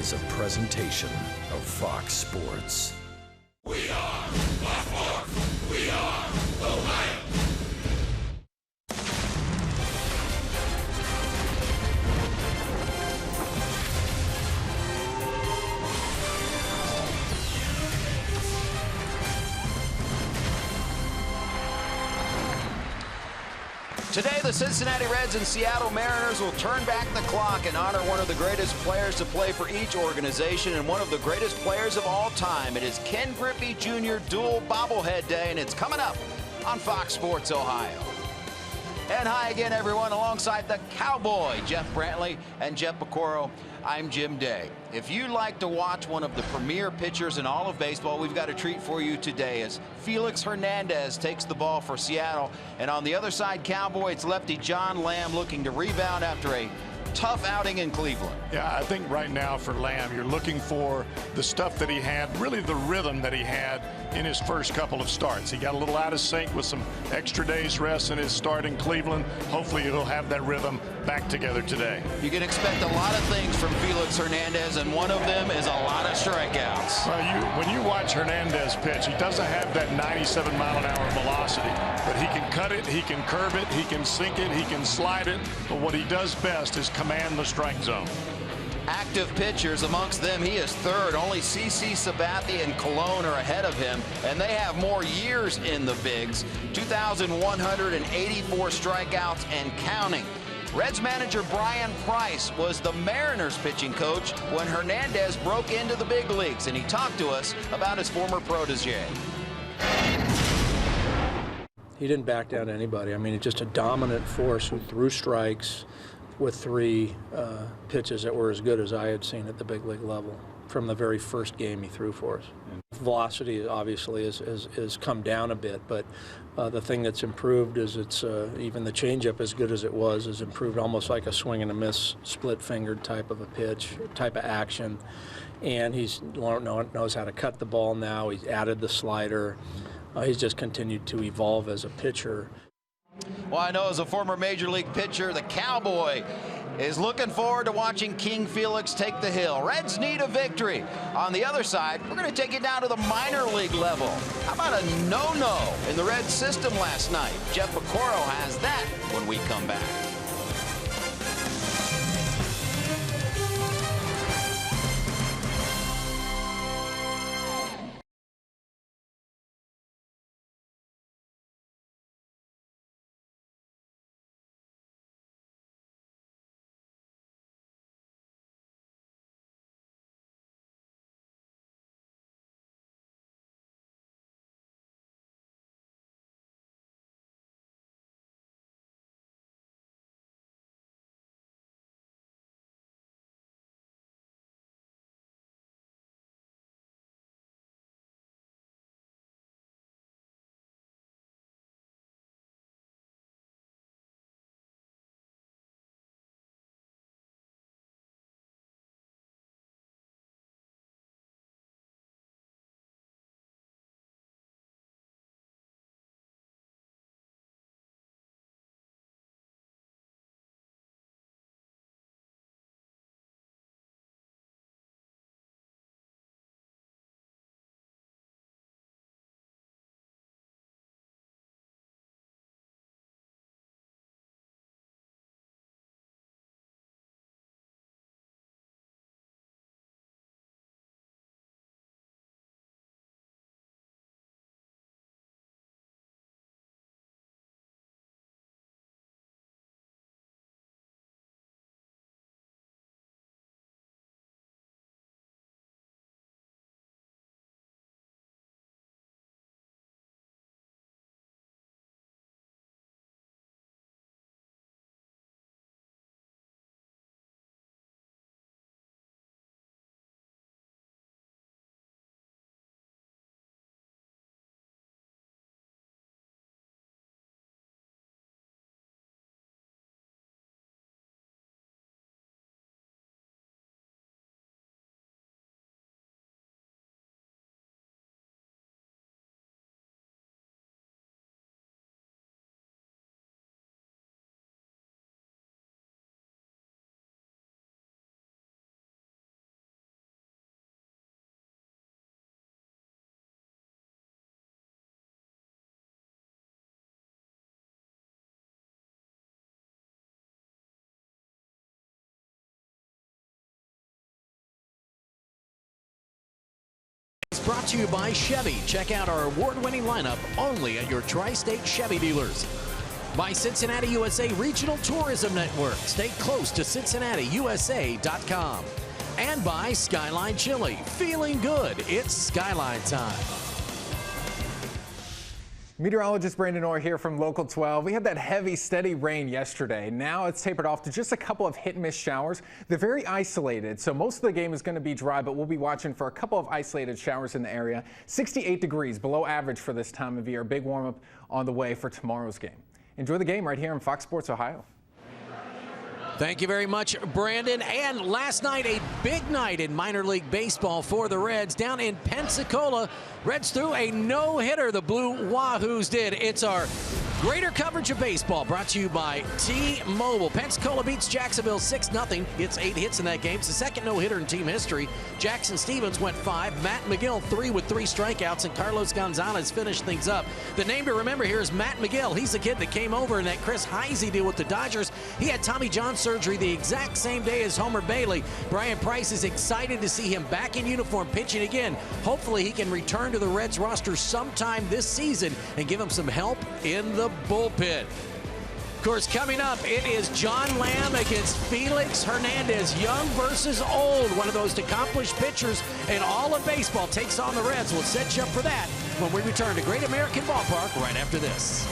is a presentation of Fox Sports. We are Baltimore. We are Ohio. Today, the Cincinnati Reds and Seattle Mariners will turn back the clock and honor one of the greatest players to play for each organization and one of the greatest players of all time. It is Ken Griffey Jr. Dual Bobblehead Day, and it's coming up on Fox Sports Ohio. And hi again, everyone. Alongside the Cowboy, Jeff Brantley, and Jeff Piccoro, I'm Jim Day. If you'd like to watch one of the premier pitchers in all of baseball, we've got a treat for you today as FELIX Hernandez takes the ball for Seattle. And on the other side, Cowboy, it's lefty John Lamb looking to rebound after a tough outing in Cleveland. Yeah, I think right now for Lamb, you're looking for the stuff that he had, really the rhythm that he had in his first couple of starts. He got a little out of sync with some extra days rest in his start in Cleveland. Hopefully he'll have that rhythm back together today. You can expect a lot of things from FELIX Hernandez, and one of them is a lot of strikeouts. Well, when you watch Hernandez pitch, he doesn't have that 97-mile-an-hour velocity, but he can cut it, he can curve it, he can sink it, he can slide it, but what he does best is command the strike zone. Active pitchers, amongst them, he is third. Only CC Sabathia and Cologne are ahead of him, and they have more years in the bigs. 2,184 strikeouts and counting. Reds manager Brian Price was the Mariners pitching coach when Hernandez broke into the big leagues, and he talked to us about his former protege. He didn't back down to anybody. I mean, just a dominant force who threw strikes with three pitches that were as good as I had seen at the big league level from the very first game he threw for us. Velocity obviously has come down a bit, but the thing that's improved is it's even the changeup, as good as it was, is improved almost like a swing and a miss, split-fingered type of a pitch, type of action. And he's knows how to cut the ball now. He's added the slider. He's just continued to evolve as a pitcher. Well, I know as a former Major League pitcher, the Cowboy is looking forward to watching King Felix take the hill. Reds need a victory. On the other side, we're going to take it down to the minor league level. How about a no-no in the Reds system last night? Jeff Piccoro has that when we come back. brought to you by Chevy. Check out our award-winning lineup only at your tri-state Chevy dealers. By Cincinnati USA Regional Tourism Network. Stay close to CincinnatiUSA.com. And by Skyline Chili. Feeling good. It's Skyline time. Meteorologist Brandon Orr here from Local 12. We had that heavy, steady rain yesterday. Now it's tapered off to just a couple of hit-and-miss showers. They're very isolated, so most of the game is going to be dry, but we'll be watching for a couple of isolated showers in the area. 68 degrees, below average for this time of year. Big warm-up on the way for tomorrow's game. Enjoy the game right here on Fox Sports Ohio. Thank you very much, Brandon. And last night, a big night in minor league baseball for the Reds down in Pensacola. Reds threw a no-hitter, the Blue Wahoos did. It's our greater coverage of baseball brought to you by T-Mobile. Pensacola beats Jacksonville 6-0. It's 8 hits in that game. It's the second no-hitter in team history. Jackson Stevens went 5. Matt McGill 3 with 3 strikeouts, and Carlos Gonzalez finished things up. The name to remember here is Matt McGill. He's the kid that came over in that Chris Heisey deal with the Dodgers. He had Tommy John surgery the exact same day as Homer Bailey. Brian Price is excited to see him back in uniform pitching again. Hopefully he can return to the Reds roster sometime this season and give him some help in the bullpen. Of course, coming up, it is John Lamb against Felix Hernandez. Young versus old. One of those accomplished pitchers in all of baseball takes on the Reds. We'll set you up for that when we return to Great American Ballpark right after this.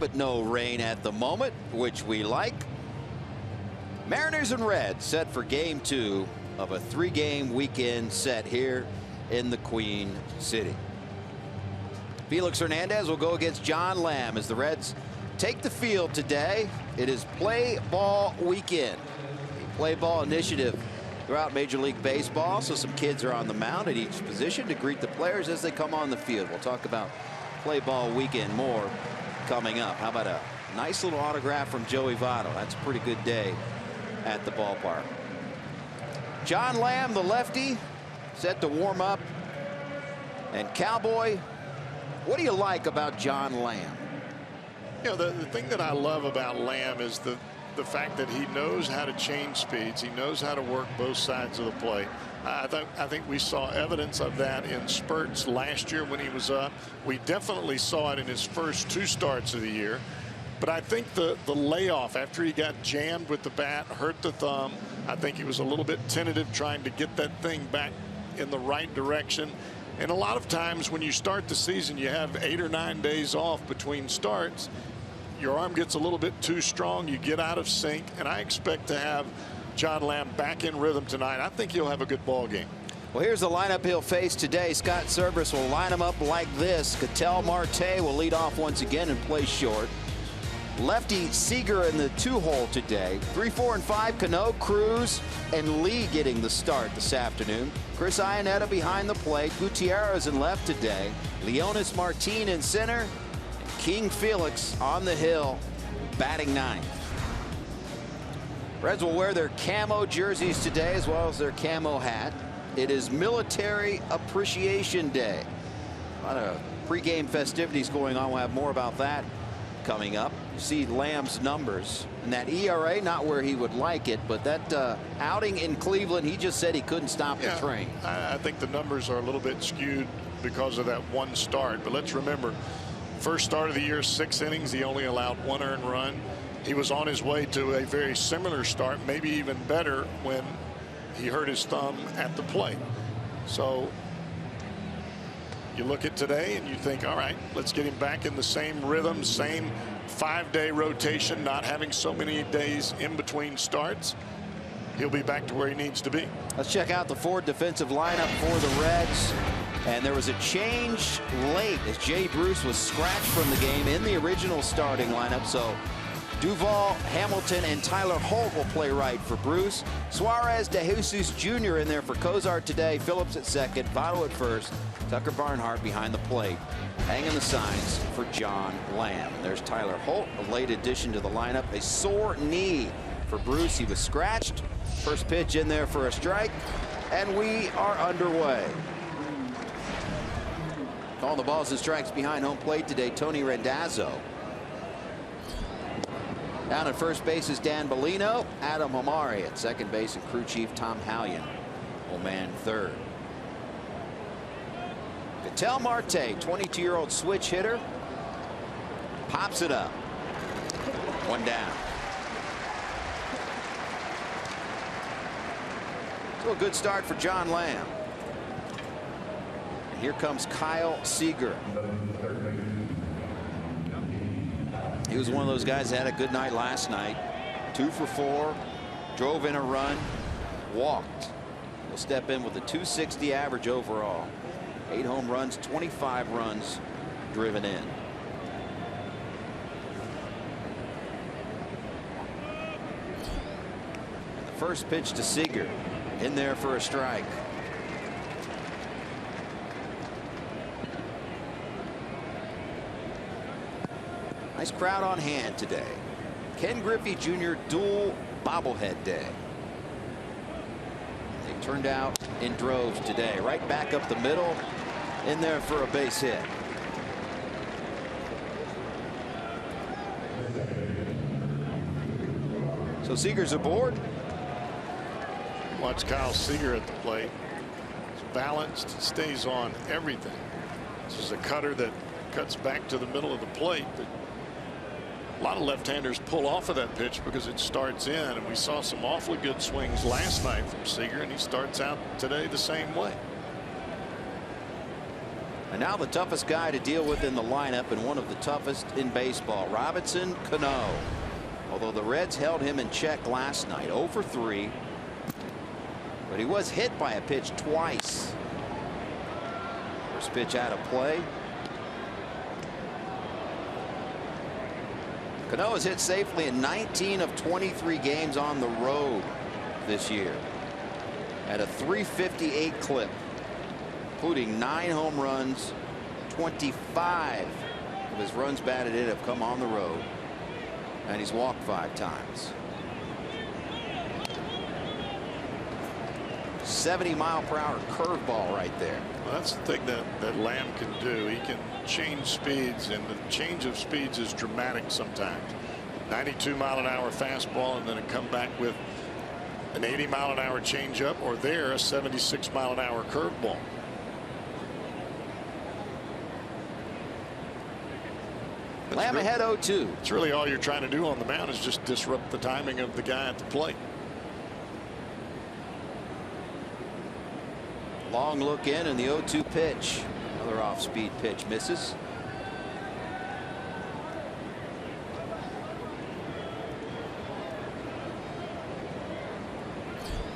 But no rain at the moment, which we like. Mariners and Reds set for game 2 of a 3-game weekend set here in the Queen City. Felix Hernandez will go against John Lamb as the Reds take the field today. It is play ball weekend. A play ball initiative throughout Major League Baseball, so some kids are on the mound at each position to greet the players as they come on the field. We'll talk about play ball weekend more coming up. How about a nice little autograph from Joey Votto? That's a pretty good day at the ballpark. John Lamb, the lefty, set to warm up. And Cowboy, what do you like about John Lamb? You know, the thing that I love about Lamb is the fact that he knows how to change speeds. He knows how to work both sides of the plate. I think we saw evidence of that in spurts last year when he was up. We definitely saw it in his first 2 starts of the year. But I think the layoff after he got jammed with the bat hurt the thumb. I think he was a little bit tentative trying to get that thing back in the right direction. And a lot of times when you start the season, you have 8 or 9 days off between starts. Your arm gets a little bit too strong. You get out of sync. And I expect to have John Lamb back in rhythm tonight. I think he'll have a good ball game. Well, here's the lineup he'll face today. Scott Cervus will line him up like this. Ketel Marte will lead off once again and play short. Lefty Seager in the 2-hole today. 3, 4, and 5, Cano, Cruz, and Lee getting the start this afternoon. Chris Iannetta behind the plate. Gutierrez in left today. Leonis Martin in center. And King Felix on the hill, batting 9th. Reds will wear their camo jerseys today as well as their camo hat. It is Military Appreciation Day. A lot of pregame festivities going on. We'll have more about that coming up. You see Lamb's numbers, and that ERA not where he would like it, but that outing in Cleveland, he just said he couldn't stop the train. I think the numbers are a little bit skewed because of that one start, but let's remember, first start of the year, 6 innings, he only allowed 1 earned run. He was on his way to a very similar start, maybe even better, when he hurt his thumb at the plate. So you look at today and you think, all right, let's get him back in the same rhythm, same 5-day rotation, not having so many days in between starts. He'll be back to where he needs to be. Let's check out the Ford defensive lineup for the Reds. And there was a change late as Jay Bruce was scratched from the game in the original starting lineup. So Duval, Hamilton, and Tyler Holt will play right for Bruce. Suarez, DeJesus Jr. in there for Cozart today. Phillips at second, Votto at first. Tucker Barnhart behind the plate, hanging the signs for John Lamb. There's Tyler Holt, a late addition to the lineup. A sore knee for Bruce. He was scratched. First pitch in there for a strike, and we are underway. Calling the balls and strikes behind home plate today, Tony Randazzo. Down at first base is Dan Bellino. Adam Hamari at second base, and crew chief Tom Hallion will man third. Ketel Marte, 22-year-old switch hitter, pops it up. 1 down. So a good start for John Lamb. And here comes Kyle Seager. He was one of those guys that had a good night last night. 2 for 4, drove in a run, walked. He'll step in with a .260 average overall. 8 home runs, 25 runs driven in. And the first pitch to Seager, in there for a strike. Nice crowd on hand today. Ken Griffey Jr. dual bobblehead day. They turned out in droves today. Right back up the middle, in there for a base hit. So Seager's aboard. Watch Kyle Seager at the plate. He's balanced, stays on everything. This is a cutter that cuts back to the middle of the plate, but a lot of left-handers pull off of that pitch because it starts in, and we saw some awfully good swings last night from Seager, and he starts out today the same way. And now the toughest guy to deal with in the lineup, and one of the toughest in baseball, Robinson Cano. Although the Reds held him in check last night, 0 for 3, but he was hit by a pitch twice. First pitch out of play. Cano has hit safely in 19 of 23 games on the road this year at a .358 clip, including 9 home runs. 25 of his runs batted in have come on the road, and he's walked 5 times. 70-mile-per-hour curveball right there. Well, that's the thing that Lamb can do. He can change speeds, and the change of speeds is dramatic sometimes. 92-mile-an-hour fastball, and then it come back with an 80-mile-an-hour changeup, or there a 76-mile-an-hour curveball. Lamb ahead 0-2. It's really all you're trying to do on the mound is just disrupt the timing of the guy at the plate. Long look in and the 0-2 pitch. Another off-speed pitch misses.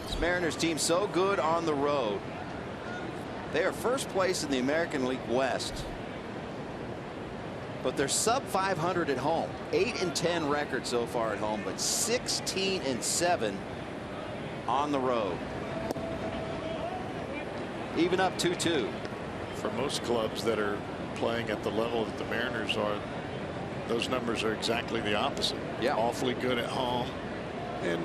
This Mariners team so good on the road. They are first place in the American League West, but they're sub 500 at home. 8-10 record so far at home, but 16-7 on the road. Even up 2-2. For most clubs that are playing at the level that the Mariners are, those numbers are exactly the opposite. Yeah. Awfully good at home and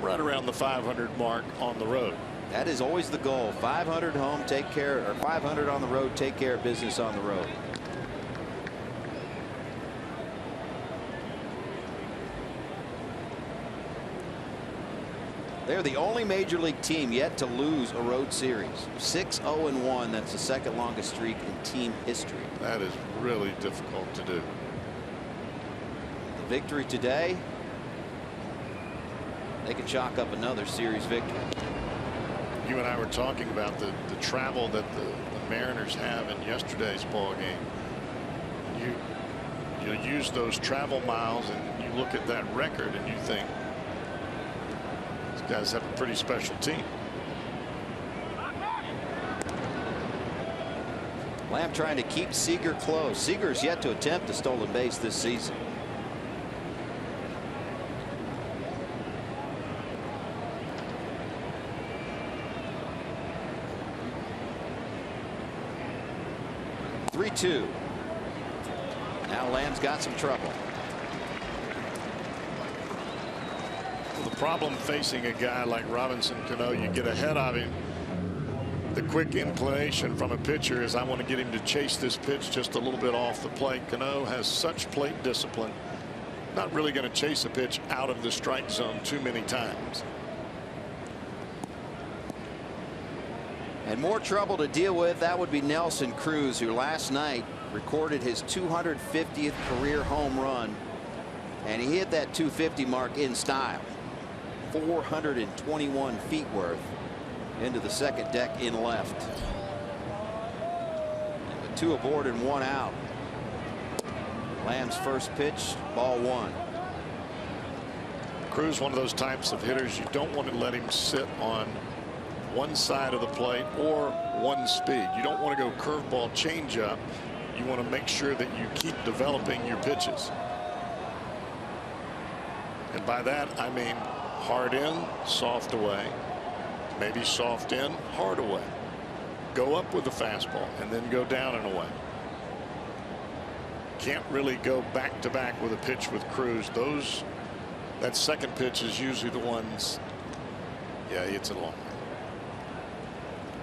right around the 500 mark on the road. That is always the goal. 500 home, take care, or 500 on the road, take care of business on the road. They're the only major league team yet to lose a road series. 6-0-1. That's the second longest streak in team history. That is really difficult to do. The victory today, they can chalk up another series victory. You and I were talking about the travel that the Mariners have in yesterday's ball game. You use those travel miles and you look at that record and you think these guys have a pretty special team. Lamb trying to keep Seager close. Seager is yet to attempt a stolen base this season. Now Lamb's got some trouble. Well, the problem facing a guy like Robinson Cano, you get ahead of him. The quick inclination from a pitcher is I want to get him to chase this pitch just a little bit off the plate. Cano has such plate discipline, not really going to chase a pitch out of the strike zone too many times. And more trouble to deal with, that would be Nelson Cruz, who last night recorded his 250th career home run, and he hit that 250 mark in style. 421 feet worth into the second deck in left. And with 2 aboard and 1 out. Lamb's first pitch, ball 1. Cruz, one of those types of hitters you don't want to let him sit on one side of the plate or one speed. You don't want to go curveball changeup. You want to make sure that you keep developing your pitches. And by that I mean hard in, soft away, maybe soft in, hard away. Go up with the fastball and then go down and away. Can't really go back to back with a pitch with Cruz. That second pitch is usually the ones. Yeah, it's a long.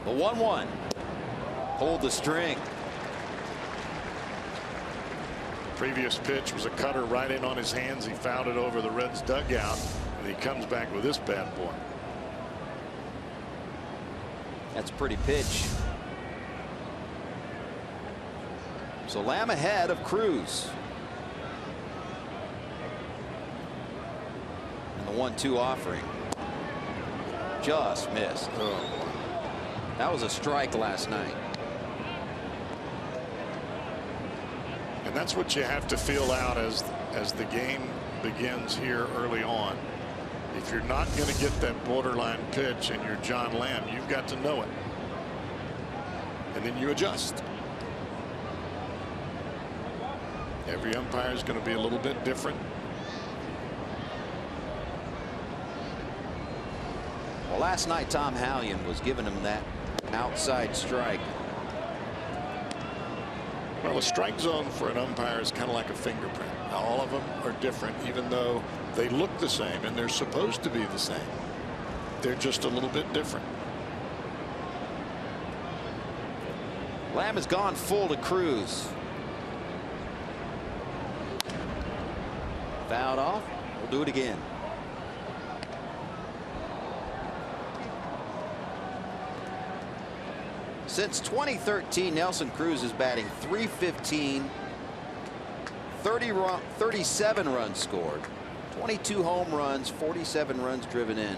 The 1-1. Hold the string. Previous pitch was a cutter right in on his hands. He fouled it over the Reds dugout, and he comes back with this bad boy. That's a pretty pitch. So Lamb ahead of Cruz. And the 1-2 offering just missed. Oh. That was a strike last night. And that's what you have to feel out as the game begins here early on. If you're not going to get that borderline pitch and you're John Lamb, you've got to know it. And then you adjust. Every umpire is going to be a little bit different. Well, last night Tom Hallion was giving him that outside strike. Well, a strike zone for an umpire is kind of like a fingerprint. Now, all of them are different, even though they look the same and they're supposed to be the same. They're just a little bit different. Lamb has gone full to Cruz. Fouled off. We'll do it again. Since 2013, Nelson Cruz is batting .315, 37 runs scored, 22 home runs, 47 runs driven in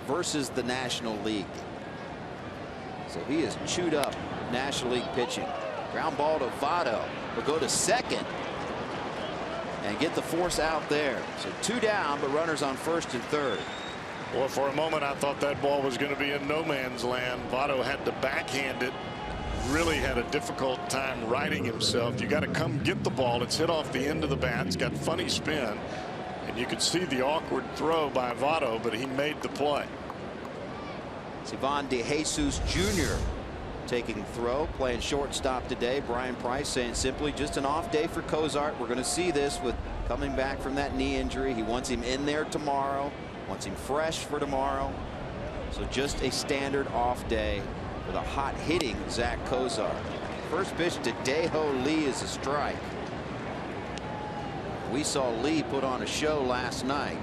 versus the National League. So he is chewed up National League pitching. Ground ball to Votto. Will go to second and get the force out there. So 2 down, but runners on first and third. Well, for a moment, I thought that ball was going to be in no man's land. Votto had to backhand it. Really had a difficult time righting himself. You got to come get the ball. It's hit off the end of the bat. It's got funny spin. And you could see the awkward throw by Votto, but he made the play. It's Ivan DeJesus Jr. taking throw, playing shortstop today. Brian Price saying simply just an off day for Cozart. We're going to see this with coming back from that knee injury. He wants him in there tomorrow, wants him fresh for tomorrow. So just a standard off day for the hot hitting Zach Cozart. First pitch to Dae-Ho Lee is a strike. We saw Lee put on a show last night.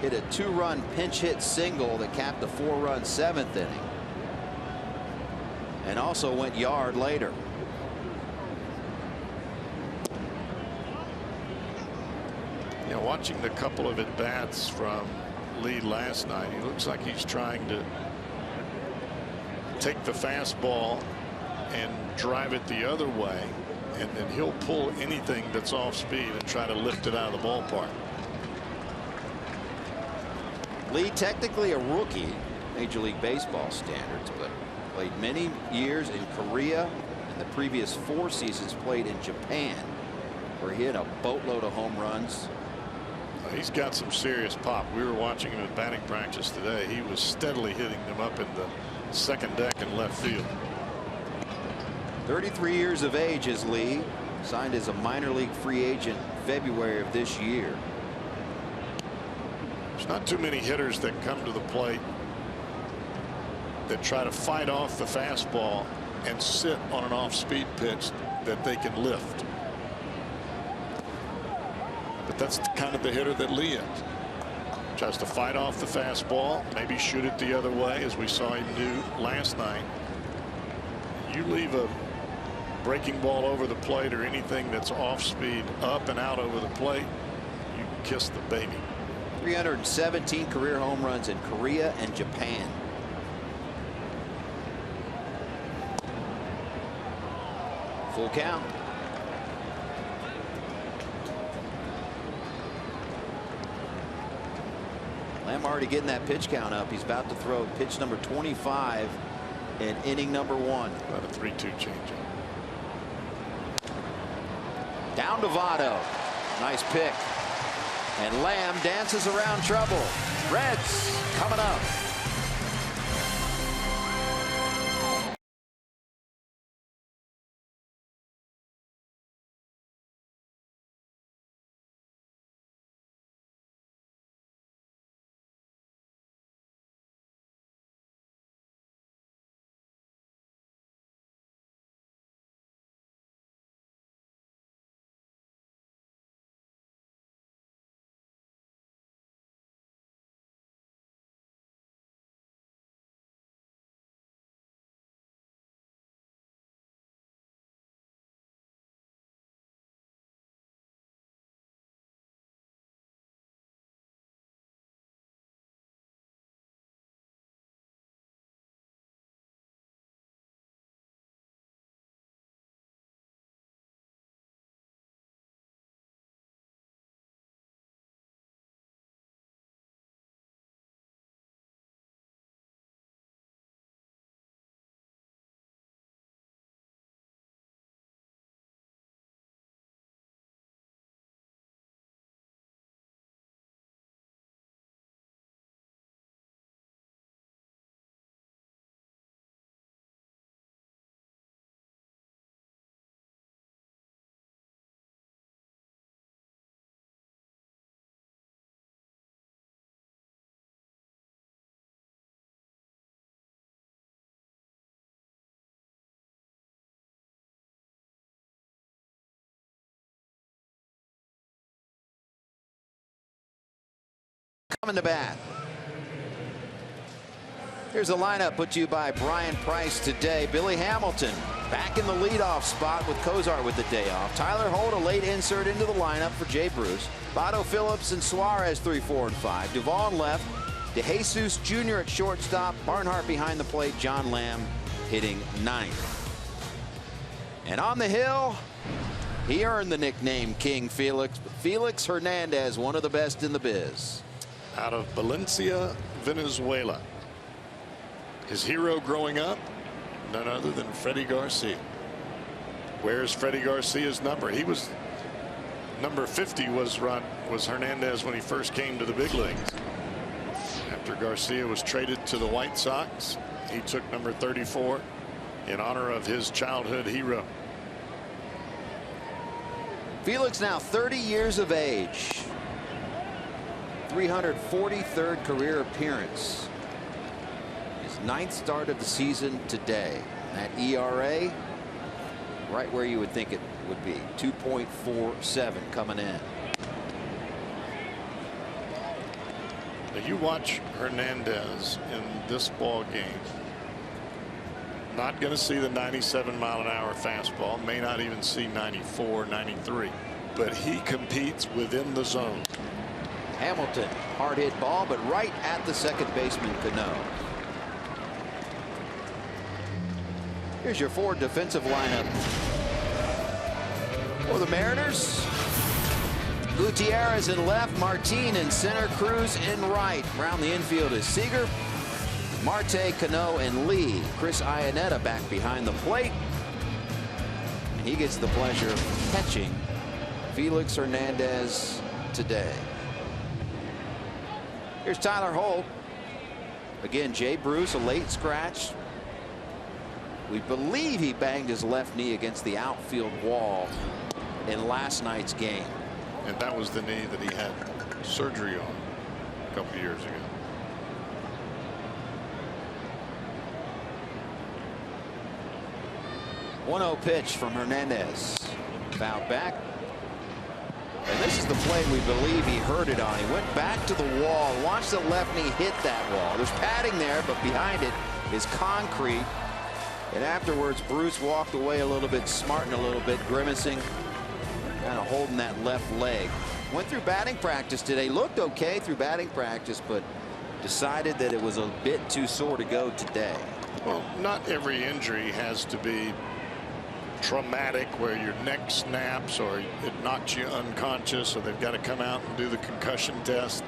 Hit a 2-run pinch hit single that capped a 4-run 7th inning. And also went yard later. Yeah, watching the couple of at-bats from Lee last night, he looks like he's trying to take the fastball and drive it the other way, and then he'll pull anything that's off speed and try to lift it out of the ballpark. Lee, technically a rookie, Major League Baseball standards, but played many years in Korea, and the previous 4 seasons played in Japan, where he hit a boatload of home runs. He's got some serious pop. We were watching him at batting practice today. He was steadily hitting them up in the second deck and left field. 33 years of age is Lee. Signed as a minor league free agent February of this year. There's not too many hitters that come to the plate that try to fight off the fastball and sit on an off-speed pitch that they can lift. But that's kind of the hitter that Lee is. Tries to fight off the fastball, maybe shoot it the other way, as we saw him do last night. You leave a breaking ball over the plate or anything that's off speed up and out over the plate, you kiss the baby. 317 career home runs in Korea and Japan. Full count. Lamb already getting that pitch count up. He's about to throw pitch number 25 in inning number 1. About a 3-2 changeup. Down to Votto. Nice pick. And Lamb dances around trouble. Reds coming up. Coming to bat. Here's a lineup put to you by Brian Price today. Billy Hamilton back in the leadoff spot with Cozart with the day off. Tyler Holt, a late insert into the lineup for Jay Bruce. Votto, Phillips, and Suarez 3, 4, and 5. Duvall left. DeJesus Jr. at shortstop. Barnhart behind the plate. John Lamb hitting 9th. And on the hill, he earned the nickname King Felix. Felix Hernandez, one of the best in the biz. Out of Valencia, Venezuela. His hero growing up, none other than Freddie Garcia. Where's Freddie Garcia's number? He was number 50 was Hernandez when he first came to the big leagues. After Garcia was traded to the White Sox, he took number 34 in honor of his childhood hero. Felix now 30 years of age. 343rd career appearance. His 9th start of the season today. That ERA, right where you would think it would be. 2.47 coming in. Now you watch Hernandez in this ball game. Not going to see the 97-mile-an-hour fastball. May not even see 94, 93. But he competes within the zone. Hamilton, hard hit ball, but right at the second baseman Cano. Here's your Ford defensive lineup for the Mariners. Gutierrez in left, Martin in center, Cruz in right. Around the infield is Seager, Marte, Cano, and Lee. Chris Iannetta back behind the plate. And he gets the pleasure of catching Felix Hernandez today. Here's Tyler Holt. Again, Jay Bruce, a late scratch. We believe he banged his left knee against the outfield wall in last night's game. And that was the knee that he had surgery on a couple of years ago. 1-0 pitch from Hernandez. Foul back. And this is the play we believe he hurt it on. He went back to the wall, watched the left knee hit that wall. There's padding there, but behind it is concrete. And afterwards, Bruce walked away a little bit, smarting a little bit, grimacing, kind of holding that left leg. Went through batting practice today. Looked okay through batting practice, but decided that it was a bit too sore to go today. Well, not every injury has to be traumatic where your neck snaps or it knocks you unconscious or they've got to come out and do the concussion test.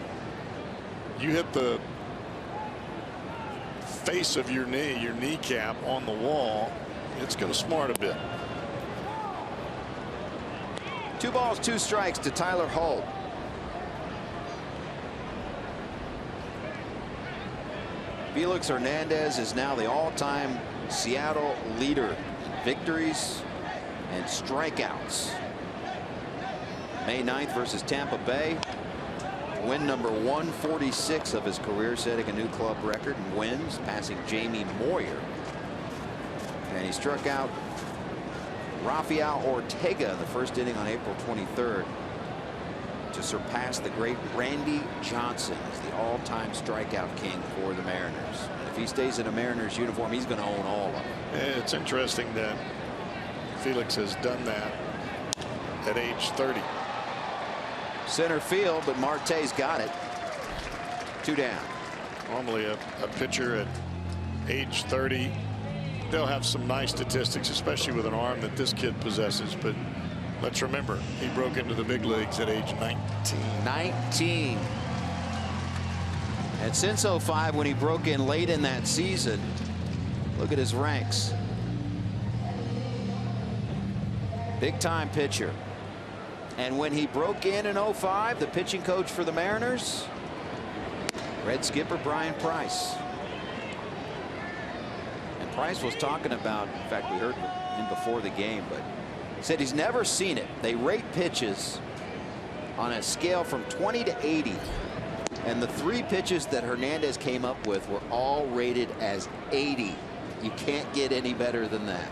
You hit the face of your knee, your kneecap on the wall, it's going to smart a bit. 2 balls, 2 strikes to Tyler Holt. Felix Hernandez is now the all-time Seattle leader in victories and strikeouts. May 9th versus Tampa Bay. Win number 146 of his career, setting a new club record in wins, passing Jamie Moyer. And he struck out Rafael Ortega in the first inning on April 23rd to surpass the great Randy Johnson as the all-time strikeout king for the Mariners. And if he stays in a Mariners uniform, he's going to own all of them. It's interesting that Felix has done that at age 30. Center field, but Marte's got it. 2 down. Normally a pitcher at age 30, they'll have some nice statistics, especially with an arm that this kid possesses. But let's remember, he broke into the big leagues at age 19. And since 05, when he broke in late in that season, look at his ranks. Big time pitcher. And when he broke in 05, the pitching coach for the Mariners, Red skipper Brian Price. And Price was talking about, in fact, we heard him before the game, but he said he's never seen it. They rate pitches on a scale from 20 to 80. And the 3 pitches that Hernandez came up with were all rated as 80. You can't get any better than that.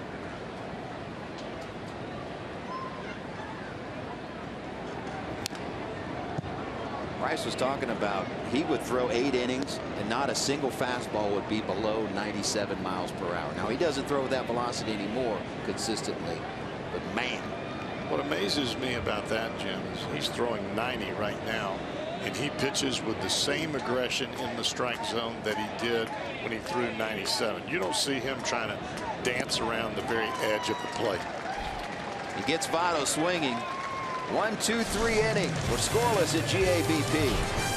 Price was talking about he would throw 8 innings and not a single fastball would be below 97 miles per hour. Now he doesn't throw that velocity anymore consistently, but man. What amazes me about that, Jim, is he's throwing 90 right now and he pitches with the same aggression in the strike zone that he did when he threw 97. You don't see him trying to dance around the very edge of the plate. He gets Votto swinging. 1-2-3 inning. We're scoreless at GABP.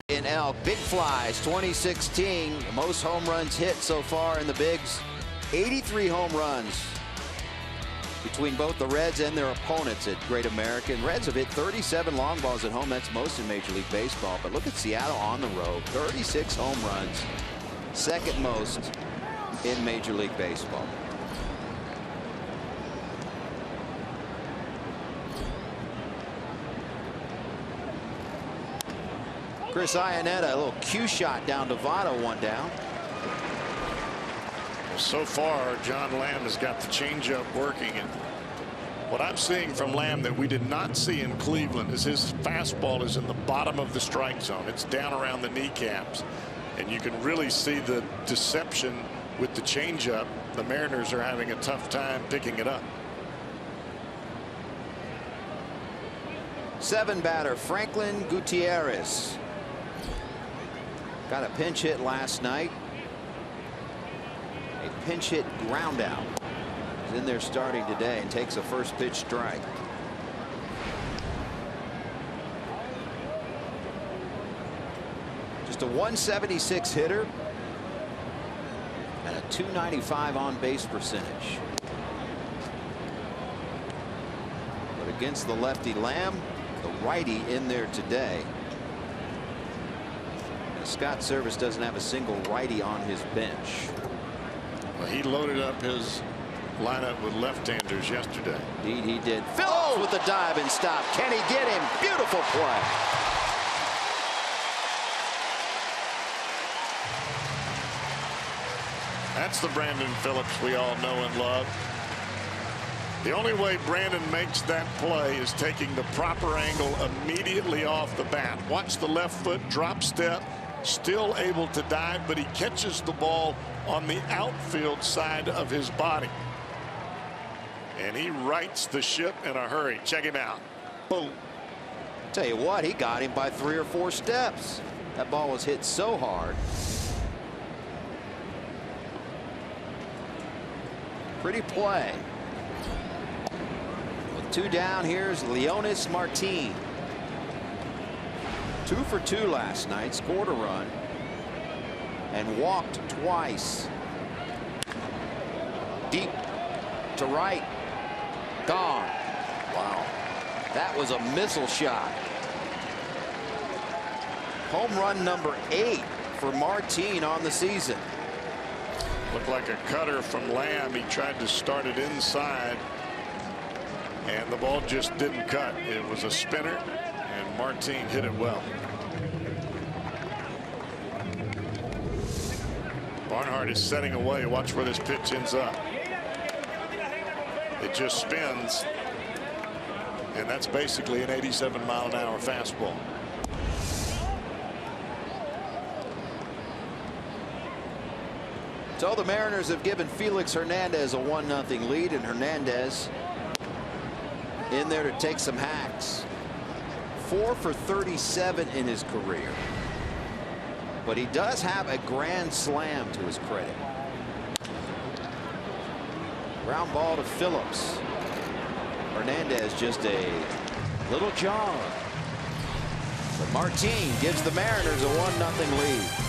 In Elk, big flies, 2016, most home runs hit so far in the bigs. 83 home runs between both the Reds and their opponents at Great American. Reds have hit 37 long balls at home. That's most in Major League Baseball. But look at Seattle on the road, 36 home runs, second most in Major League Baseball. Chris Iannetta, a little cue shot down to Votto, one down. Well, so far, John Lamb has got the changeup working, and what I'm seeing from Lamb that we did not see in Cleveland is his fastball is in the bottom of the strike zone. It's down around the kneecaps, and you can really see the deception with the changeup. The Mariners are having a tough time picking it up. 7 batter Franklin Gutierrez. Got a pinch hit last night. A pinch hit ground out. He's in there starting today and takes a first pitch strike. Just a 176 hitter and a 295 on base percentage. But against the lefty Lamb, the righty in there today. Scott Service doesn't have a single righty on his bench. Well, he loaded up his lineup with left-handers yesterday. Indeed he did. Phillips with the dive and stop. Can he get him? Beautiful play. That's the Brandon Phillips we all know and love. The only way Brandon makes that play is taking the proper angle immediately off the bat. Watch the left foot drop step. Still able to dive, but he catches the ball on the outfield side of his body. And he rights the ship in a hurry. Check him out. Boom. Tell you what, he got him by 3 or 4 steps. That ball was hit so hard. Pretty play. With 2 down, here's Leonis Martin. 2 for 2 last night, scored a run and walked twice. Deep to right, gone. Wow, that was a missile shot. Home run number 8 for Martin on the season. Looked like a cutter from Lamb. He tried to start it inside, and the ball just didn't cut. It was a spinner, and Martin hit it well. Barnhart is setting away. Watch where this pitch ends up. It just spins, and that's basically an 87-mile-an-hour fastball. So the Mariners have given Felix Hernandez a 1-0 lead, and Hernandez in there to take some hacks. 4 for 37 in his career. But he does have a grand slam to his credit. Ground ball to Phillips. Hernandez just a little jog. But Martin gives the Mariners a 1-0 lead.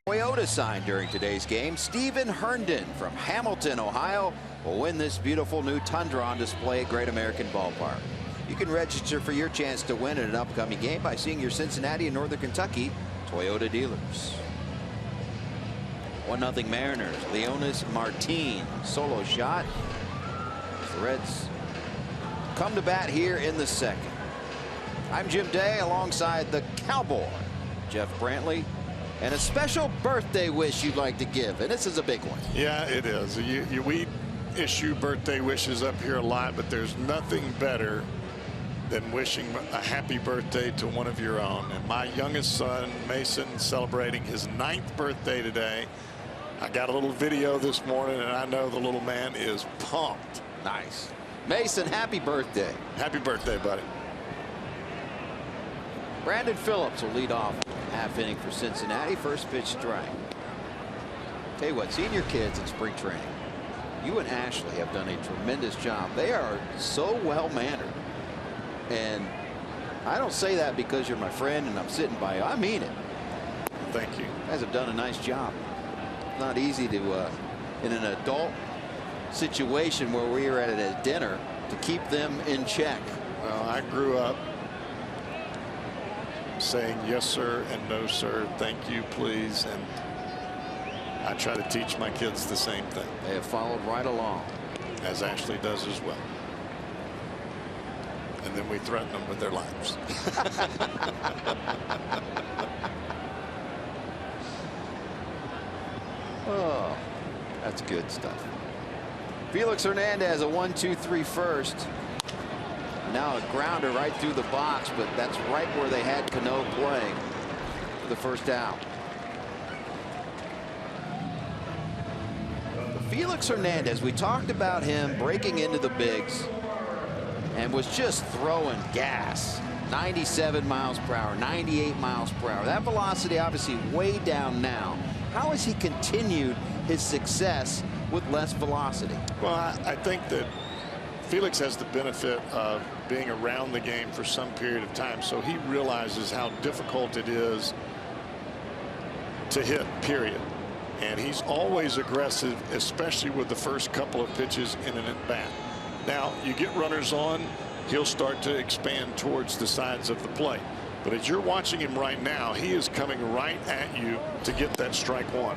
Toyota signed during today's game. Stephen Herndon from Hamilton, Ohio, will win this beautiful new Tundra on display at Great American Ballpark. You can register for your chance to win in an upcoming game by seeing your Cincinnati and Northern Kentucky Toyota dealers. 1-0 Mariners. Leonis Martin, solo shot. The Reds come to bat here in the second. I'm Jim Day alongside the Cowboy, Jeff Brantley. And a special birthday wish you'd like to give, and this is a big one. Yeah, it is. We issue birthday wishes up here a lot, but there's nothing better than wishing a happy birthday to one of your own. And my youngest son, Mason, celebrating his 9th birthday today. I got a little video this morning, and I know the little man is pumped. Nice. Mason, happy birthday. Happy birthday, buddy. Brandon Phillips will lead off half inning for Cincinnati. First pitch strike. Tell you what, seeing your kids in spring training, you and Ashley have done a tremendous job. They are so well mannered, and I don't say that because you're my friend and I'm sitting by you. I mean it. Thank you. You guys have done a nice job. Not easy to in an adult situation where we are at a dinner to keep them in check. Well, I grew up saying yes sir and no sir, thank you please, and I try to teach my kids the same thing. They have followed right along, as Ashley does as well. And then we threaten them with their lives. Oh, that's good stuff. Felix Hernandez, a 1-2-3 first. Now a grounder right through the box, but that's right where they had Cano playing for the first out. Felix Hernandez, we talked about him breaking into the bigs and was just throwing gas. 97 miles per hour, 98 miles per hour. That velocity obviously way down now. How has he continued his success with less velocity? Well, I think that Felix has the benefit of being around the game for some period of time, so he realizes how difficult it is to hit, period. And he's always aggressive, especially with the first couple of pitches in an at-bat. Now, you get runners on, he'll start to expand towards the sides of the plate. But as you're watching him right now, he is coming right at you to get that strike one,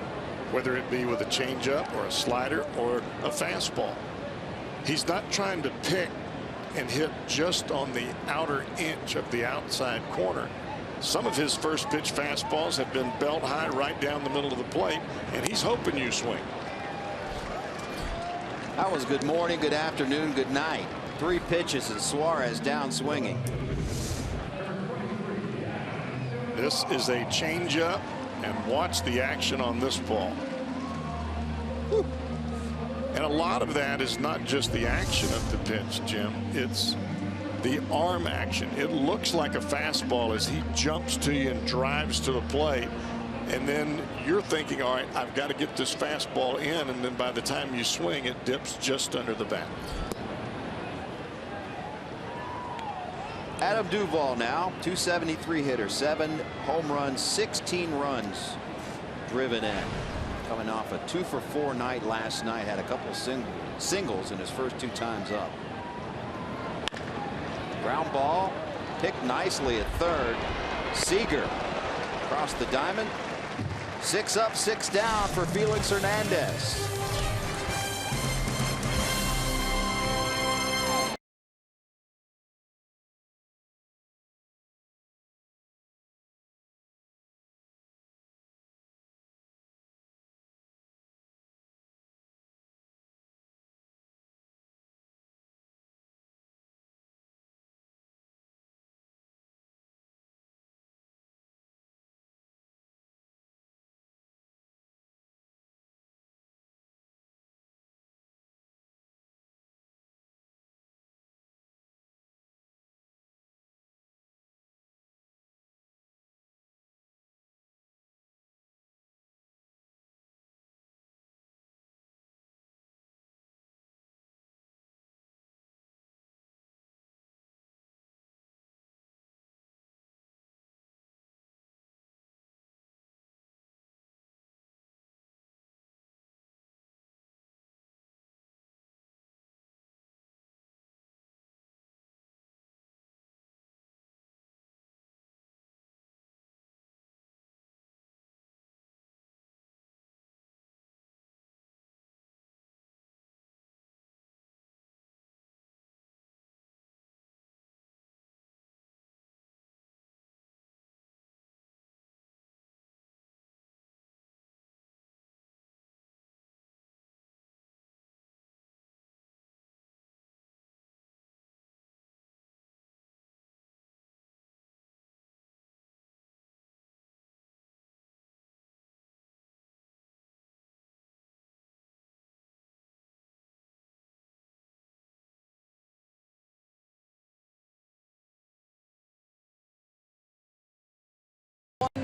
whether it be with a changeup or a slider or a fastball. He's not trying to pick and hit just on the outer inch of the outside corner. Some of his first pitch fastballs have been belt high right down the middle of the plate, and he's hoping you swing. That was good morning, good afternoon, good night. 3 pitches and Suarez down swinging. This is a changeup, and watch the action on this ball. Woo. And a lot of that is not just the action of the pitch, Jim. It's the arm action. It looks like a fastball as he jumps to you and drives to the plate. And then you're thinking, all right, I've got to get this fastball in. And then by the time you swing, it dips just under the bat. Adam Duvall now, 273 hitter, 7 home runs, 16 runs driven in. Coming off a 2-for-4 night last night, had a couple singles in his first 2 times up. Ground ball picked nicely at third. Seager across the diamond. 6 up, 6 down for Felix Hernandez.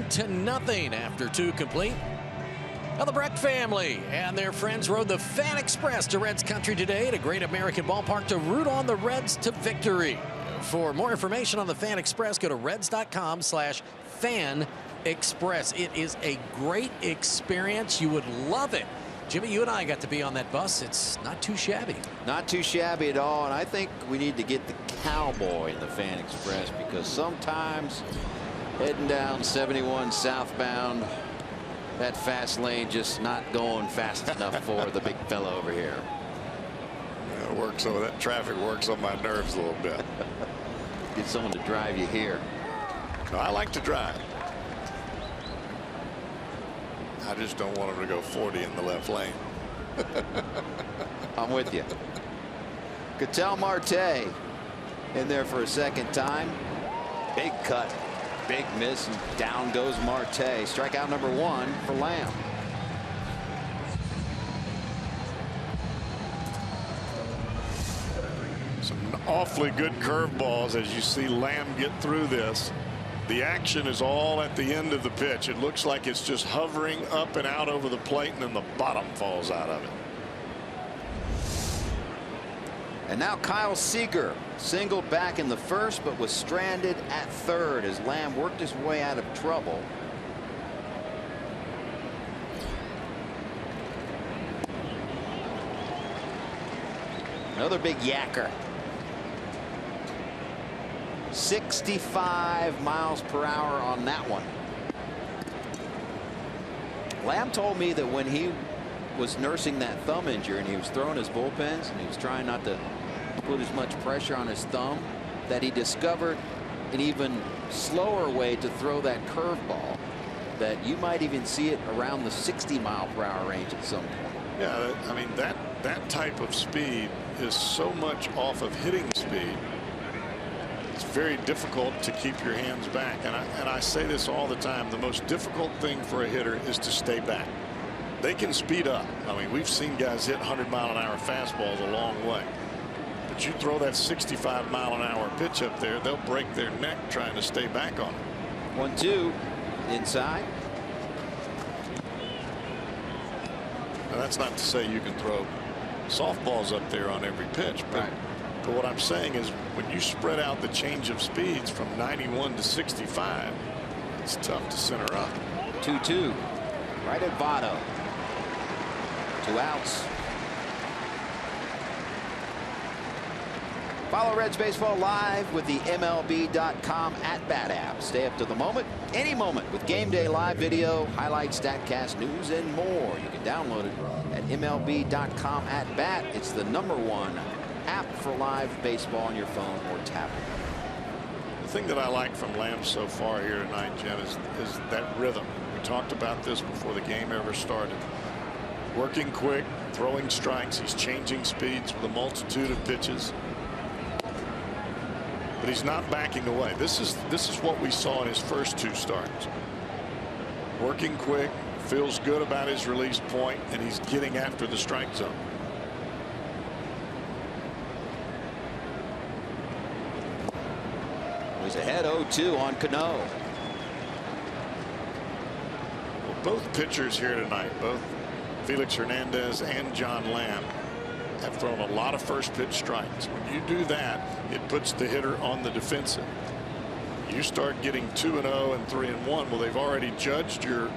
To nothing after 2 complete. Now the Breck family and their friends rode the Fan Express to Reds country today at a great American ballpark to root on the Reds to victory. For more information on the Fan Express, go to reds.com/Fan Express. It is a great experience. You would love it. Jimmy, you and I got to be on that bus. It's not too shabby. Not too shabby at all. And I think we need to get the cowboy in the Fan Express, because sometimes heading down 71 southbound, that fast lane just not going fast enough for the big fella over here. Yeah, it works over that traffic works on my nerves a little bit. Get someone to drive you here. No, I like to drive. I just don't want him to go 40 in the left lane. I'm with you. Ketel Marte in there for a second time. Big cut. Big miss, and down goes Marte. Strikeout number 1 for Lamb. Some awfully good curveballs as you see Lamb get through this. The action is all at the end of the pitch. It looks like it's just hovering up and out over the plate, and then the bottom falls out of it. And now Kyle Seager singled back in the first, but was stranded at third as Lamb worked his way out of trouble. Another big yacker. 65 miles per hour on that one. Lamb told me that when he was nursing that thumb injury and he was throwing his bullpens and he was trying not to put as much pressure on his thumb, that he discovered an even slower way to throw that curveball, that you might even see it around the 60-mile-per-hour range at some point. Yeah, I mean, that type of speed is so much off of hitting speed. It's very difficult to keep your hands back, and I say this all the time. The most difficult thing for a hitter is to stay back. They can speed up. I mean, we've seen guys hit 100-mile-an-hour fastballs a long way, but you throw that 65-mile-an-hour pitch up there, they'll break their neck trying to stay back on it. 1-2 inside. Now, that's not to say you can throw softballs up there on every pitch, but what I'm saying is when you spread out the change of speeds from 91 to 65, it's tough to center up. 2-2 right at Votto. 2 outs. Follow Reds Baseball live with the MLB.com @bat app. Stay up to the moment, any moment, with game day live video, highlights, StatCast, news, and more. You can download it at MLB.com @bat. It's the #1 app for live baseball on your phone or tablet. The thing that I like from Lamb so far here tonight, Jen, is that rhythm. We talked about this before the game ever started. Working quick, throwing strikes. He's changing speeds with a multitude of pitches. But he's not backing away. This is what we saw in his first 2 starts. Working quick, feels good about his release point, and he's getting after the strike zone. He's ahead 0-2 on Cano. Well, both pitchers here tonight, both Felix Hernandez and John Lamb, have thrown a lot of first pitch strikes. When you do that, it puts the hitter on the defensive. You start getting 2-0 and 3-1. Well, they've already judged your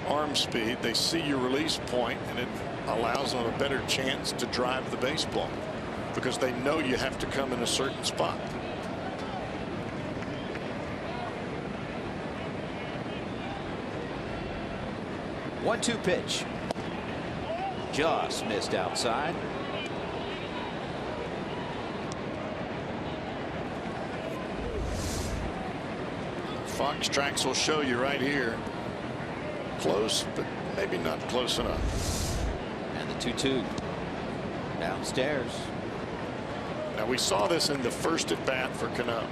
arm speed. They see your release point, and it allows them a better chance to drive the baseball because they know you have to come in a certain spot. One-two pitch. Just missed outside. Fox tracks will show you right here. Close, but maybe not close enough. And the 2-2 downstairs. Now, we saw this in the first at bat for Cano.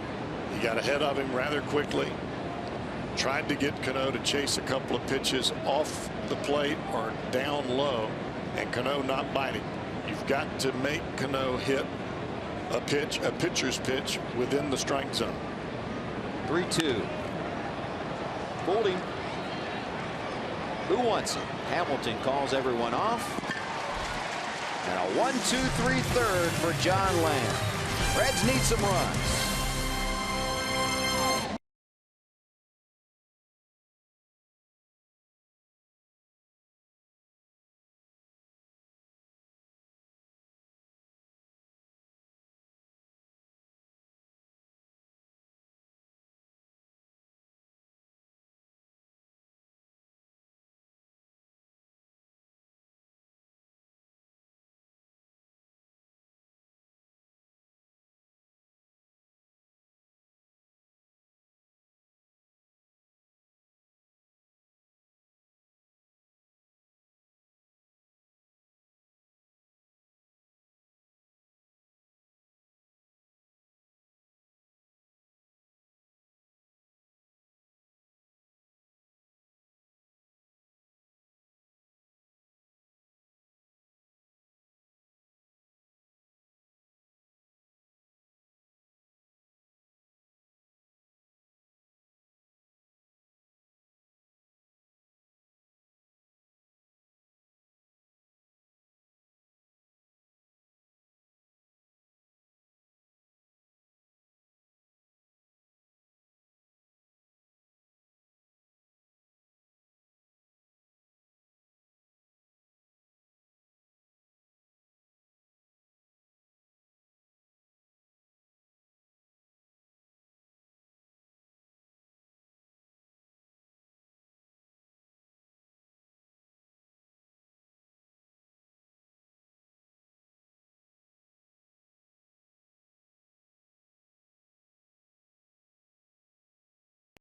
He got ahead of him rather quickly. Tried to get Cano to chase a couple of pitches off the plate or down low, and Cano not biting. You've got to make Cano hit a pitcher's pitch within the strike zone. 3-2. Fooled him. Who wants it? Hamilton calls everyone off. And a 1-2-3 third for John Lamb. Reds need some runs.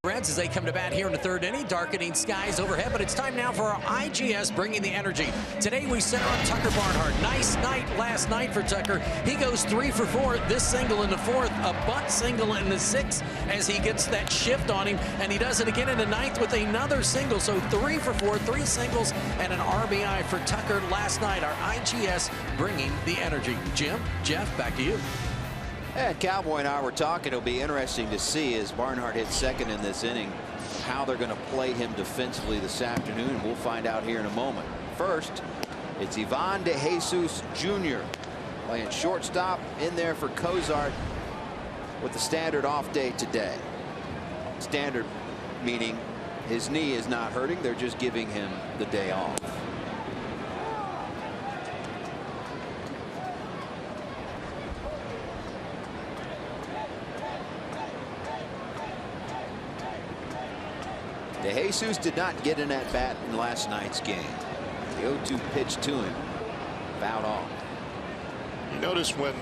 Reds as they come to bat here in the third inning. Darkening skies overhead, but it's time now for our IGS bringing the energy. Today we center on Tucker Barnhart. Nice night last night for Tucker. He goes 3 for 4. This single in the fourth, a bunt single in the sixth as he gets that shift on him, and he does it again in the ninth with another single. So 3 for 4, 3 singles, and an RBI for Tucker last night. Our IGS bringing the energy. Jim, Jeff, back to you. And Cowboy and I were talking. It'll be interesting to see as Barnhart hits second in this inning how they're going to play him defensively this afternoon. We'll find out here in a moment. First, it's Ivan De Jesus Jr. playing shortstop in there for Cozart with the standard off day today. Standard meaning his knee is not hurting. They're just giving him the day off. De Jesus did not get an at bat in last night's game. The 0-2 pitch to him fouled off. You notice when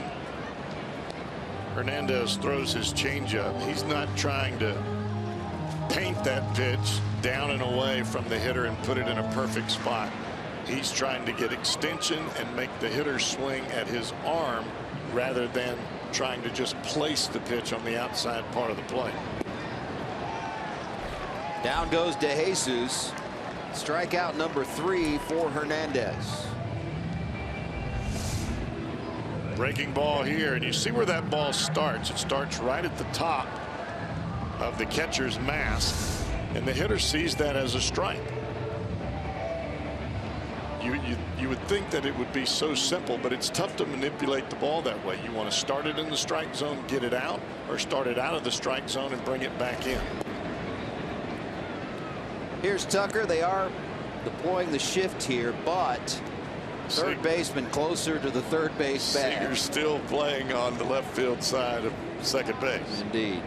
Hernandez throws his changeup, he's not trying to paint that pitch down and away from the hitter and put it in a perfect spot. He's trying to get extension and make the hitter swing at his arm rather than trying to just place the pitch on the outside part of the plate. Down goes De Jesus. Strikeout number 3 for Hernandez. Breaking ball here, and you see where that ball starts. It starts right at the top of the catcher's mask, and the hitter sees that as a strike. You would think that it would be so simple, but it's tough to manipulate the ball that way. You want to start it in the strike zone, get it out, or start it out of the strike zone and bring it back in. Here's Tucker. They are deploying the shift here, but third baseman closer to the third base bag. Seager's still playing on the left field side of second base. Indeed.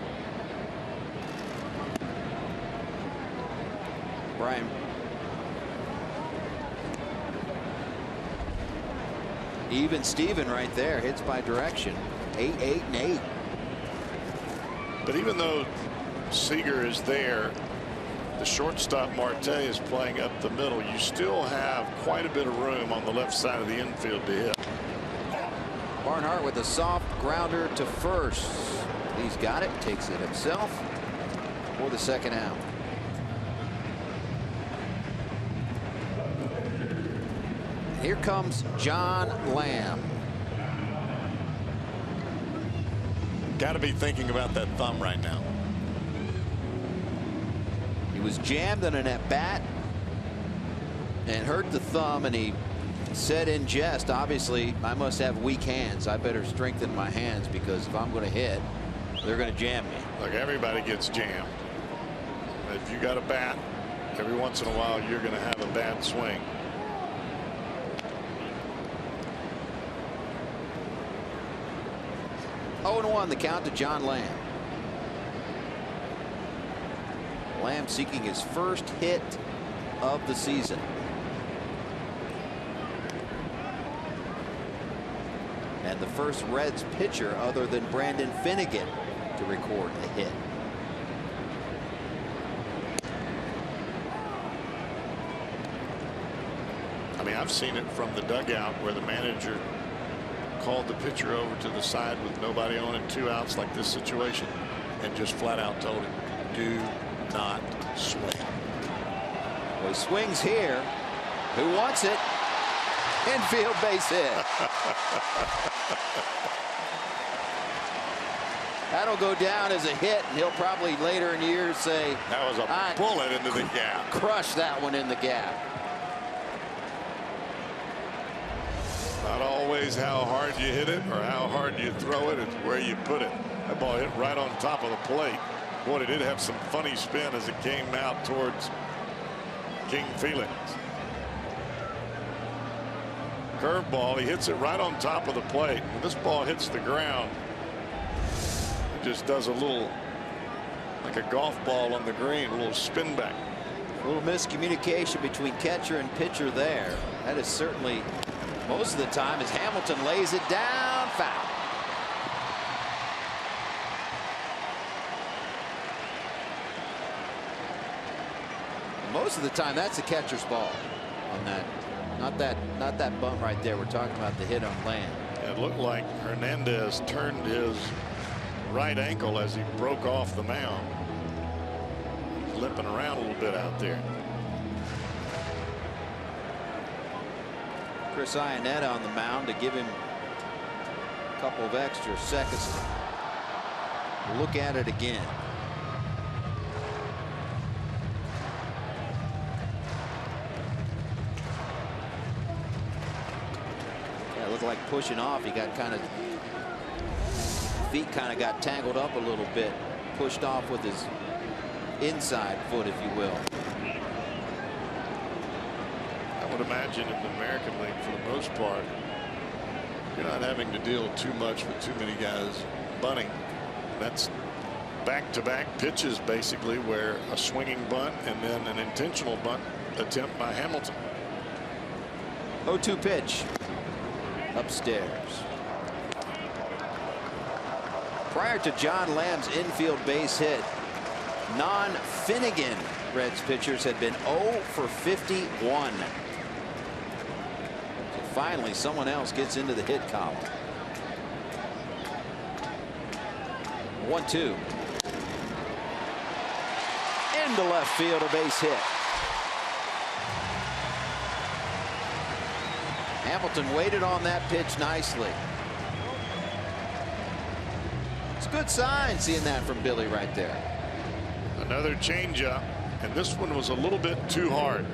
Brian. Even Steven right there. Hits by direction. 8, 8, and 8. But even though Seager is there, the shortstop Marte is playing up the middle. You still have quite a bit of room on the left side of the infield to hit. Barnhart with a soft grounder to first. He's got it. Takes it himself for the second out. Here comes John Lamb. Got to be thinking about that thumb right now. He was jammed on an at-bat and hurt the thumb, and he said in jest, obviously, I must have weak hands. I better strengthen my hands because if I'm going to hit, they're going to jam me. Look, everybody gets jammed. If you got a bat, every once in a while you're going to have a bad swing. Oh, 0-1 the count to John Lamb. Lamb seeking his first hit of the season. And the first Reds pitcher other than Brandon Finnegan to record a hit. I mean, I've seen it from the dugout where the manager called the pitcher over to the side with nobody on and 2 outs like this situation and just flat out told him, do not swing. Well, he swings here. Who wants it? Infield base hit. That'll go down as a hit, and he'll probably later in years say that was a bullet into the gap. Crush that one in the gap. Not always how hard you hit it or how hard you throw it, it's where you put it. That ball hit right on top of the plate. Boy, it did have some funny spin as it came out towards King Felix. Curveball, he hits it right on top of the plate. When this ball hits the ground, it just does a little, like a golf ball on the green, a little spin back. A little miscommunication between catcher and pitcher there. That is certainly most of the time as Hamilton lays it down, foul. most of the time that's the catcher's ball on that. Not that bunt right there. We're talking about the hit on Lamb. It looked like Hernandez turned his right ankle as he broke off the mound. He's limping around a little bit out there. Chris Iannetta on the mound to give him a couple of extra seconds to look at it again. Yeah, it looked like pushing off. He got kind of, feet kind of got tangled up a little bit, pushed off with his inside foot, if you will. I would imagine in the American League, for the most part, you're not having to deal too much with too many guys bunting. That's back-to-back pitches, basically, where a swinging bunt and then an intentional bunt attempt by Hamilton. 0-2 pitch upstairs. Prior to John Lamb's infield base hit, non-Finnegan Reds pitchers had been 0 for 51. So finally, someone else gets into the hit column. 1-2. Into left field, a base hit. Hamilton waited on that pitch nicely. It's a good sign seeing that from Billy right there. Another changeup, and this one was a little bit too hard.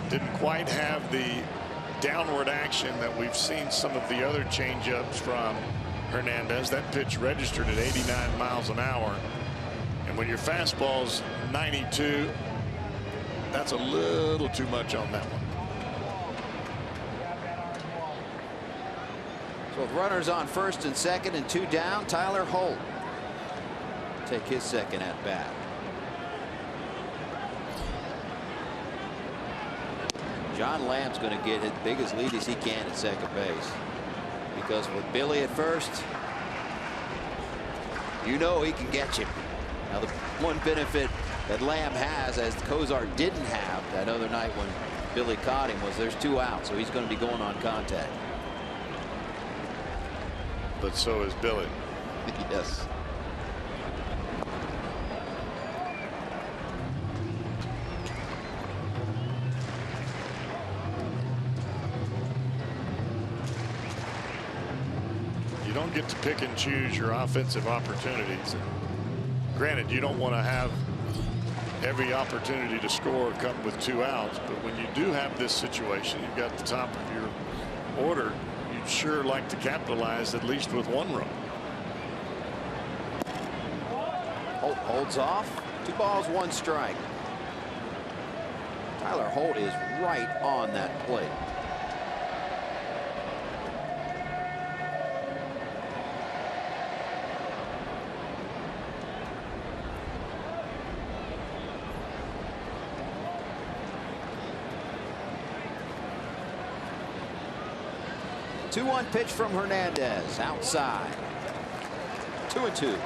Didn't quite have the downward action that we've seen some of the other changeups from Hernandez. That pitch registered at 89 miles an hour. And when your fastball's 92, that's a little too much on that one. So with runners on first and second and 2 down, Tyler Holt take his second at bat. John Lamb's going to get his biggest lead as he can at second base, because with Billy at first, you know he can get you. Now the one benefit that Lamb has, as Kozar didn't have that other night when Billy caught him, was there's 2 outs, so he's going to be going on contact. But so is Billy. Yes. You don't get to pick and choose your offensive opportunities. Granted, you don't want to have every opportunity to score come with 2 outs, but when you do have this situation, you've got the top of your order, you'd sure like to capitalize at least with 1 run. Holt holds off. 2 balls, 1 strike. Tyler Holt is right on that plate. The 2-1 pitch from Hernandez outside. 2-2.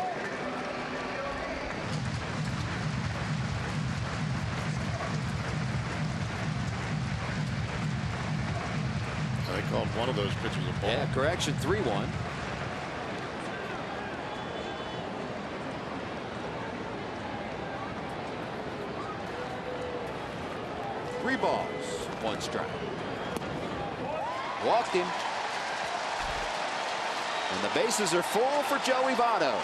They called one of those pitches a ball. Yeah, correction, 3-1. Three balls, 1 strike. Walked him. And the bases are full for Joey Votto.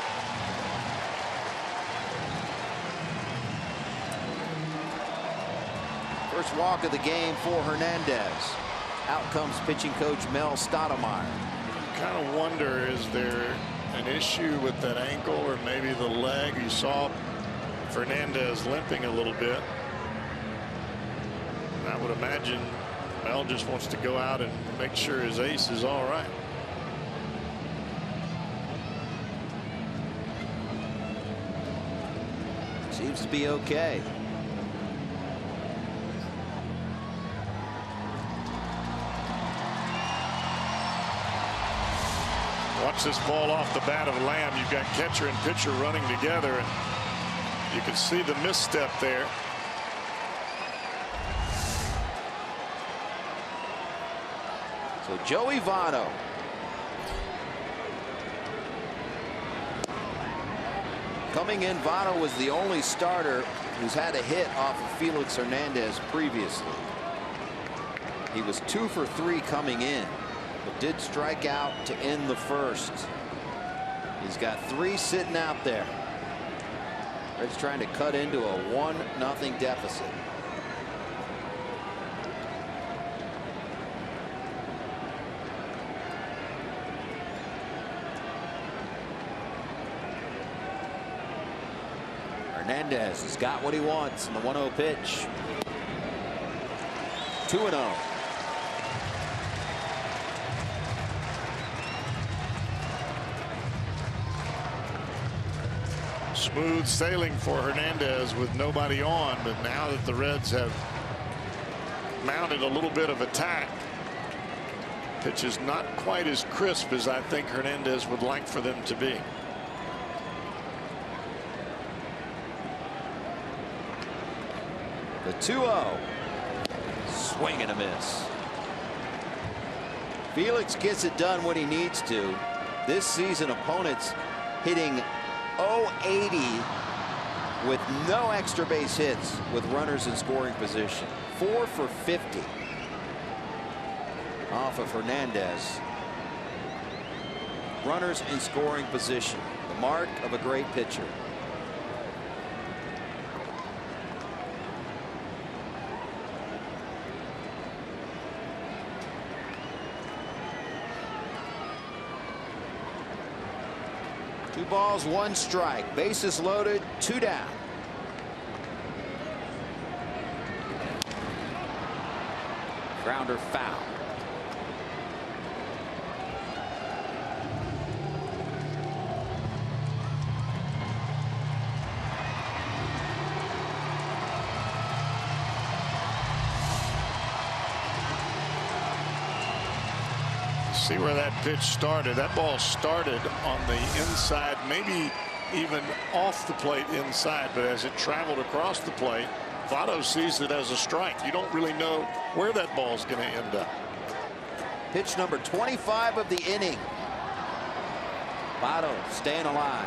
First walk of the game for Hernandez. Out comes pitching coach Mel Stottlemyre. You kind of wonder, is there an issue with that ankle or maybe the leg? You saw Fernandez limping a little bit. And I would imagine Mel just wants to go out and make sure his ace is all right. Seems to be okay. Watch this ball off the bat of Lamb. You've got catcher and pitcher running together, and you can see the misstep there. So Joey Votto. Coming in, Votto was the only starter who's had a hit off of Felix Hernandez previously. He was 2 for 3 coming in, but did strike out to end the first. He's got 3 sitting out there. Reds trying to cut into a 1-0 deficit. Hernandez has got what he wants in the 1-0 pitch. 2-0. Smooth sailing for Hernandez with nobody on, but now that the Reds have mounted a little bit of attack, pitch is not quite as crisp as I think Hernandez would like for them to be. The 2-0. Swing and a miss. Felix gets it done when he needs to. This season, opponents hitting .080 with no extra base hits with runners in scoring position. 4 for 50 off of Hernandez. Runners in scoring position, the mark of a great pitcher. Two balls, 1 strike. Bases loaded, 2 down. Grounder foul. See where that pitch started. That ball started on the inside, maybe even off the plate inside, but as it traveled across the plate, Votto sees it as a strike. You don't really know where that ball's going to end up. Pitch number 25 of the inning. Votto staying alive.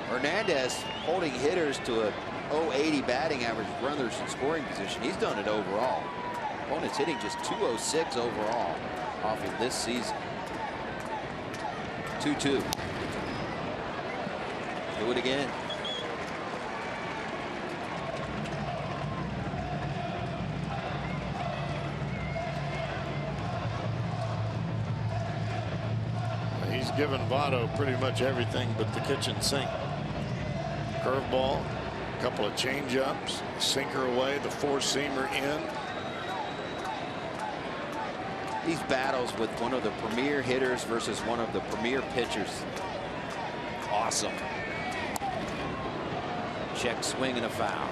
Hernandez holding hitters to a .080 batting average, runners in scoring position. He's done it overall. Opponents hitting just .206 overall off of this season. 2-2. Do it again. He's given Votto pretty much everything but the kitchen sink. Curveball, a couple of change-ups, sinker away, the 4-seamer in. These battles with one of the premier hitters versus one of the premier pitchers. Awesome. Check swing and a foul.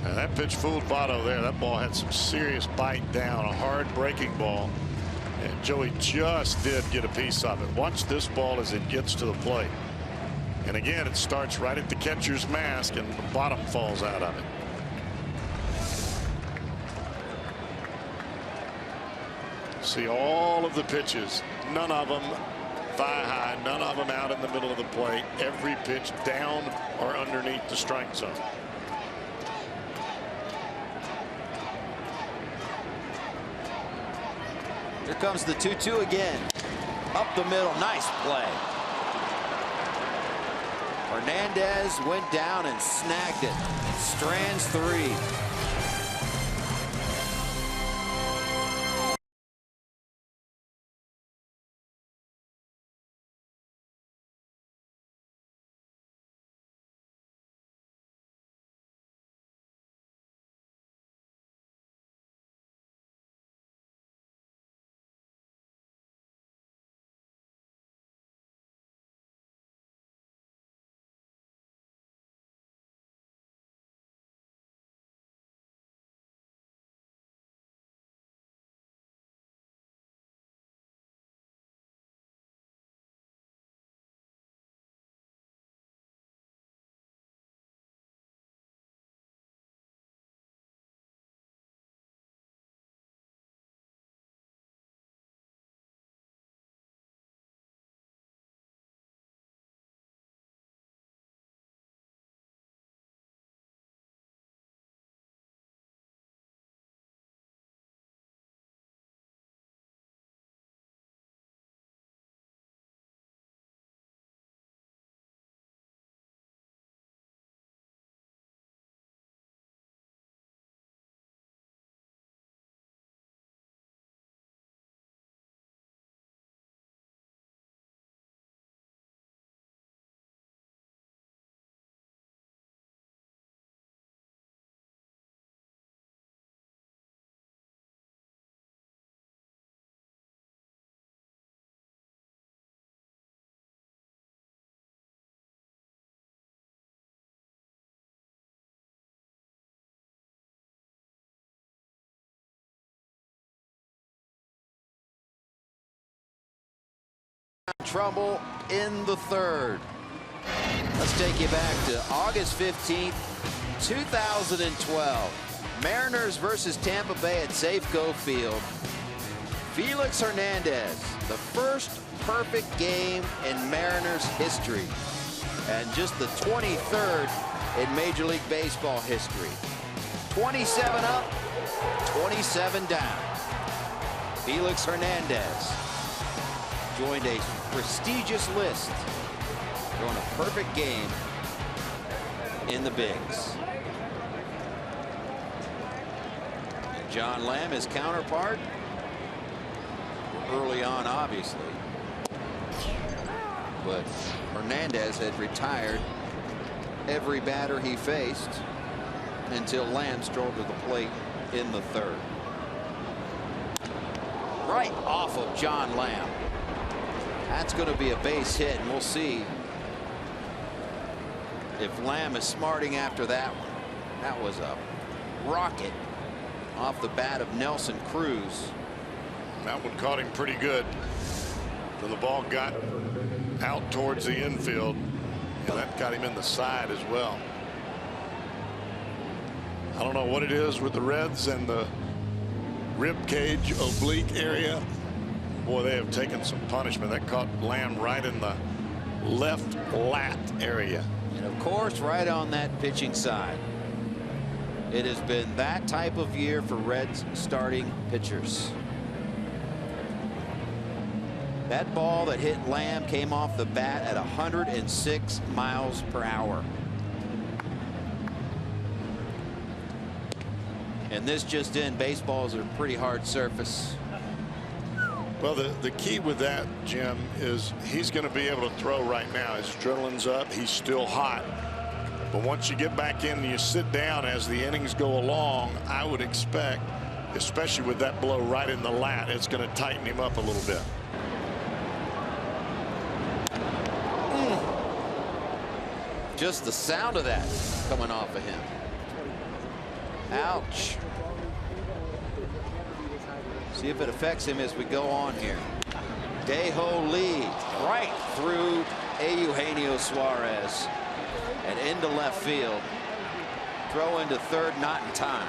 Now that pitch fooled Votto there. That ball had some serious bite down, a hard breaking ball. And Joey just did get a piece of it. Watch this ball as it gets to the plate. And again, it starts right at the catcher's mask and the bottom falls out of it. See all of the pitches, none of them thigh high, none of them out in the middle of the plate. Every pitch down or underneath the strike zone. Here comes the 2-2 again. Up the middle, nice play. Hernandez went down and snagged it. Strands 3. trouble in the third. Let's take you back to August 15th, 2012. Mariners versus Tampa Bay at Safeco Field. Felix Hernandez, the first perfect game in Mariners history, and just the 23rd in Major League Baseball history. 27 up, 27 down. Felix Hernandez joined a prestigious list, throwing a perfect game in the bigs. John Lamb, his counterpart, early on, obviously, but Hernandez had retired every batter he faced until Lamb strolled to the plate in the third. Right off of John Lamb. That's going to be a base hit, and we'll see if Lamb is smarting after that one. That was a rocket off the bat of Nelson Cruz. That one caught him pretty good. When the ball got out towards the infield, and that got him in the side as well. I don't know what it is with the Reds and the rib cage oblique area. Boy, they have taken some punishment. That caught Lamb right in the left lat area. And of course, right on that pitching side. It has been that type of year for Reds starting pitchers. That ball that hit Lamb came off the bat at 106 miles per hour. And this just in, baseball is a pretty hard surface. Well, the key with that, Jim, is he's going to be able to throw right now. His adrenaline's up. He's still hot. But once you get back in and you sit down as the innings go along, I would expect, especially with that blow right in the lat, it's going to tighten him up a little bit. Just the sound of that coming off of him. Ouch. See if it affects him as we go on here. WAHOO leads right through Eugenio Suarez and into left field. Throw into third, not in time.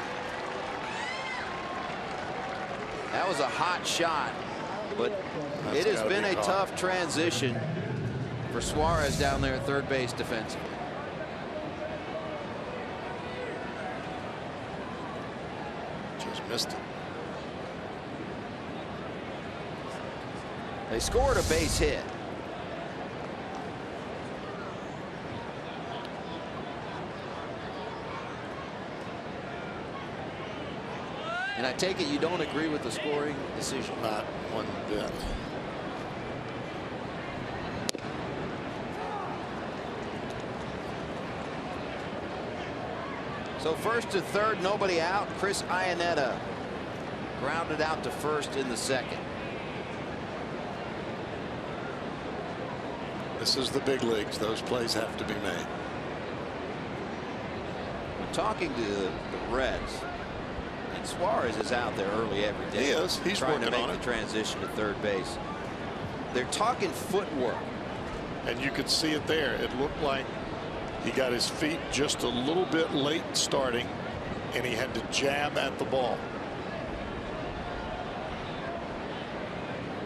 That was a hot shot, but it has been a tough transition for Suarez down there at third base defensively. Just missed it. They scored a base hit. And I take it you don't agree with the scoring decision? Not one bit. So first to third, nobody out. Chris Iannetta grounded out to first in the second. This is the big leagues. Those plays have to be made. We're talking to the Reds, and Suarez is out there early every day. He is. He's trying to working make on the it. transition to third base. They're talking footwork. And you could see it there. It looked like he got his feet just a little bit late starting, and he had to jab at the ball.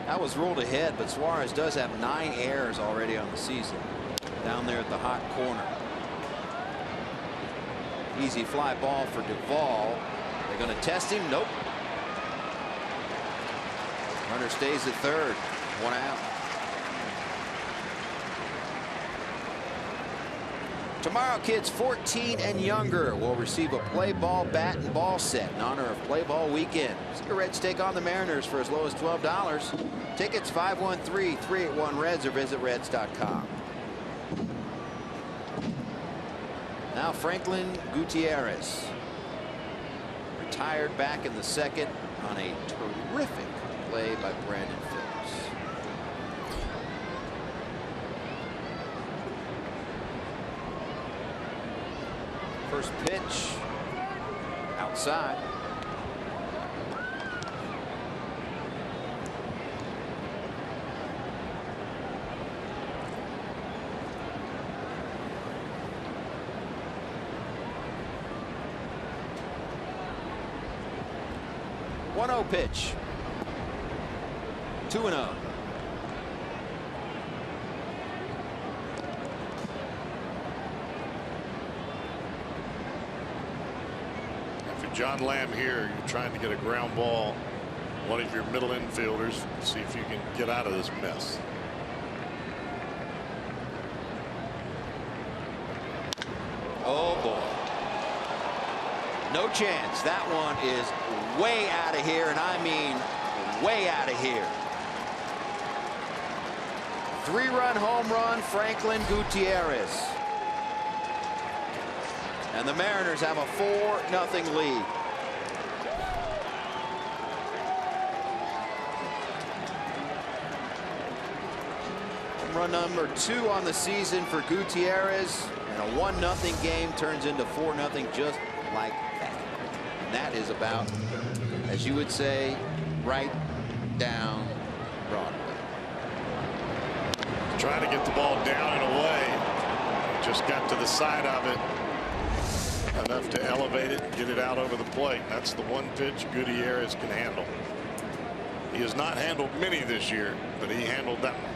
That was ruled ahead, but Suarez does have 9 errors already on the season down there at the hot corner. Easy fly ball for Duvall. They're going to test him. Nope. Runner stays at third. 1 out. Tomorrow, kids 14 and younger will receive a play ball bat and ball set in honor of Play Ball Weekend. See the Reds take on the Mariners for as low as $12. Tickets 513-381-REDS or visit reds.com. Now Franklin Gutierrez retired back in the second on a terrific play by Brandon Phillips. First pitch outside. 1-0 pitch. 2-0. John Lamb here, you're trying to get a ground ball, one of your middle infielders, see if you can get out of this mess. Oh boy. No chance. That one is way out of here, and I mean way out of here. 3-run home run, Franklin Gutierrez. And the Mariners have a 4-0 lead. Home run number 2 on the season for Gutierrez. And a 1-0 game turns into 4-0 just like that. And that is about, as you would say, right down Broadway. Trying to get the ball down and away. Just got to the side of it. Enough to elevate it and get it out over the plate. That's the one pitch Gutierrez can handle. He has not handled many this year, but he handled that one.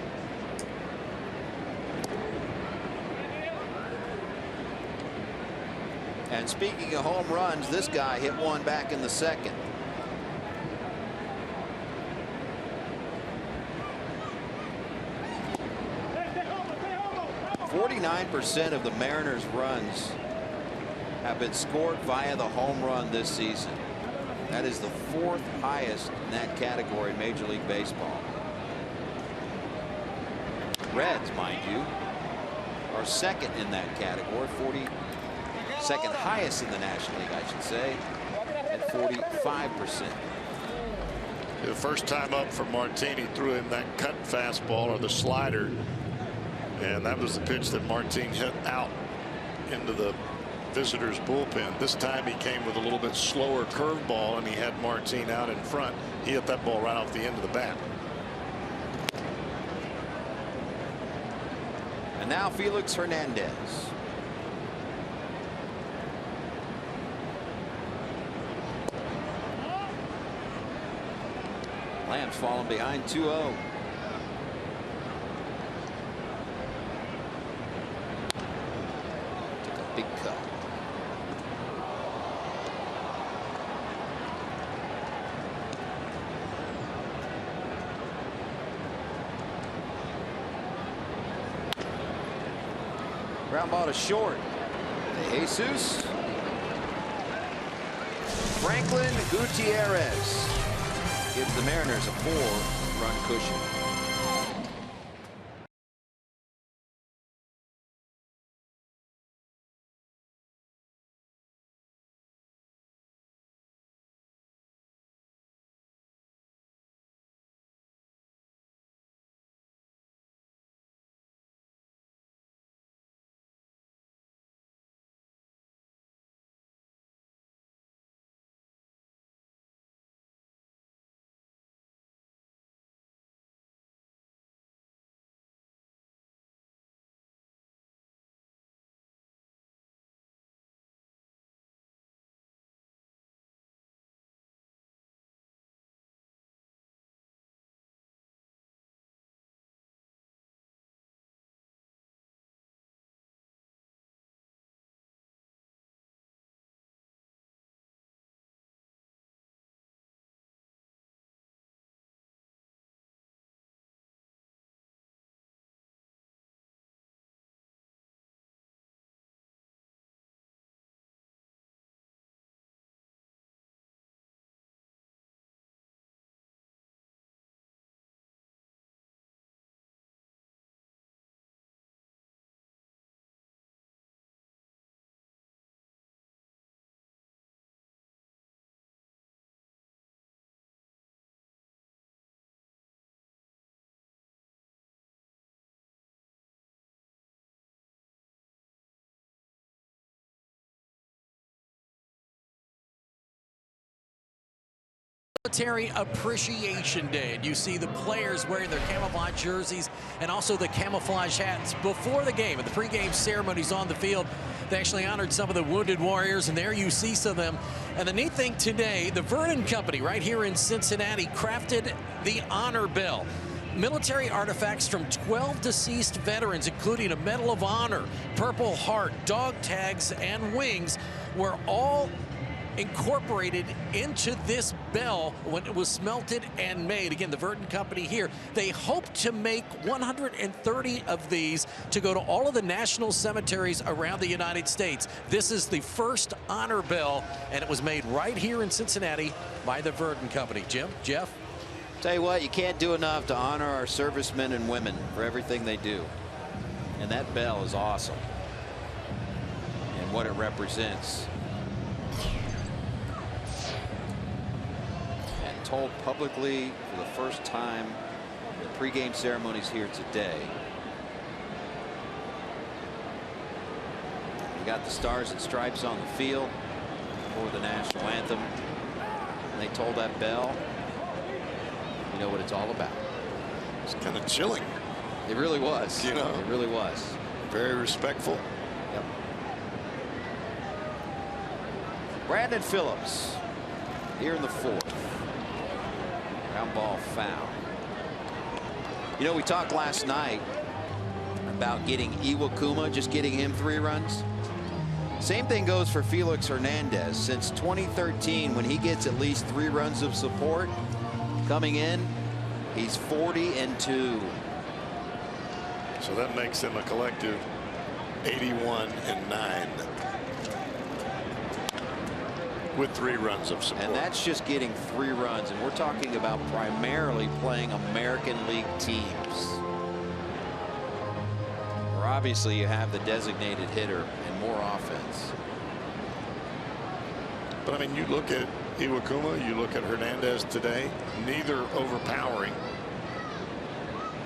And speaking of home runs, this guy hit one back in the second. .49% of the Mariners' runs have been scored via the home run this season. That is the 4th highest in that category in Major League Baseball. Reds, mind you, are second in that category, 42nd highest in the National League, I should say, at 45%. The first time up for Martini, threw in that cut fastball or the slider, and that was the pitch that Martine hit out into the visitors bullpen. This time he came with a little bit slower curveball, and he had Martine out in front. He hit that ball right off the end of the bat. And now Felix Hernandez. Lamb's falling behind 2-0. Took a big cut. Ground ball to short. De Jesus. Franklin Gutierrez gives the Mariners a 4-run cushion. Military Appreciation Day, and you see the players wearing their camouflage jerseys and also the camouflage hats before the game. And the pregame ceremonies on the field, they actually honored some of the wounded warriors, and there you see some of them. And the neat thing today, the Vernon Company right here in Cincinnati crafted the Honor Bell. Military artifacts from 12 deceased veterans, including a Medal of Honor, Purple Heart, dog tags, and wings, were all incorporated into this bell when it was smelted and made. Again, the Vernon Company here, they hope to make 130 of these to go to all of the national cemeteries around the United States. This is the first honor bell, and it was made right here in Cincinnati by the Vernon Company. Jim, Jeff? Tell you what, you can't do enough to honor our servicemen and women for everything they do. And that bell is awesome. And what it represents. Told publicly for the first time in the pregame ceremonies here today. We got the stars and stripes on the field for the national anthem. And they told that bell, you know what it's all about. It's kind of chilling. It really was. You know, it really was. Very respectful. Yep. Brandon Phillips here in the fourth. Ground ball foul. You know, we talked last night about getting Iwakuma, just getting him 3 runs. Same thing goes for Felix Hernandez. Since 2013, when he gets at least 3 runs of support coming in, he's 40-2. So that makes him a collective 81-9. With 3 runs of support. And that's just getting 3 runs. And we're talking about primarily playing American League teams, where obviously you have the designated hitter and more offense. But I mean, you look at Iwakuma, you look at Hernandez today, neither overpowering.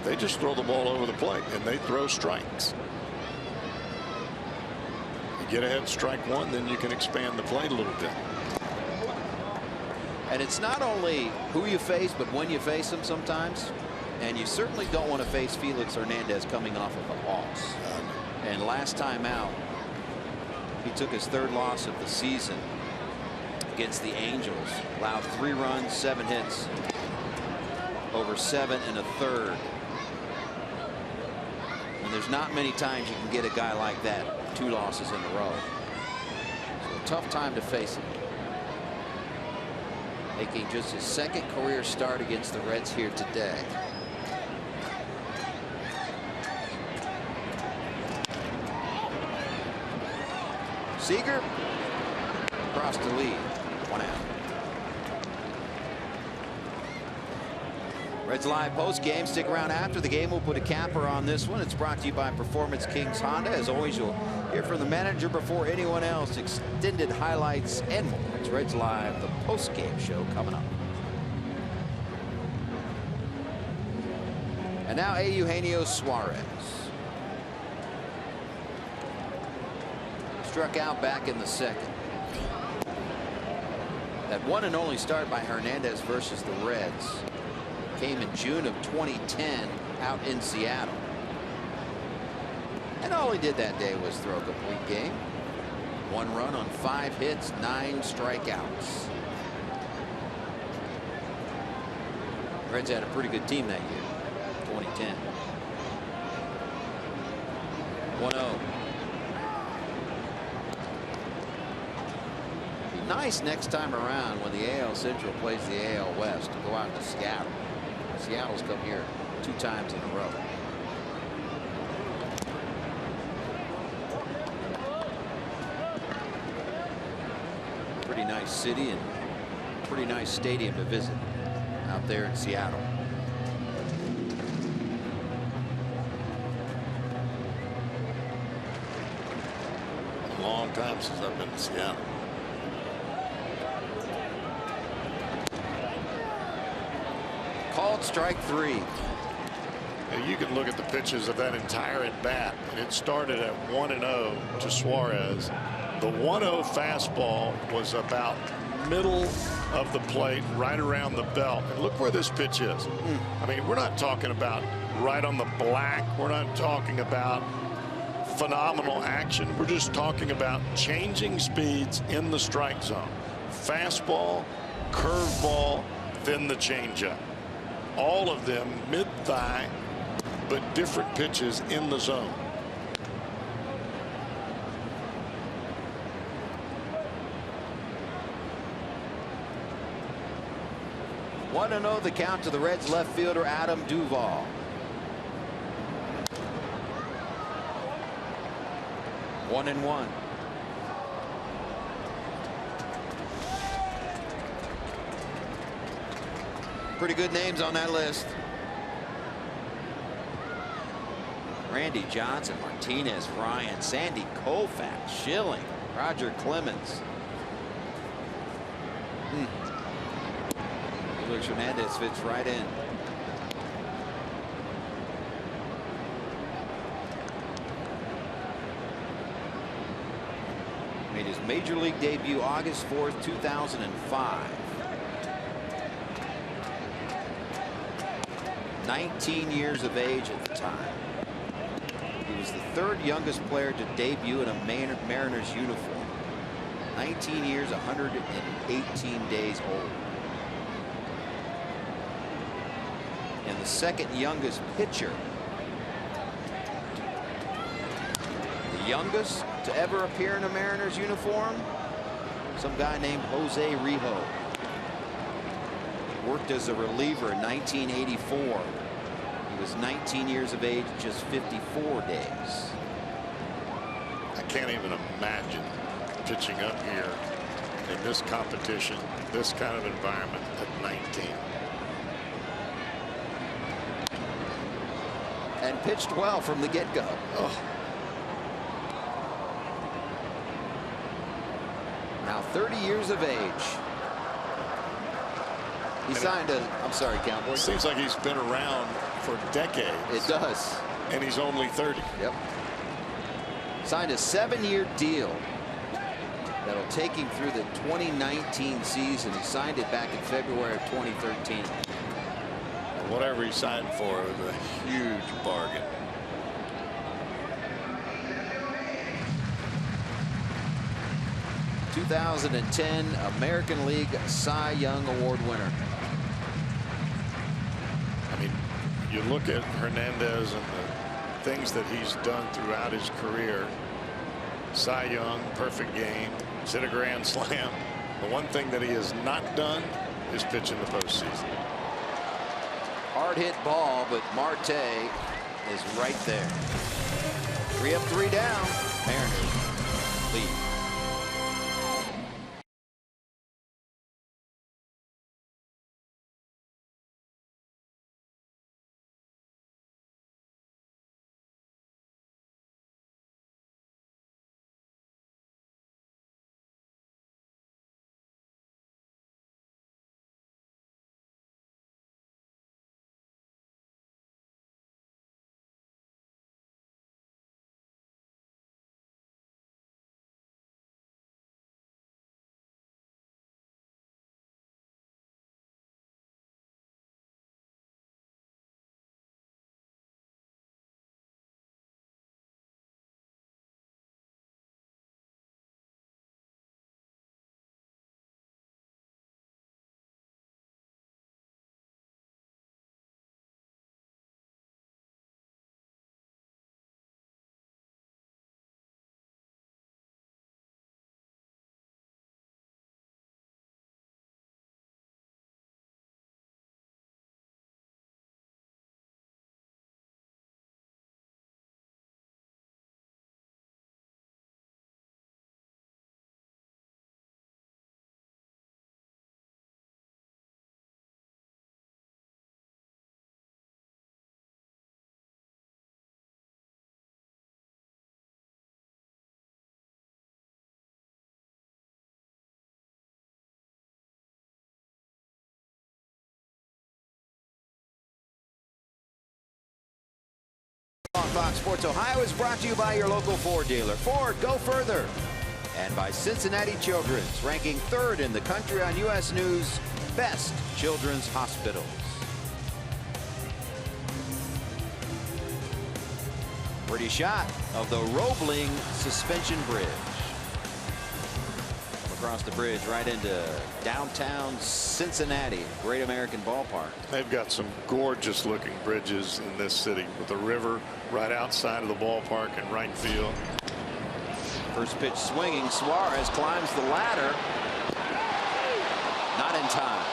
They just throw the ball over the plate and they throw strikes. You get ahead, strike 1, then you can expand the plate a little bit. And it's not only who you face, but when you face them sometimes. And you certainly don't want to face Felix Hernandez coming off of a loss. And last time out, he took his 3rd loss of the season against the Angels. Allowed 3 runs, 7 hits, over 7 1/3. And there's not many times you can get a guy like that 2 losses in a row. So a tough time to face him. Making just his 2nd career start against the Reds here today. Seager across the lead. 1 out. Reds Live post game. Stick around after the game. We'll put a capper on this one. It's brought to you by Performance Kings Honda. As always, you'll hear from the manager before anyone else. Extended highlights and more. It's Reds Live, the post game show coming up. And now Eugenio Suarez. Struck out back in the 2nd. That one and only start by Hernandez versus the Reds came in June of 2010 out in Seattle. And all he did that day was throw a complete game. 1 run on 5 hits, 9 strikeouts. Reds had a pretty good team that year, 2010. 1-0. Be nice next time around when the AL Central plays the AL West to go out to Seattle. Seattle's come here 2 times in a row. Pretty nice city and pretty nice stadium to visit out there in Seattle. A long time since I've been to Seattle. Called strike 3. Now you can look at the pitches of that entire at bat, and it started at 1-0 to Suarez. The 1-0 fastball was about middle of the plate, right around the belt. And look where this pitch is. I mean, we're not talking about right on the black. We're not talking about phenomenal action. We're just talking about changing speeds in the strike zone. Fastball, curveball, then the changeup. All of them mid-thigh, but different pitches in the zone. One to know the count to the Reds left fielder Adam Duvall. One and one. Pretty good names on that list. Randy Johnson, Martinez, Ryan, Sandy Koufax, Schilling, Roger Clemens. Felix Hernandez fits right in. Made his major league debut August 4th, 2005. 19 years of age at the time. He was the third youngest player to debut in a Mariners uniform. 19 years, 118 days old. And the second youngest pitcher. The youngest to ever appear in a Mariners uniform, some guy named Jose Rijo. Worked as a reliever in 1984. He was 19 years of age, just 54 days. I can't even imagine pitching up here in this competition, this kind of environment at 19. And pitched well from the get-go. Oh. Now 30 years of age. He signed a, I'm sorry, Cowboy. Seems like he's been around for decades. It does. And he's only 30. Yep. Signed a 7-year deal that'll take him through the 2019 season. He signed it back in February of 2013. Whatever he signed for was a huge bargain. '10 American League Cy Young Award winner. I mean, you look at Hernandez and the things that he's done throughout his career. Cy Young, perfect game, hit a grand slam. The one thing that he has not done is pitch in the postseason. Hard hit ball, but Marte is right there. 3 up, 3 down. Mariners lead. On Fox Sports Ohio is brought to you by your local Ford dealer. Ford, go further. and by Cincinnati Children's, ranking 3rd in the country on U.S. News Best Children's Hospitals. Pretty shot of the Roebling Suspension Bridge. Across the bridge right into downtown Cincinnati, Great American Ballpark. They've got some gorgeous looking bridges in this city with the river right outside of the ballpark and right field. First pitch swinging. Suarez climbs the ladder. Not in time.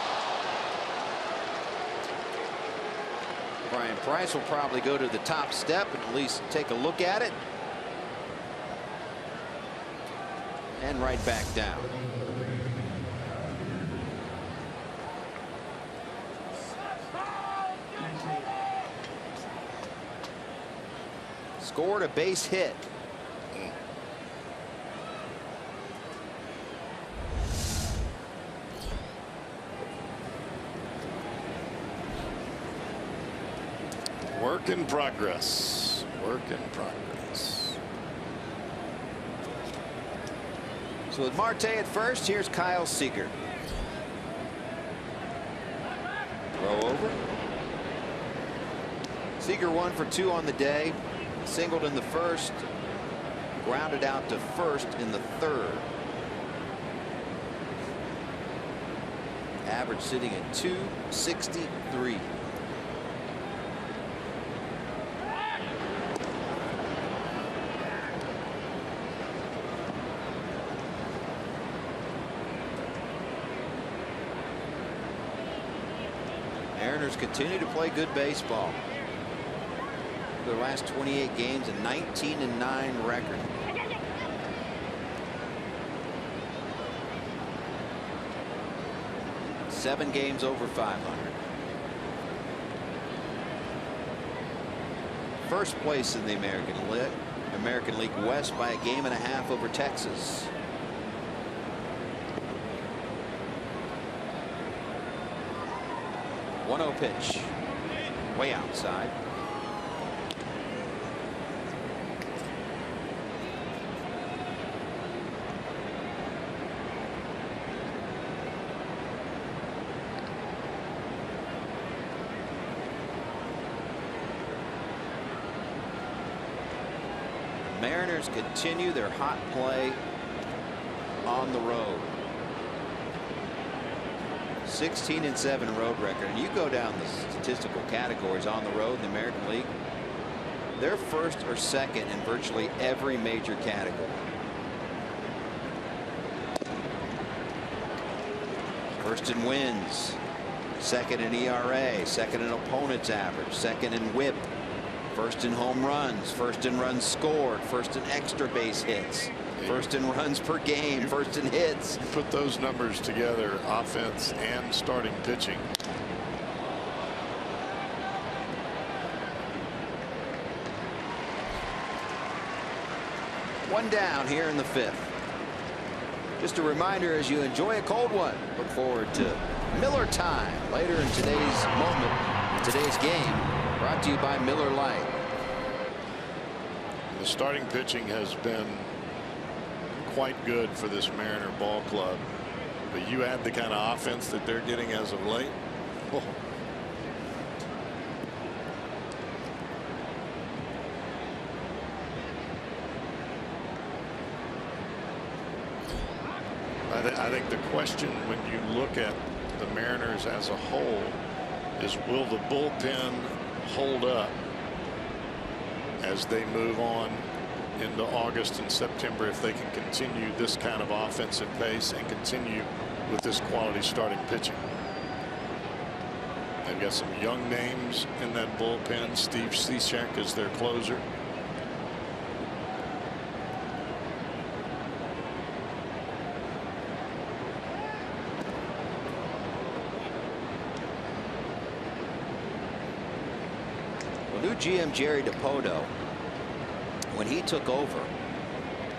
Brian Price will probably go to the top step and at least take a look at it. And right back down. Scored a base hit. Work in progress. Work in progress. So with Marte at first, here's Kyle Seager. Throw over. Seager 1 for 2 on the day. Singled in the first. Grounded out to first in the third. Average sitting at 263. Mariners continue to play good baseball. Their last 28 games, a 19-9 record. Seven games over 500. First place in the American League West by a game and a half over Texas. One-0 pitch. Way outside. Mariners continue their hot play on the road. 16-7 road record. And you go down the statistical categories on the road in the American League, they're first or second in virtually every major category. First in wins, second in ERA, second in opponent's average, second in WHIP, first in home runs, first in runs scored, first in extra base hits, first in runs per game, first in hits. You put those numbers together, offense and starting pitching. One down here in the fifth. Just a reminder, as you enjoy a cold one, look forward to Miller Time later in today's moment, today's game, brought to you by Miller Lite. The starting pitching has been quite good for this Mariner ball club, but you add the kind of offense that they're getting as of late. Oh. I think the question when you look at the Mariners as a whole is, will the bullpen hold up as they move on into August and September, if they can continue this kind of offensive pace and continue with this quality starting pitching? They've got some young names in that bullpen. Steve Cishek is their closer. New GM Jerry DiPoto, when he took over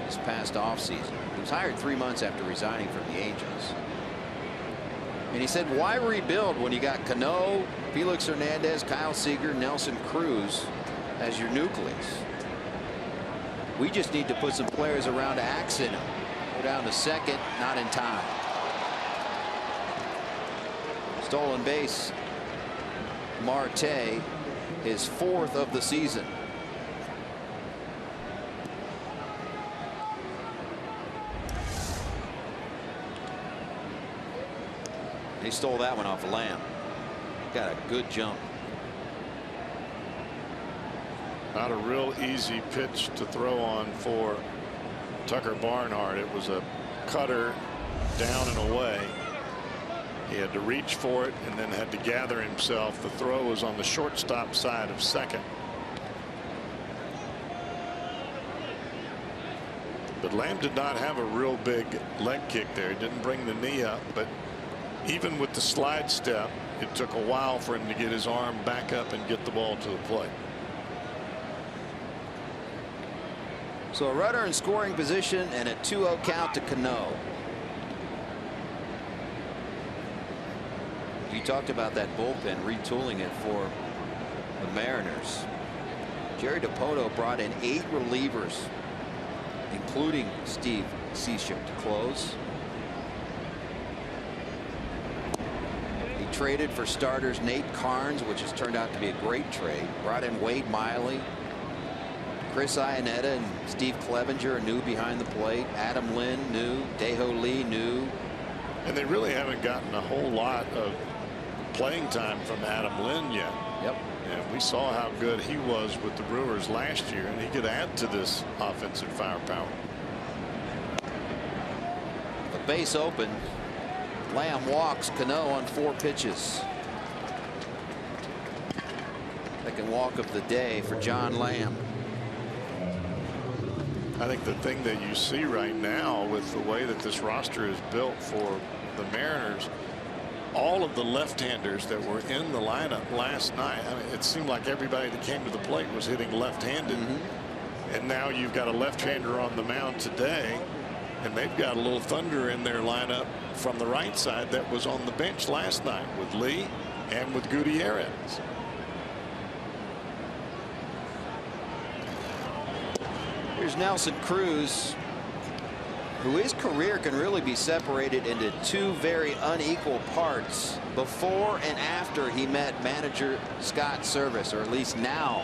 this past offseason, he was hired 3 months after resigning from the Angels. And he said, why rebuild when you got Cano, Felix Hernandez, Kyle Seager, Nelson Cruz as your nucleus? We just need to put some players around to AT CIN Go down to second, not in time. Stolen base. Marte, his 4th of the season. He stole that one off of Lamb. Got a good jump. Not a real easy pitch to throw on for Tucker Barnhart. It was a cutter down and away. He had to reach for it and then had to gather himself. The throw was on the shortstop side of second. But Lamb did not have a real big leg kick there. He didn't bring the knee up, but even with the slide step, it took a while for him to get his arm back up and get the ball to the plate. So a runner in scoring position and a 2-0 count to Cano. You talked about that bullpen retooling it for the Mariners. Jerry Dipoto brought in 8 relievers, including Steve Cishek, to close. He traded for starters Nate Carnes, which has turned out to be a great trade. Brought in Wade Miley, Chris Iannetta, and Steve Clevenger are new behind the plate. Adam Lynn new, Daeho Lee new. And they really haven't gotten a whole lot of playing time from Adam Lynn yet. Yep. And we saw how good he was with the Brewers last year, and he could add to this offensive firepower. The base open. Lamb walks Cano on 4 pitches. Second walk of the day for John Lamb. I think the thing that you see right now with the way that this roster is built for the Mariners, all of the left-handers that were in the lineup last night, I mean, it seemed like everybody that came to the plate was hitting left-handed. And now you've got a left-hander on the mound today, and they've got a little thunder in their lineup from the right side that was on the bench last night with Lee and with Gutierrez. Here's Nelson Cruz, who his career can really be separated into 2 very unequal parts before and after he met manager Scott Service, or at least now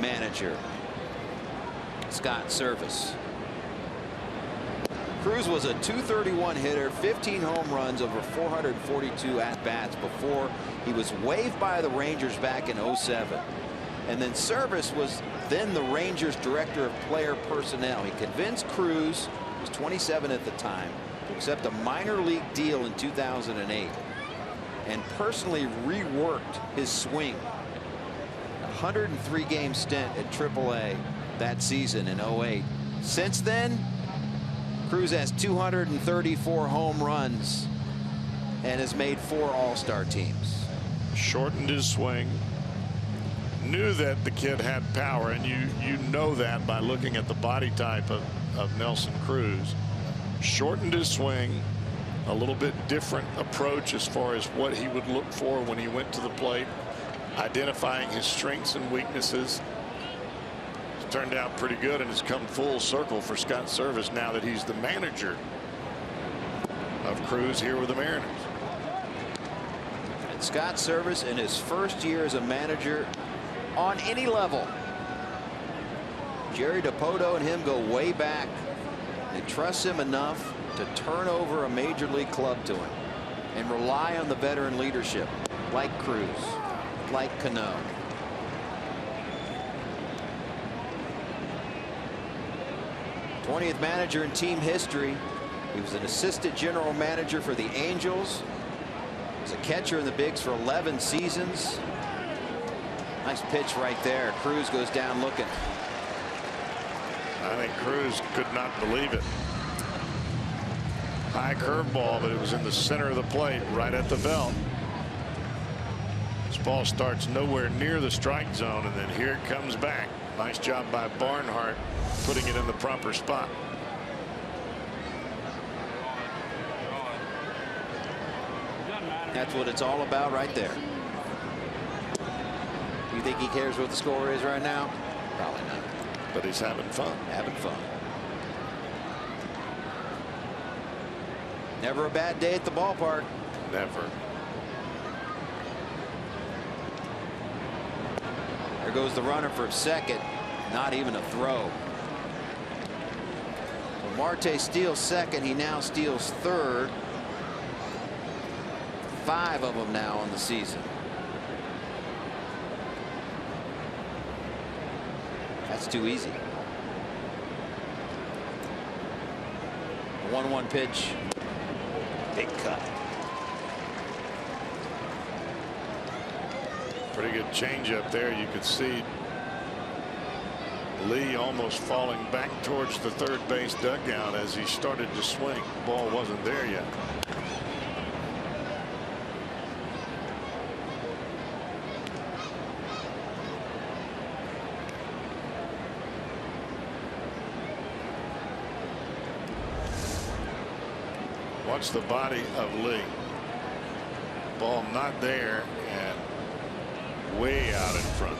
manager Scott Service. Cruz was a .231 hitter, 15 home runs over 442 at-bats before he was waived by the Rangers back in '07. And then Service was then the Rangers director of player personnel. He convinced Cruz, who was 27 at the time, to accept a minor league deal in 2008 and personally reworked his swing. A 103-game stint at AAA that season in '08. Since then, Cruz has 234 home runs and has made 4 All-Star teams. Shortened his swing. Knew that the kid had power, and you know that by looking at the body type of Nelson Cruz. Shortened his swing, a little bit different approach as far as what he would look for when he went to the plate, identifying his strengths and weaknesses. It's turned out pretty good, and has come full circle for Scott Service now that he's the manager of Cruz here with the Mariners. And Scott Service in his first year as a manager on any level. Jerry Dipoto and him go way back. They trust him enough to turn over a major league club to him and rely on the veteran leadership like Cruz, like Cano. '20th manager in team history. He was an assistant general manager for the Angels. He was a catcher in the bigs for 11 seasons. Nice pitch right there. Cruz goes down looking. I think Cruz could not believe it. High curveball, but it was in the center of the plate, right at the belt. This ball starts nowhere near the strike zone, and then here it comes back. Nice job by Barnhart putting it in the proper spot. That's what it's all about right there. You think he cares what the score is right now? Probably not. But he's having fun. Having fun. Never a bad day at the ballpark. Never. There goes the runner for second. Not even a throw. So Marte steals second. He now steals third. 5 of them now on the season. That's too easy. 1-1 pitch. Big cut. Pretty good changeup there. You could see Lee almost falling back towards the third base dugout as he started to swing. The ball wasn't there yet. Watch the body of Lee. Ball not there and way out in front.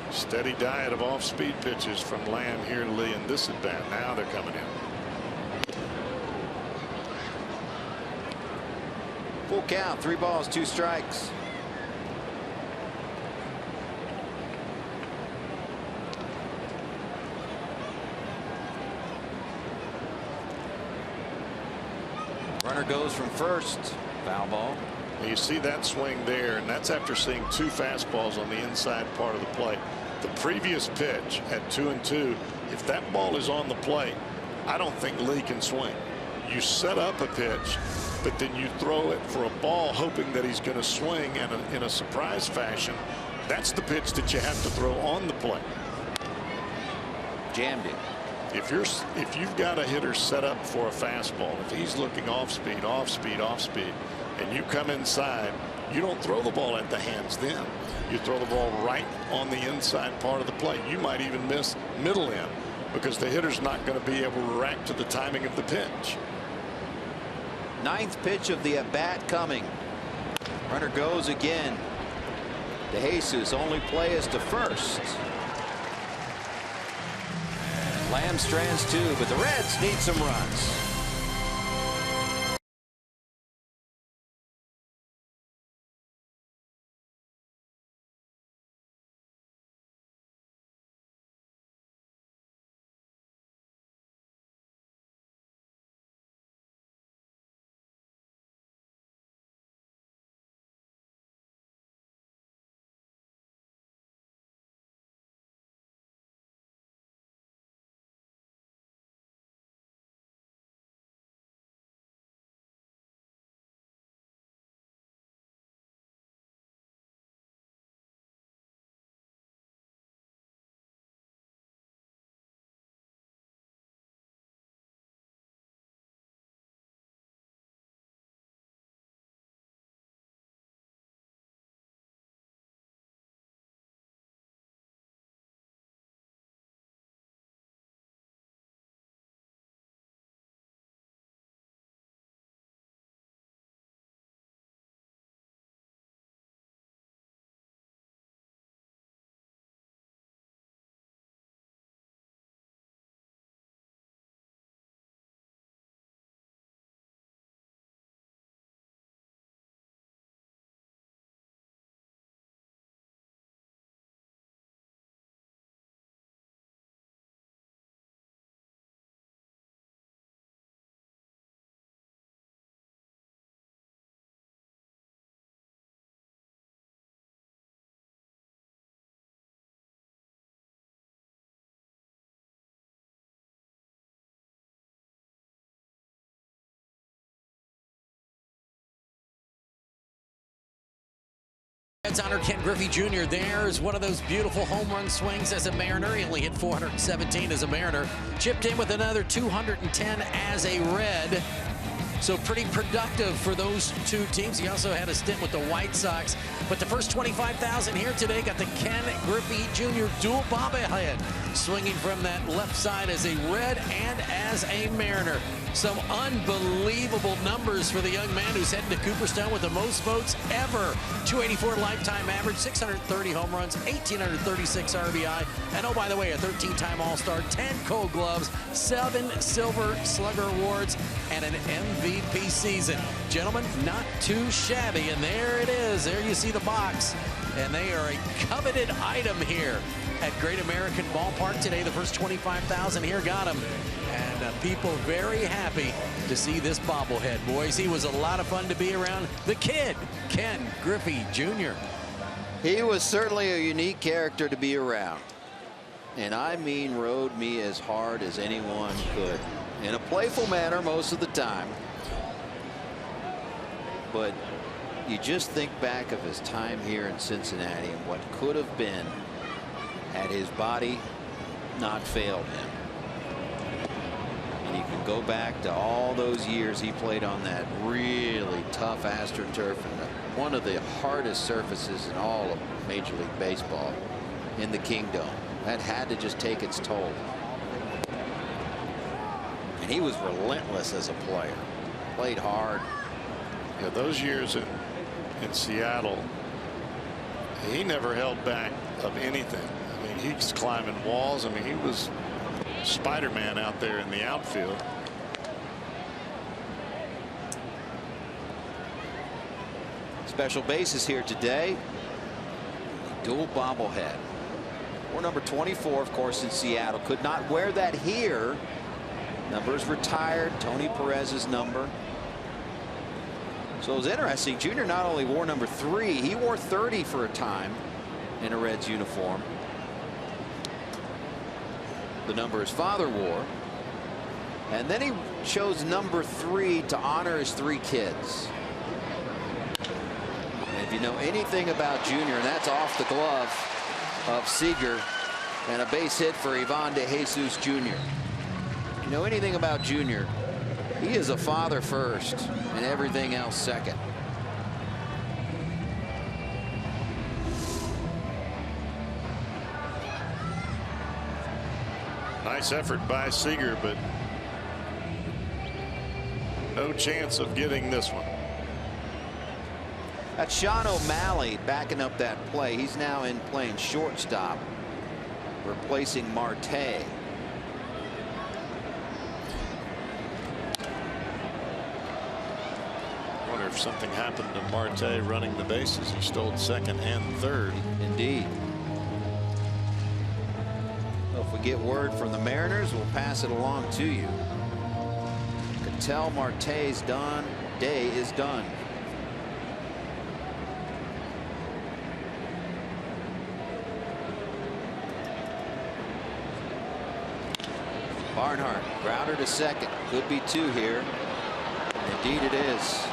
Steady diet of off-speed pitches from Lamb here to Lee in this at bat. Now they're coming in. Full count, 3 balls, 2 strikes. Runner goes from first. Foul ball. You see that swing there, and that's after seeing 2 fastballs on the inside part of the plate. The previous pitch at 2-2, if that ball is on the plate, I don't think Lee can swing. You set up a pitch, but then you throw it for a ball hoping that he's going to swing in a surprise fashion. That's the pitch that you have to throw on the plate. Jammed it. If you've got a hitter set up for a fastball, if he's looking off speed, and you come inside, you don't throw the ball at the hands then. You throw the ball right on the inside part of the plate. You might even miss middle end because the hitter's not going to be able to react to the timing of the pitch. 9th pitch of the at-bat coming. Runner goes again. De Jesus, only play is to first. Lamb strands 2, but the Reds need some runs. Reds honor Ken Griffey Jr. There's one of those beautiful home run swings as a Mariner. He only hit 417 as a Mariner. Chipped in with another 210 as a Red. So pretty productive for those 2 teams. He also had a stint with the White Sox. But the first 25,000 here today got the Ken Griffey Jr. dual bobblehead, swinging from that left side as a Red and as a Mariner. Some unbelievable numbers for the young man who's heading to Cooperstown with the most votes ever. 284 lifetime average, 630 home runs, 1,836 RBI, and oh, by the way, a 13-time All-Star, 10 Gold Gloves, 7 Silver Slugger Awards, and an MVP season. Gentlemen, not too shabby, and there it is. There you see the box, and they are a coveted item here at Great American Ballpark today. The first 25,000 here got them, and people very happy to see this bobblehead. Boys, he was a lot of fun to be around. The kid, Ken Griffey Jr. He was certainly a unique character to be around, and I mean rode me as hard as anyone could, in a playful manner most of the time. But you just think back of his time here in Cincinnati and what could have been had his body not failed him. And you can go back to all those years he played on that really tough AstroTurf, and one of the hardest surfaces in all of Major League Baseball in the Kingdom. That had to just take its toll. And he was relentless as a player. Played hard. Yeah, those years in Seattle, he never held back of anything. I mean, he's climbing walls. I mean, he was Spider-Man out there in the outfield. Special bases here today. Dual bobblehead. Or number 24, of course, in Seattle. Could not wear that here. Number is retired. Tony Perez's number. So it was interesting. Junior not only wore number 3, he wore 30 for a time in a Reds uniform. The number his father wore. And then he chose number 3 to honor his 3 kids. And if you know anything about Junior, and that's off the glove of Seager and a base hit for Ivan De Jesus Jr. If you know anything about Junior, he is a father first and everything else second. Nice effort by Seager, but no chance of getting this one. That's Sean O'Malley backing up that play. He's now in playing shortstop, replacing Marte. I wonder if something happened to Marte running the bases. He stole second and third. Indeed. Well, if we get word from the Mariners, we'll pass it along to you. You can tell Marte's day is done. Barnhart, grounder to second. Could be 2 here. Indeed it is.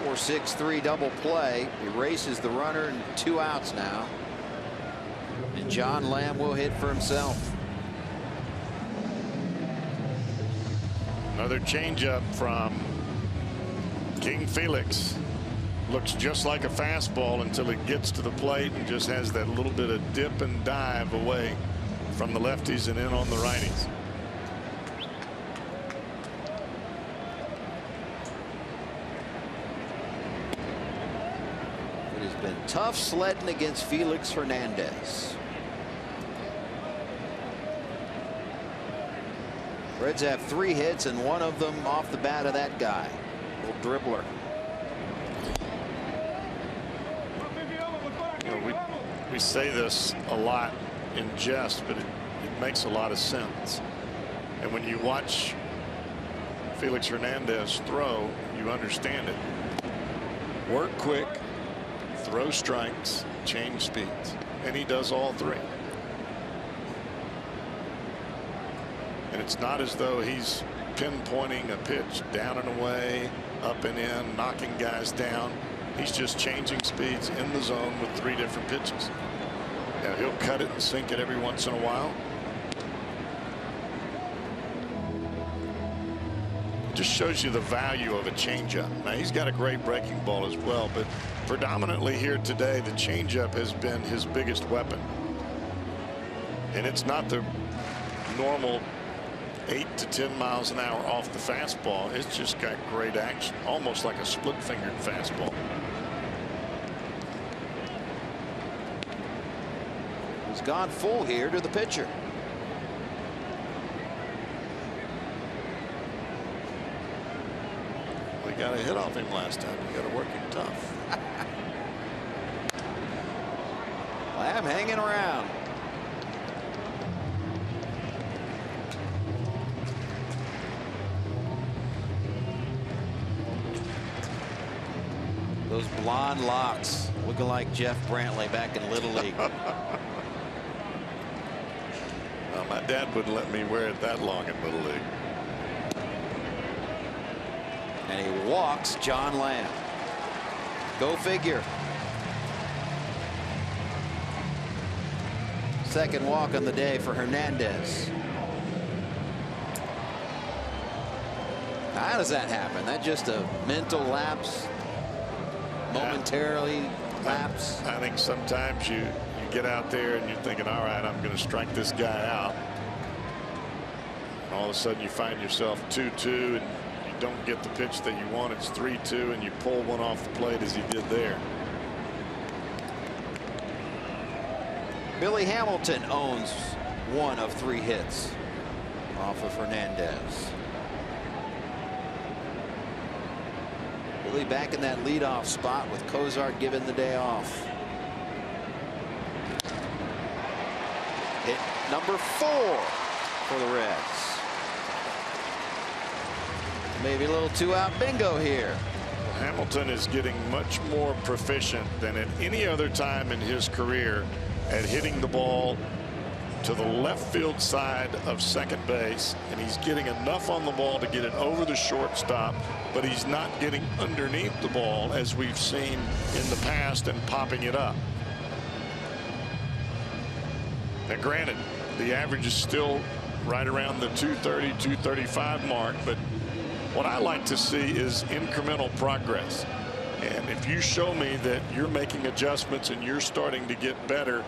4-6-3 double play. Erases the runner, and 2 outs now. And John Lamb will hit for himself. Another changeup from King Felix. Looks just like a fastball until it gets to the plate and just has that little bit of dip and dive away from the lefties and in on the righties. It has been tough sledding against Felix Hernandez. Reds have 3 hits, and 1 of them off the bat of that guy. Little dribbler. You know, we say this a lot in jest, but it makes a lot of sense. And when you watch Felix Hernandez throw, you understand it. Work quick, throw strikes, change speeds, and he does all 3. And it's not as though he's pinpointing a pitch down and away, up and in, knocking guys down. He's just changing speeds in the zone with 3 different pitches. Now he'll cut it and sink it every once in a while. It just shows you the value of a changeup. Now he's got a great breaking ball as well, but predominantly here today the changeup has been his biggest weapon. And it's not the normal 8 to 10 miles an hour off the fastball. It's just got great action, almost like a split-fingered fastball. He's gone full here to the pitcher. We got a hit off him last time. We got to work him tough. Lamb hanging around. Those blonde locks looking like Jeff Brantley back in Little League. My dad wouldn't let me wear it that long in Little League. And he walks John Lamb. Go figure. Second walk on the day for Hernandez. How does that happen? That just a mental lapse? Momentarily lapse? I think sometimes you get out there and you're thinking, all right, I'm going to strike this guy out. And all of a sudden you find yourself 2-2 and you don't get the pitch that you want. It's 3-2 and you pull one off the plate as he did there. Billy Hamilton owns 1 of 3 hits off of Hernandez. Billy back in that leadoff spot with Cozart given the day off. Hit number 4 for the Reds. Maybe a little 2-out bingo here. Hamilton is getting much more proficient than at any other time in his career at hitting the ball to the left field side of second base, and he's getting enough on the ball to get it over the shortstop, but he's not getting underneath the ball as we've seen in the past and popping it up. Now granted, the average is still right around the 230, 235 mark, but what I like to see is incremental progress. And if you show me that you're making adjustments and you're starting to get better,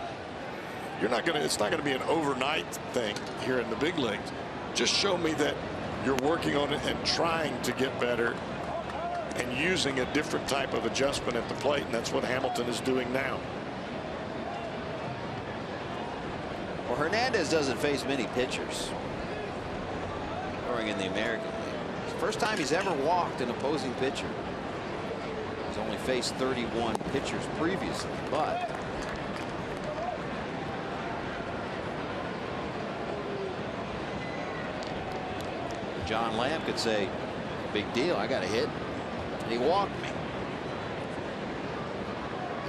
it's not going to be an overnight thing here in the big leagues. Just show me that you're working on it and trying to get better and using a different type of adjustment at the plate, and that's what Hamilton is doing now. Well, Hernandez doesn't face many pitchers throwing in the American League. It's the first time he's ever walked an opposing pitcher. He's only faced 31 pitchers previously, but John Lamb could say, big deal, I got a hit, and he walked me.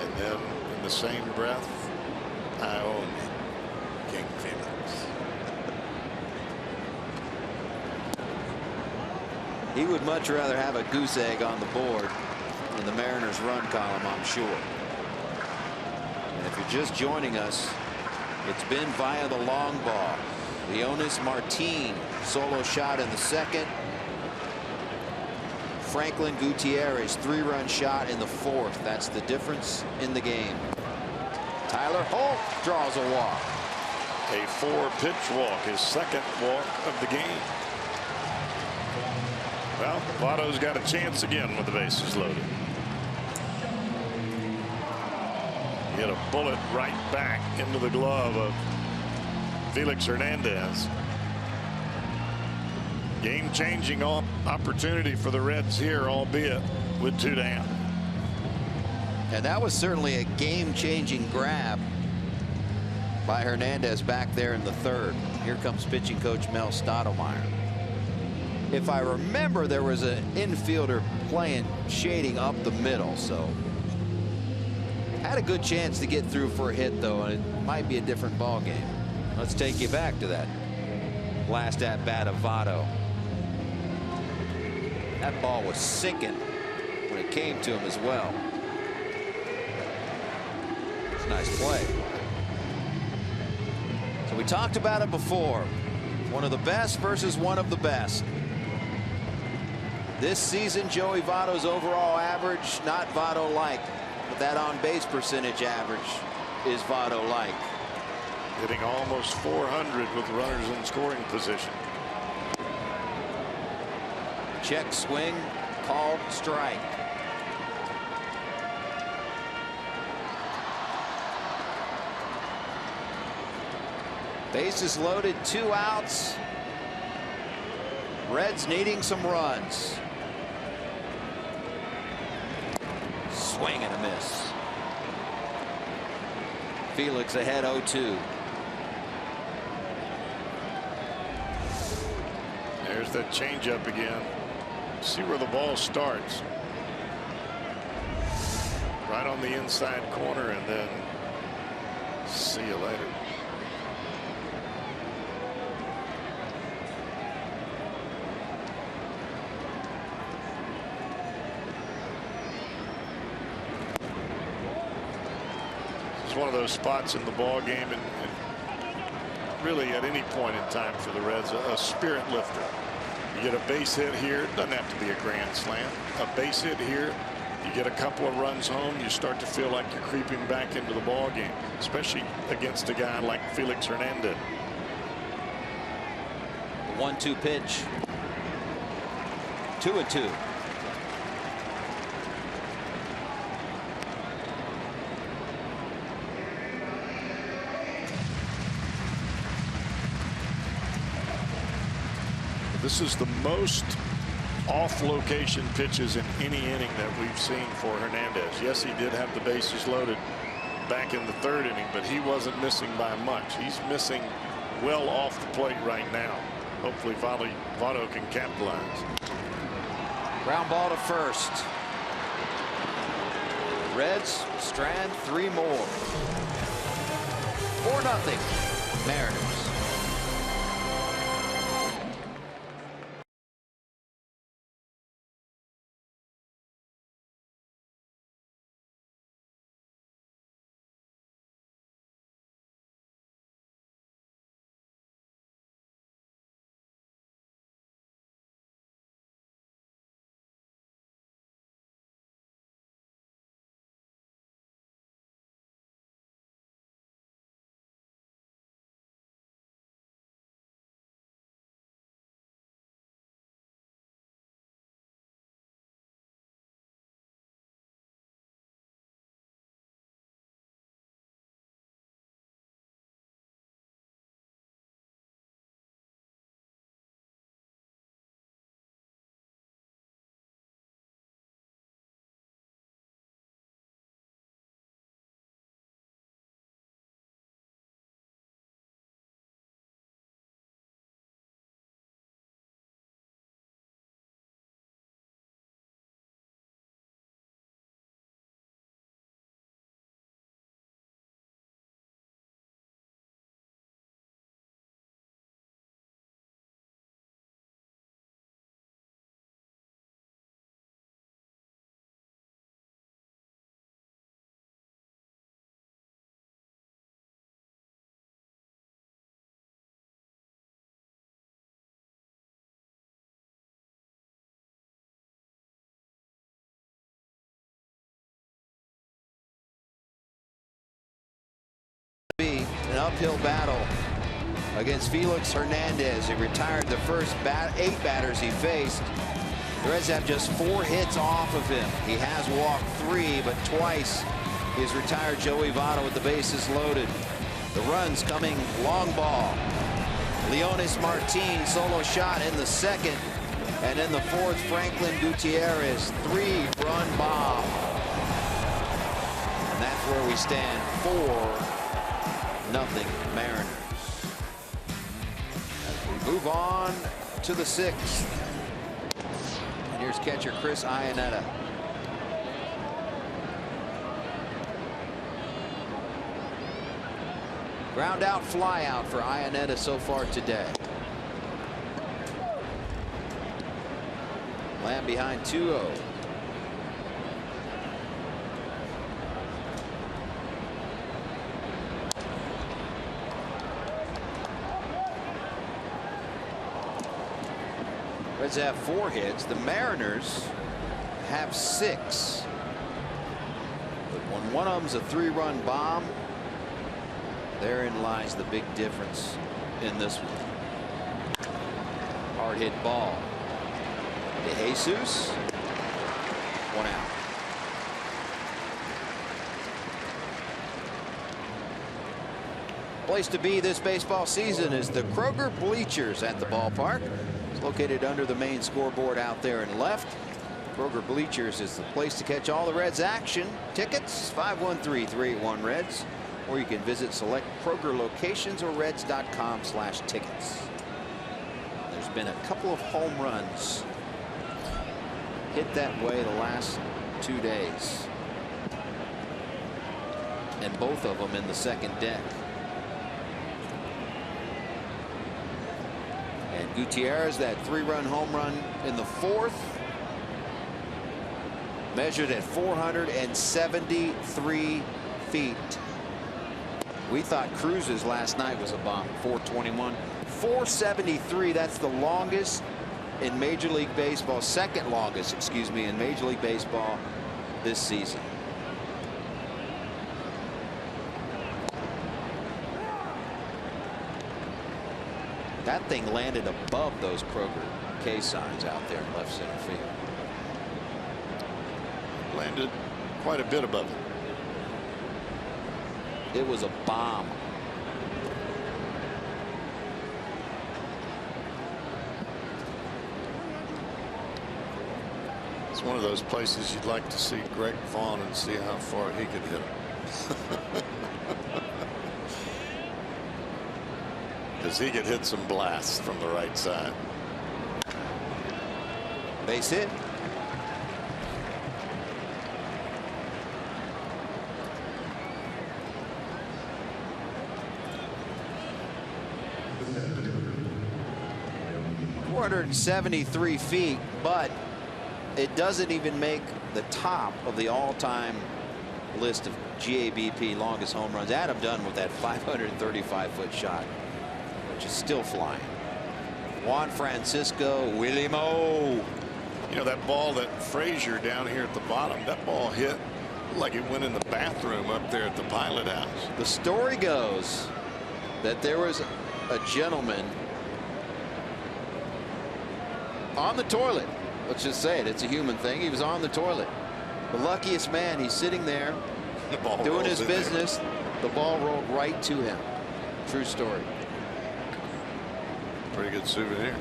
And then in the same breath, I own King Felix. He would much rather have a goose egg on the board than the Mariners run column, I'm sure. And if you're just joining us, it's been via the long ball. Leonis Martin solo shot in the second. Franklin Gutierrez 3-run shot in the 4th. That's the difference in the game. Tyler Holt draws a walk. A 4-pitch walk, his second walk of the game. Well, Votto's got a chance again with the bases loaded. He hit a bullet right back into the glove of Felix Hernandez. Game-changing opportunity for the Reds here, albeit with 2 down. And that was certainly a game-changing grab by Hernandez back there in the 3rd. Here comes pitching coach Mel Stottlemyre. If I remember, there was an infielder playing shading up the middle, so had a good chance to get through for a hit, though, and it might be a different ball game. Let's take you back to that last at bat of Votto. That ball was sinking when it came to him as well. It's a nice play. So we talked about it before. One of the best versus one of the best. This season, Joey Votto's overall average, not Votto-like, but that on-base percentage average is Votto-like. Hitting almost 400 with runners in scoring position. Check swing, called strike. Bases loaded, 2 outs. Reds needing some runs. Swing and a miss. Felix ahead 0-2. There's that changeup again. See where the ball starts. Right on the inside corner, and then see you later. It's one of those spots in the ball game, and really at any point in time for the Reds, a spirit lifter. You get a base hit here, it doesn't have to be a grand slam. A base hit here, you get a couple of runs home, you start to feel like you're creeping back into the ball game, especially against a guy like Felix Hernandez. The 1-2 pitch. 2-2. This is the most off-location pitches in any inning that we've seen for Hernandez. Yes, he did have the bases loaded back in the 3rd inning, but he wasn't missing by much. He's missing well off the plate right now. Hopefully WAHOO can capitalize. Ground ball to first. Reds strand 3 more. 4-0 Mariners. An uphill battle against Felix Hernandez. He retired the first 8 batters he faced. The Reds have just 4 hits off of him. He has walked 3, but twice he's retired Joey Votto with the bases loaded. The runs coming, long ball. Leonis Martin solo shot in the 2nd, and in the 4th, Franklin Gutierrez 3-run bomb. And that's where we stand. 4-0 Mariners. As we move on to the 6th. And here's catcher Chris Iannetta. Ground out, fly out for Iannetta so far today. Lamb behind 2-0. Reds have 4 hits. The Mariners have 6. But when one of them's a 3-run bomb, therein lies the big difference in this one. Hard hit ball. De Jesus. 1 out. Place to be this baseball season is the Kroger Bleachers at the ballpark. It's located under the main scoreboard out there and left. Kroger Bleachers is the place to catch all the Reds action. Tickets 513-381-REDS, or you can visit select Kroger locations or reds.com/tickets. There's been a couple of home runs hit that way the last 2 days, and both of them in the second deck. And Gutierrez, that 3-run home run in the 4th, measured at 473 feet. We thought Cruz's last night was a bomb. 421. 473. That's the longest in Major League Baseball, second longest, excuse me, in Major League Baseball this season. That thing landed above those Kroger K signs out there in left center field. Landed quite a bit above it. It was a bomb. It's one of those places you'd like to see Greg Vaughn and see how far he could hit it. Because he could hit some blasts from the right side. Base hit. .473 feet, but it doesn't even make the top of the all-time list of GABP longest home runs. Adam Dunn with that 535-foot shot, which is still flying. Juan Francisco, Willie Mo. You know, that ball that Frazier down here at the bottom, that ball hit like it went in the bathroom up there at the pilot house. The story goes that there was a gentleman on the toilet. Let's just say it. It's a human thing. He was on the toilet. The luckiest man. He's sitting there doing his business. The ball rolled right to him. True story. Pretty good souvenir.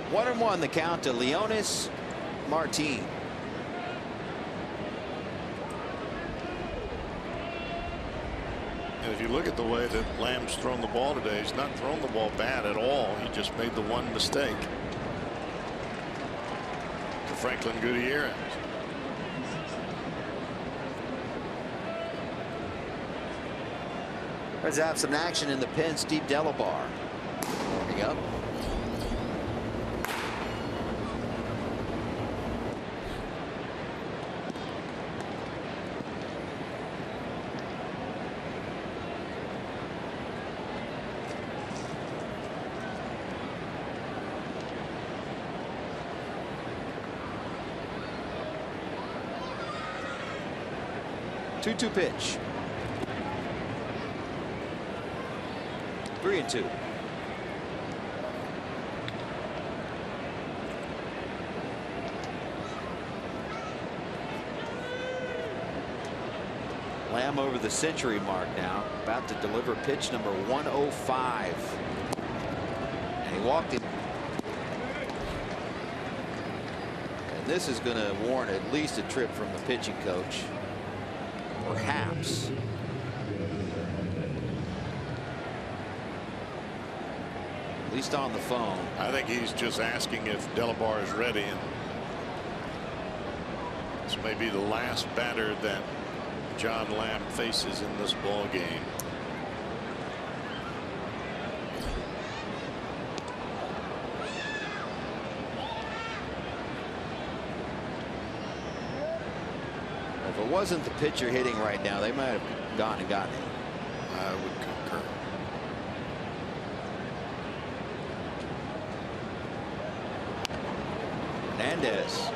One and one the count to Leonis Martin. And if you look at the way that Lamb's thrown the ball today, he's not thrown the ball bad at all. He just made the one mistake. To Franklin Gutierrez. Let's have some action in the pen. Steve Delabar warming up. Two pitch. 3-2. Lamb over the century mark now, about to deliver pitch number 105. And he walked in. And this is going to warrant at least a trip from the pitching coach. Perhaps. At least on the phone. I think he's just asking if Delabar is ready, and this may be the last batter that John Lamb faces in this ball game. If it wasn't the pitcher hitting right now, they might have gone and gotten him. I would concur. And Hernandez.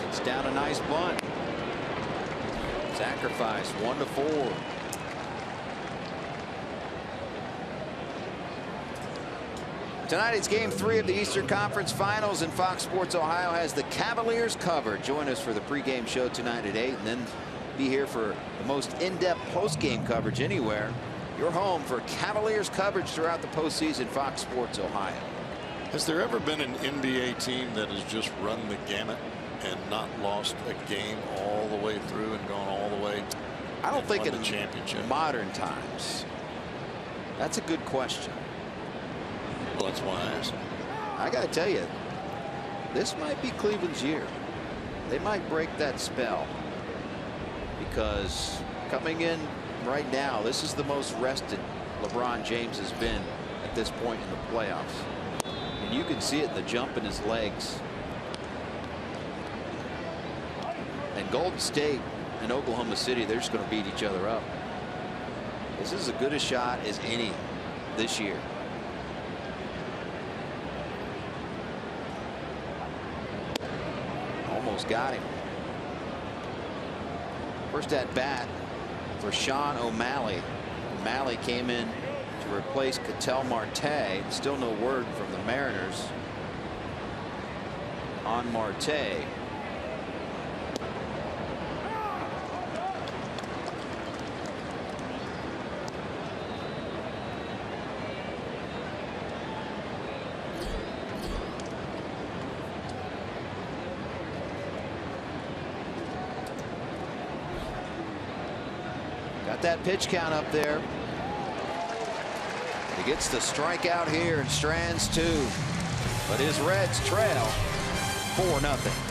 It's down a nice bunt. Sacrifice 1-4. Tonight it's Game 3 of the Eastern Conference Finals, and Fox Sports Ohio has the Cavaliers covered. Join us for the pregame show tonight at 8, and then be here for the most in-depth postgame coverage anywhere. Your home for Cavaliers coverage throughout the postseason, Fox Sports Ohio. Has there ever been an NBA team that has just run the gamut and not lost a game all the way through and gone all the way? I don't think in the championship. Modern times. That's a good question. Well, that's why I asked. I got to tell you, this might be Cleveland's year. They might break that spell, because coming in right now, this is the most rested LeBron James has been at this point in the playoffs. And you can see it in the jump in his legs. And Golden State and Oklahoma City, they're just going to beat each other up. This is as good a shot as any this year. Almost got him. First at bat for Sean O'Malley. O'Malley came in to replace Ketel Marte. Still no word from the Mariners on Marte. That pitch count up there. He gets the strikeout here and strands 2, but his Reds trail 4-0.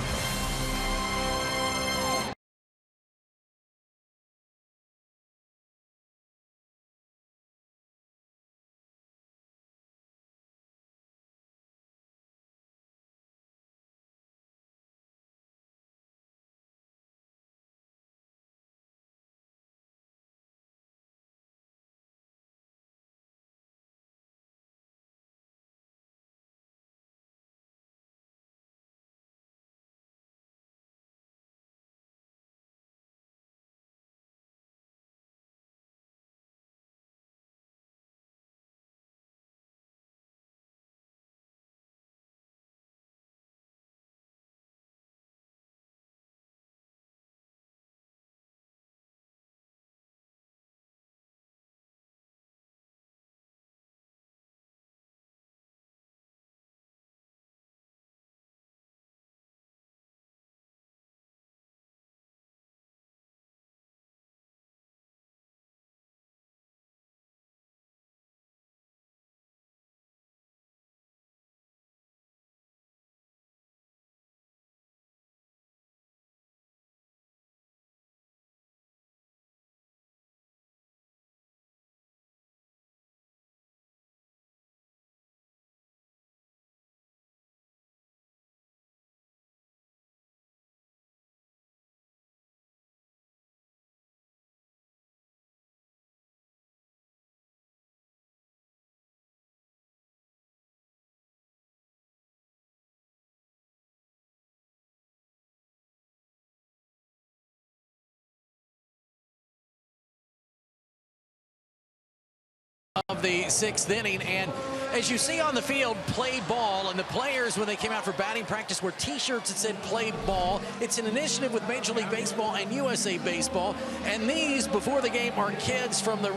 Of the 6th inning, and as you see on the field, play ball, and the players, when they came out for batting practice, wore t-shirts that said play ball. It's an initiative with Major League Baseball and USA Baseball, and these before the game are kids from the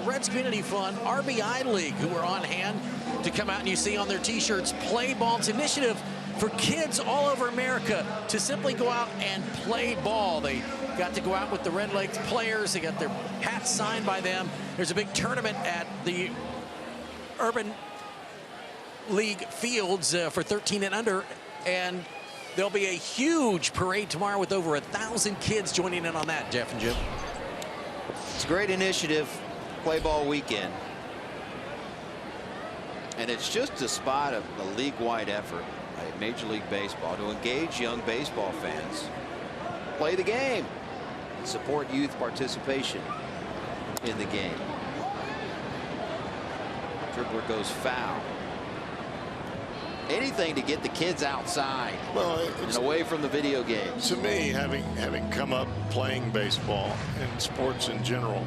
Reds Community Fund RBI League who are on hand to come out, and you see on their t-shirts play ball. It's an initiative for kids all over America to simply go out and play ball. They got to go out with the Red Lakes players. They got their hats signed by them. There's a big tournament at the Urban League fields for 13 and under, and there'll be a huge parade tomorrow with over 1,000 kids joining in on that, Jeff and Jim. It's a great initiative, play ball weekend. And it's just a spot of a league-wide effort by Major League Baseball to engage young baseball fans, play the game, and support youth participation in the game. Dribbler goes foul. Anything to get the kids outside, well, and away from the video games. To me, having come up playing baseball and sports in general,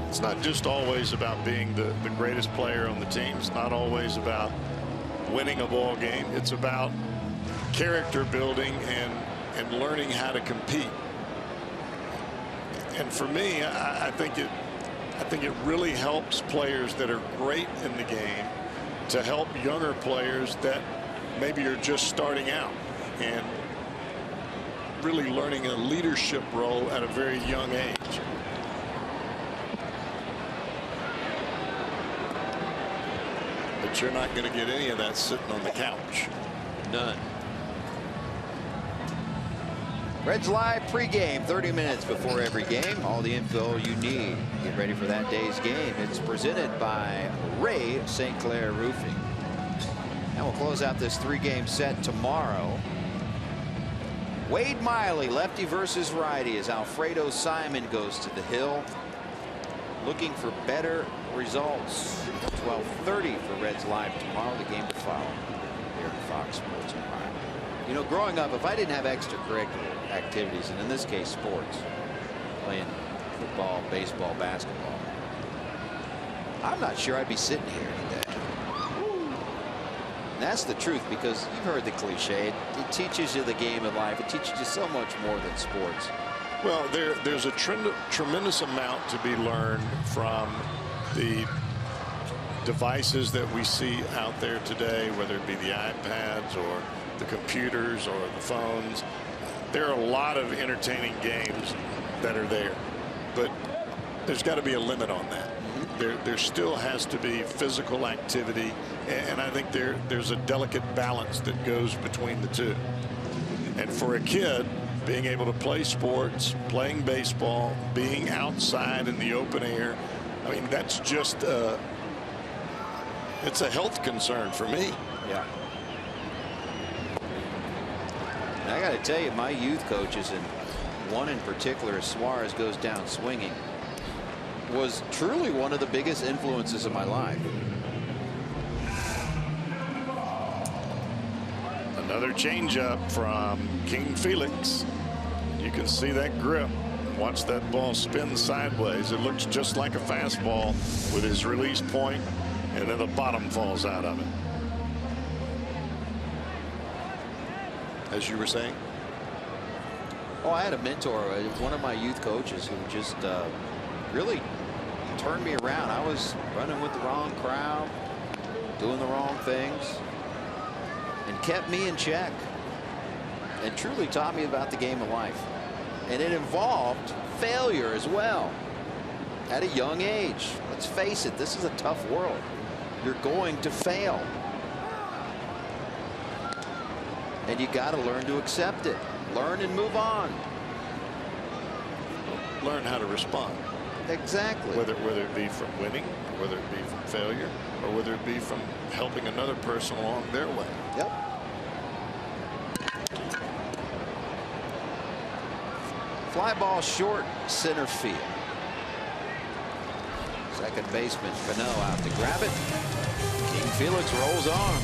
it's not just always about being the greatest player on the team. It's not always about winning a ball game. It's about character building and learning how to compete. And for me, I think it really helps players that are great in the game to help younger players that maybe are just starting out and really learning a leadership role at a very young age. But you're not going to get any of that sitting on the couch. None. Reds Live pregame, 30 minutes before every game. All the info you need to get ready for that day's game. It's presented by Ray St. Clair Roofing. And we'll close out this 3-game set tomorrow. Wade Miley, lefty versus righty, as Alfredo Simon goes to the hill, looking for better results. 12:30 for Reds Live tomorrow, the game to follow here at Fox Sports Environment. You know, growing up, if I didn't have extracurricular activities, and in this case sports, playing football, baseball, basketball, I'm not sure I'd be sitting here today. And that's the truth, because you've heard the cliche. It teaches you the game of life. It teaches you so much more than sports. Well, there's a tremendous amount to be learned from the devices that we see out there today, whether it be the iPads or the computers or the phones. There are a lot of entertaining games that are there, but there's got to be a limit on that. There still has to be physical activity, and I think there's a delicate balance that goes between the two. And for a kid, being able to play sports, playing baseball, being outside in the open air, I mean, that's just it's a health concern for me. Yeah. And I got to tell you, my youth coaches, and one in particular, as Suarez goes down swinging, was truly one of the biggest influences of my life. Another changeup from King Felix. You can see that grip. Watch that ball spin sideways. It looks just like a fastball with his release point, and then the bottom falls out of it. As you were saying? Oh, I had a mentor, one of my youth coaches, who just really turned me around. I was running with the wrong crowd, doing the wrong things, and kept me in check, and truly taught me about the game of life. And it involved failure as well at a young age. Let's face it, this is a tough world. You're going to fail, and you got to learn to accept it. Learn and move on. Learn how to respond. Exactly. Whether it be from winning, whether it be from failure, or whether it be from helping another person along their way. Yep. Fly ball short, center field. Second baseman Cano out to grab it. King Felix rolls on.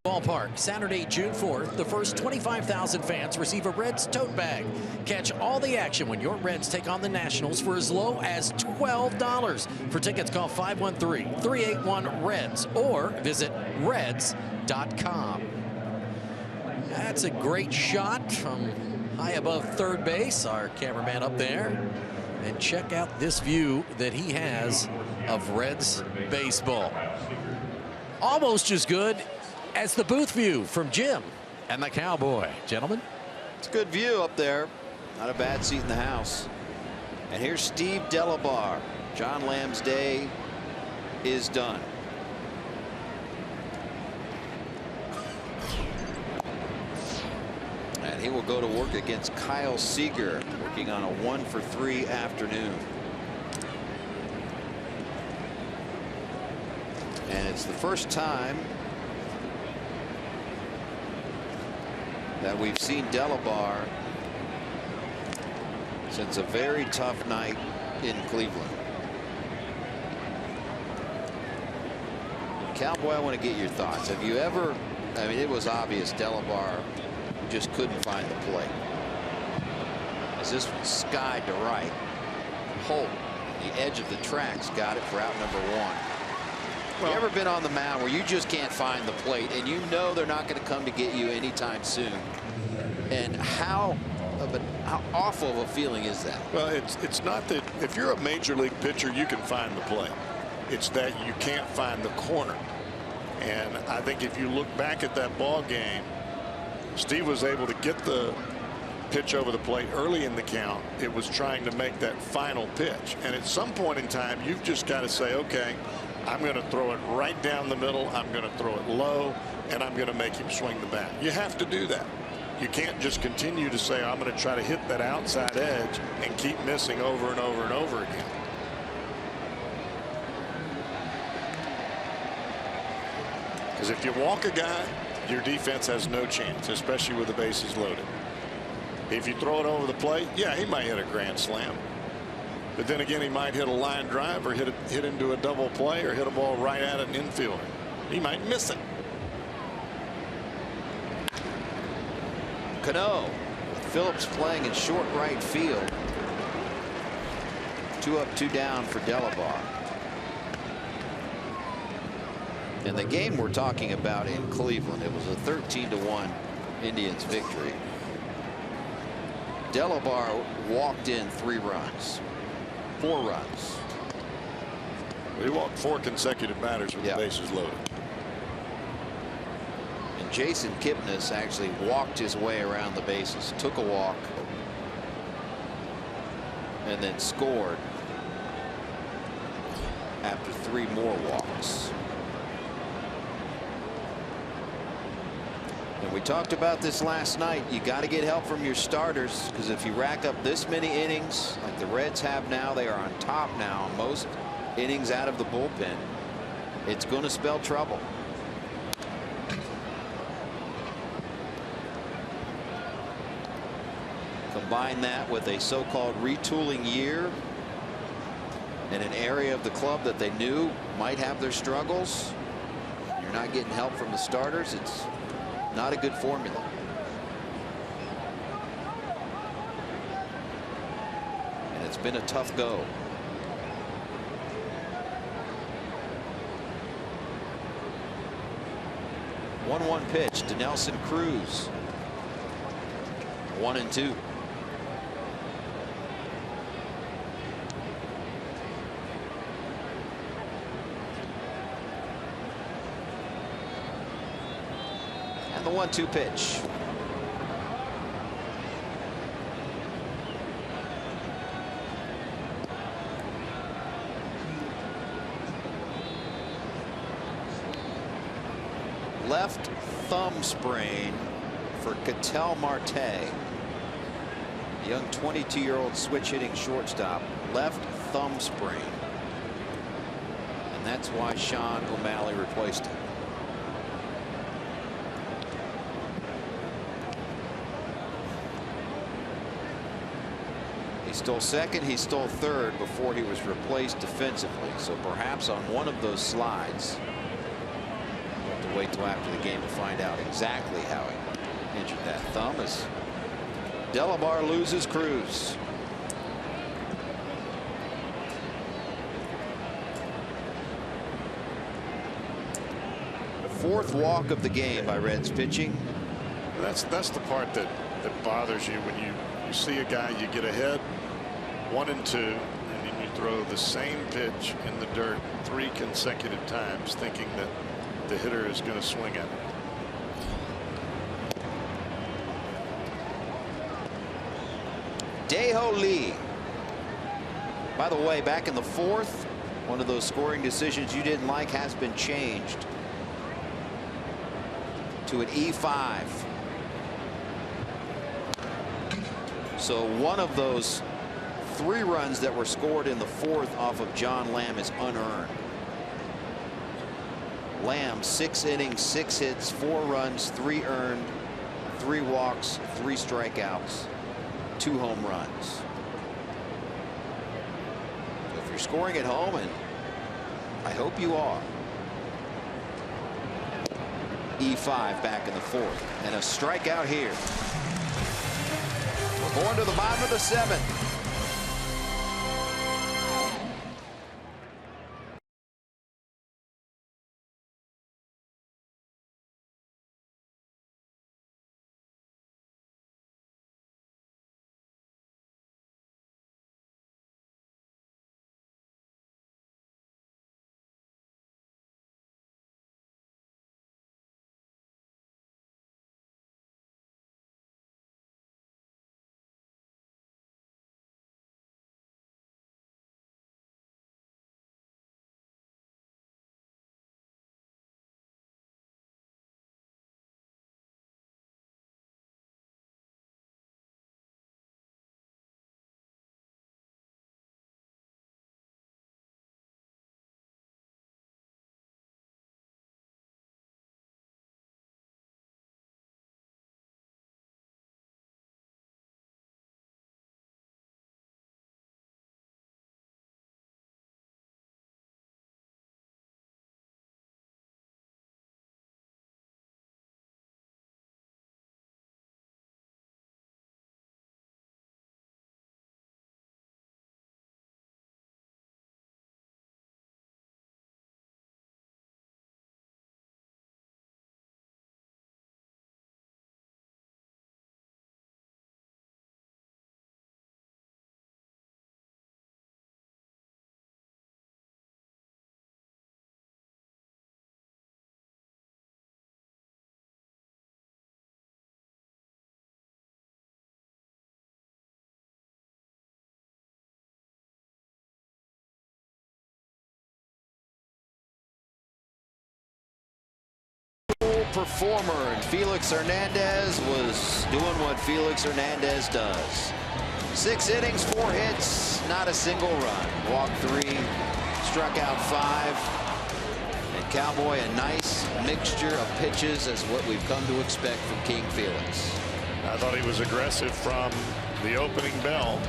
Ballpark, Saturday, June 4th, the first 25,000 fans receive a Reds tote bag. Catch all the action when your Reds take on the Nationals for as low as $12. For tickets, call 513-381-REDS or visit reds.com. That's a great shot from high above third base. Our cameraman up there. And check out this view that he has of Reds baseball. Almost as good as the booth view from Jim and the Cowboy. Gentlemen, it's a good view up there. Not a bad seat in the house. And here's Steve Delabar. John Lamb's day is done. And he will go to work against Kyle Seager, working on a 1-for-3 afternoon. And it's the first time that we've seen Delabar since a very tough night in Cleveland. Cowboy, I want to get your thoughts. Have you ever, I mean, it was obvious Delabar just couldn't find the plate. As this one skied to right. Holt, the edge of the tracks, got it for out number 1. Well, you ever been on the mound where you just can't find the plate and you know they're not going to come to get you anytime soon? And how awful of a feeling is that? Well, it's not that if you're a major league pitcher, you can find the plate. It's that you can't find the corner. And I think if you look back at that ball game, Steve was able to get the pitch over the plate early in the count. It was trying to make that final pitch. And at some point in time, you've just got to say, okay, I'm going to throw it right down the middle. I'm going to throw it low, and I'm going to make him swing the bat. You have to do that. You can't just continue to say, I'm going to try to hit that outside edge and keep missing over and over and over again. Because if you walk a guy, your defense has no chance, especially with the bases loaded. If you throw it over the plate, yeah, he might hit a grand slam. But then again, he might hit a line drive or hit into a double play or hit a ball right at an infielder. He might miss it. Cano, with Phillips playing in short right field. 2 up, 2 down for Delabar. In the game we're talking about in Cleveland, it was a 13-1 Indians victory. Delabar walked in 3 runs. 4 runs. He walked 4 consecutive batters with the bases loaded. And Jason Kipnis actually walked his way around the bases, took a walk, and then scored after 3 more walks. And we talked about this last night. You got to get help from your starters, because if you rack up this many innings like the Reds have now, they are on top now on most innings out of the bullpen. It's going to spell trouble. Combine that with a so-called retooling year in an area of the club that they knew might have their struggles. You're not getting help from the starters. It's not a good formula. And it's been a tough go. One pitch to Nelson Cruz. 1-2. And the 1-2 pitch. Left thumb sprain for Ketel Marte, young 22-year-old switch hitting shortstop. Left thumb sprain, and that's why Sean O'Malley replaced him. He stole second, he stole third before he was replaced defensively. So perhaps on one of those slides, the to wait till after the game to find out exactly how he injured that thumb as Delabar loses Cruz. The fourth walk of the game by Reds pitching. That's the part that bothers you when you see a guy, you get ahead 1-2, and then you throw the same pitch in the dirt 3 consecutive times, thinking that the hitter is going to swing at it. Dae-Ho Lee. By the way, back in the fourth, one of those scoring decisions you didn't like has been changed to an E5. So one of those 3 runs that were scored in the fourth off of John Lamb is unearned. Lamb 6 innings, 6 hits, 4 runs, 3 earned, 3 walks, 3 strikeouts, 2 home runs. So if you're scoring at home, and I hope you are, E5 back in the fourth, and a strikeout here. We're going to the bottom of the 7th. Performer, and Felix Hernandez was doing what Felix Hernandez does. 6 innings, 4 hits, not a single run. Walked 3, struck out 5. And Cowboy, a nice mixture of pitches as what we've come to expect from King Felix. I thought he was aggressive from the opening bell,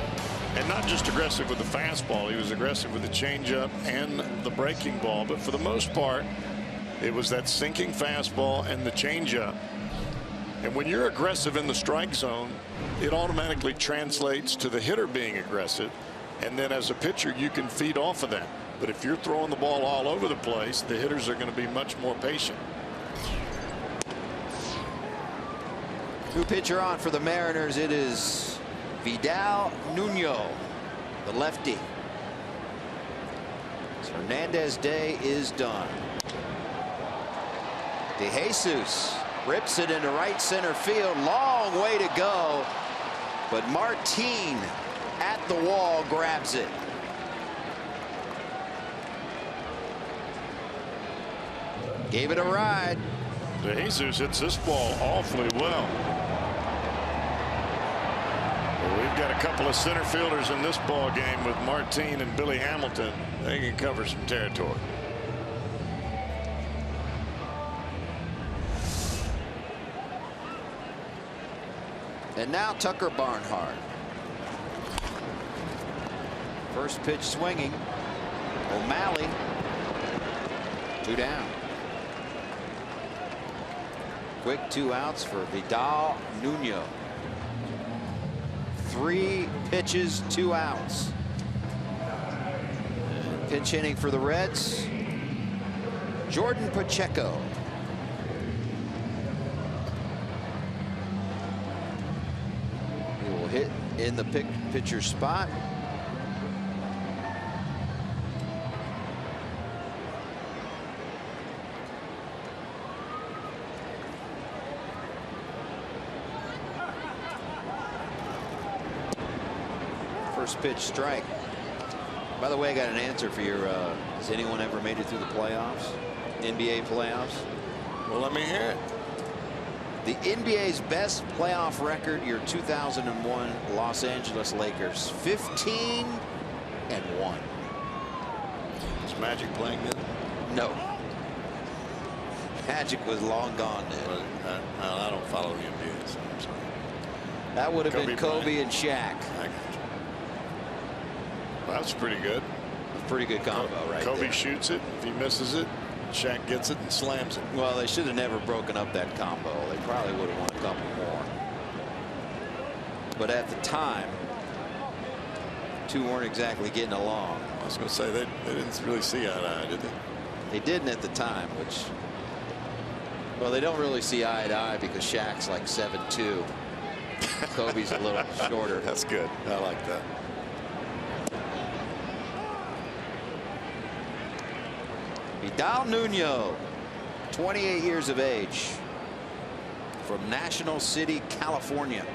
and not just aggressive with the fastball. He was aggressive with the changeup and the breaking ball, but for the most part it was that sinking fastball and the changeup. And when you're aggressive in the strike zone, it automatically translates to the hitter being aggressive, and then as a pitcher you can feed off of that. But if you're throwing the ball all over the place, the hitters are going to be much more patient. New pitcher on for the Mariners. It is Vidal Nuno, the lefty. So Hernandez's day is done. DeJesus rips it into right center field. Long way to go, but Martin at the wall grabs it. Gave it a ride. DeJesus hits this ball awfully well. We've got a couple of center fielders in this ball game with Martin and Billy Hamilton. They can cover some territory. And now Tucker Barnhart. First pitch swinging. O'Malley. 2 down. Quick 2 outs for Vidal Nuno. 3 pitches, 2 outs. And pinch hitting for the Reds, Jordan Pacheco. He will hit in the pitcher spot. First pitch strike. By the way, I got an answer for your has anyone ever made it through the playoffs, NBA playoffs? Well, let me hear it. The NBA's best playoff record, your 2001 Los Angeles Lakers, 15-1. Is Magic playing then? No. Magic was long gone then. I don't follow the NBA, so I'm sorry. That would have been Kobe and Shaq. Well, that's pretty good. Pretty good combo right Kobe there. shoots it. If he misses it, Shaq gets it and slams it. Well, they should have never broken up that combo. They probably would have won a couple more. But at the time, two weren't exactly getting along. I was going to say they didn't really see eye to eye, did they? They didn't at the time, which, well, they don't really see eye to eye because Shaq's like 7'2". Kobe's a little shorter. That's good. I like that. Vidal Nuno, 28 years of age, from National City, California.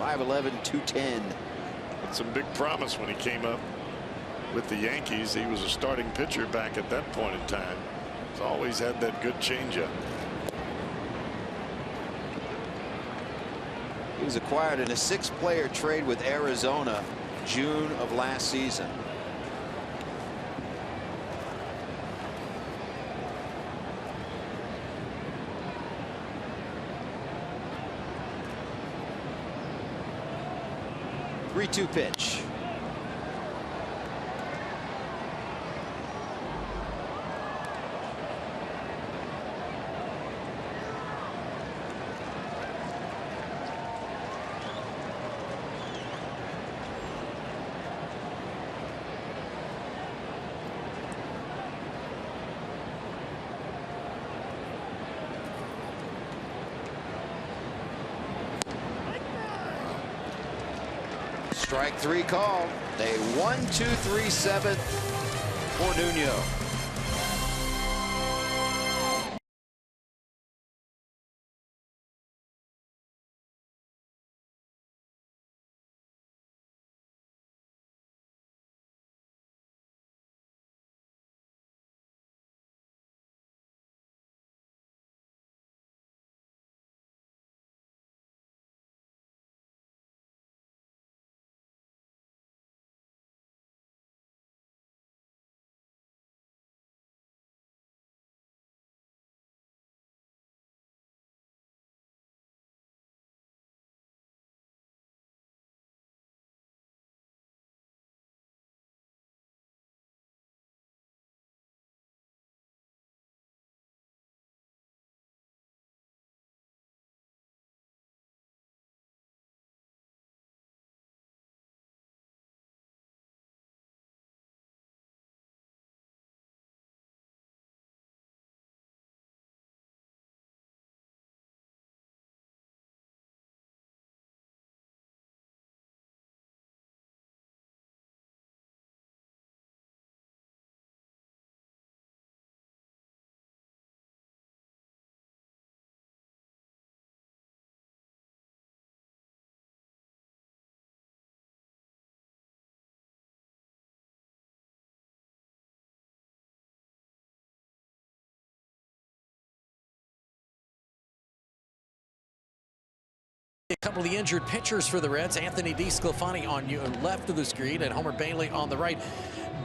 5'11", 210. Had some big promise when he came up with the Yankees. He was a starting pitcher back at that point in time. He's always had that good changeup. He was acquired in a 6-player trade with Arizona June of last season. Three-two pitch. Strike 3 call. A 1-2-3 7th for Nuno. A couple of the injured pitchers for the Reds. Anthony DeSclafani on your left of the screen and Homer Bailey on the right.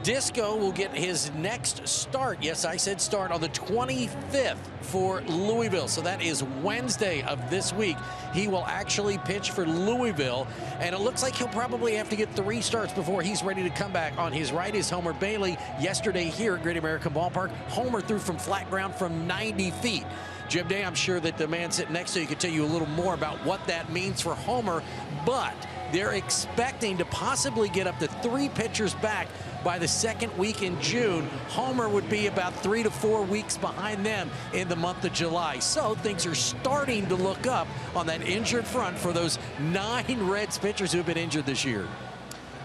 Disco will get his next start. Yes, I said start on the 25th for Louisville. So that is Wednesday of this week. He will actually pitch for Louisville. And it looks like he'll probably have to get 3 starts before he's ready to come back. On his right is Homer Bailey. Yesterday here at Great American Ballpark, Homer threw from flat ground from 90 feet. Jim Day, I'm sure that the man sitting next to you could tell you a little more about what that means for Homer, but they're expecting to possibly get up to 3 pitchers back by the second week in June. Homer would be about 3 to 4 weeks behind them in the month of July. So things are starting to look up on that injured front for those 9 Reds pitchers who have been injured this year.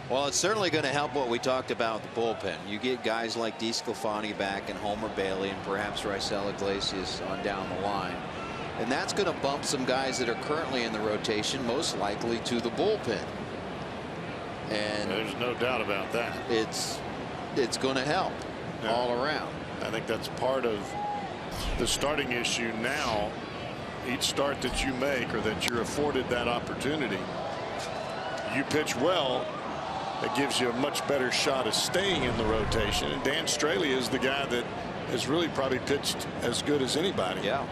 Well, it's certainly going to help what we talked about, the bullpen. You get guys like DeSclafani back and Homer Bailey and perhaps Raisel Iglesias on down the line. And that's going to bump some guys that are currently in the rotation most likely to the bullpen. And there's no doubt about that. It's going to help all around. I think that's part of the starting issue now. Each start that you make or that you're afforded that opportunity, you pitch well, that gives you a much better shot of staying in the rotation. And Dan Straley is the guy that has really probably pitched as good as anybody. Yeah.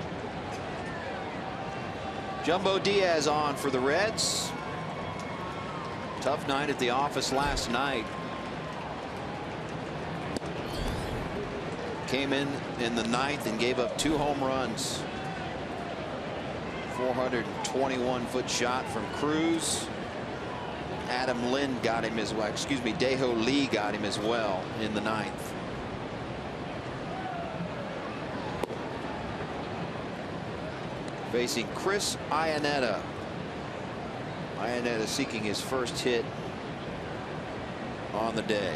Jumbo Diaz on for the Reds. Tough night at the office last night. Came in the 9th and gave up 2 home runs. 421-foot shot from Cruz. Adam Lynn got him as well. Excuse me, Daeho Lee got him as well in the 9th. Facing Chris Iannetta. Iannetta seeking his first hit on the day.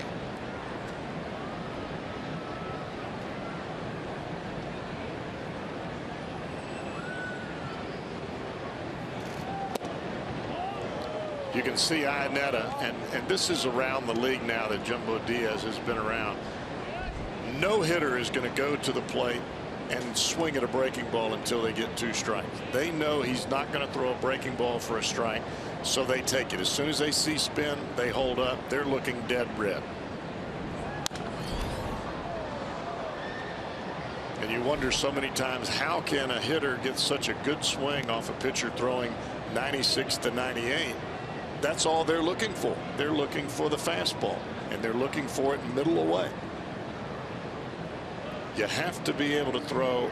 You can see Iannetta, and this is around the league now that Jumbo Diaz has been around. No hitter is going to go to the plate and swing at a breaking ball until they get 2 strikes. They know he's not going to throw a breaking ball for a strike, so they take it. As soon as they see spin, they hold up. They're looking dead red. And you wonder so many times, how can a hitter get such a good swing off a pitcher throwing 96 to 98? That's all they're looking for. They're looking for the fastball, and they're looking for it middle away. You have to be able to throw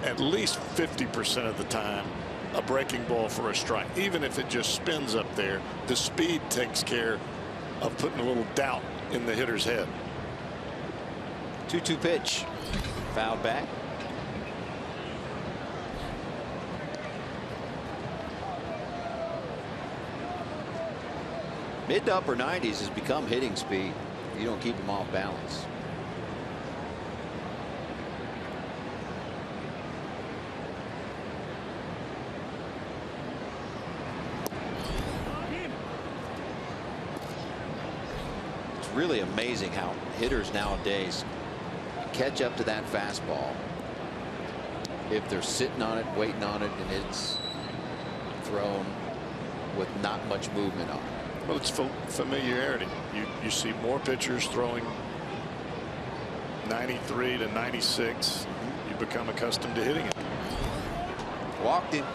at least 50% of the time a breaking ball for a strike. Even if it just spins up there, the speed takes care of putting a little doubt in the hitter's head. 2-2 pitch. Fouled back. Mid to upper 90s has become hitting speed. You don't keep them off balance. It's really amazing how hitters nowadays catch up to that fastball if they're sitting on it, waiting on it, and it's thrown with not much movement on it. Well, it's familiarity. You see more pitchers throwing 93 to 96. You become accustomed to hitting it. Walked him.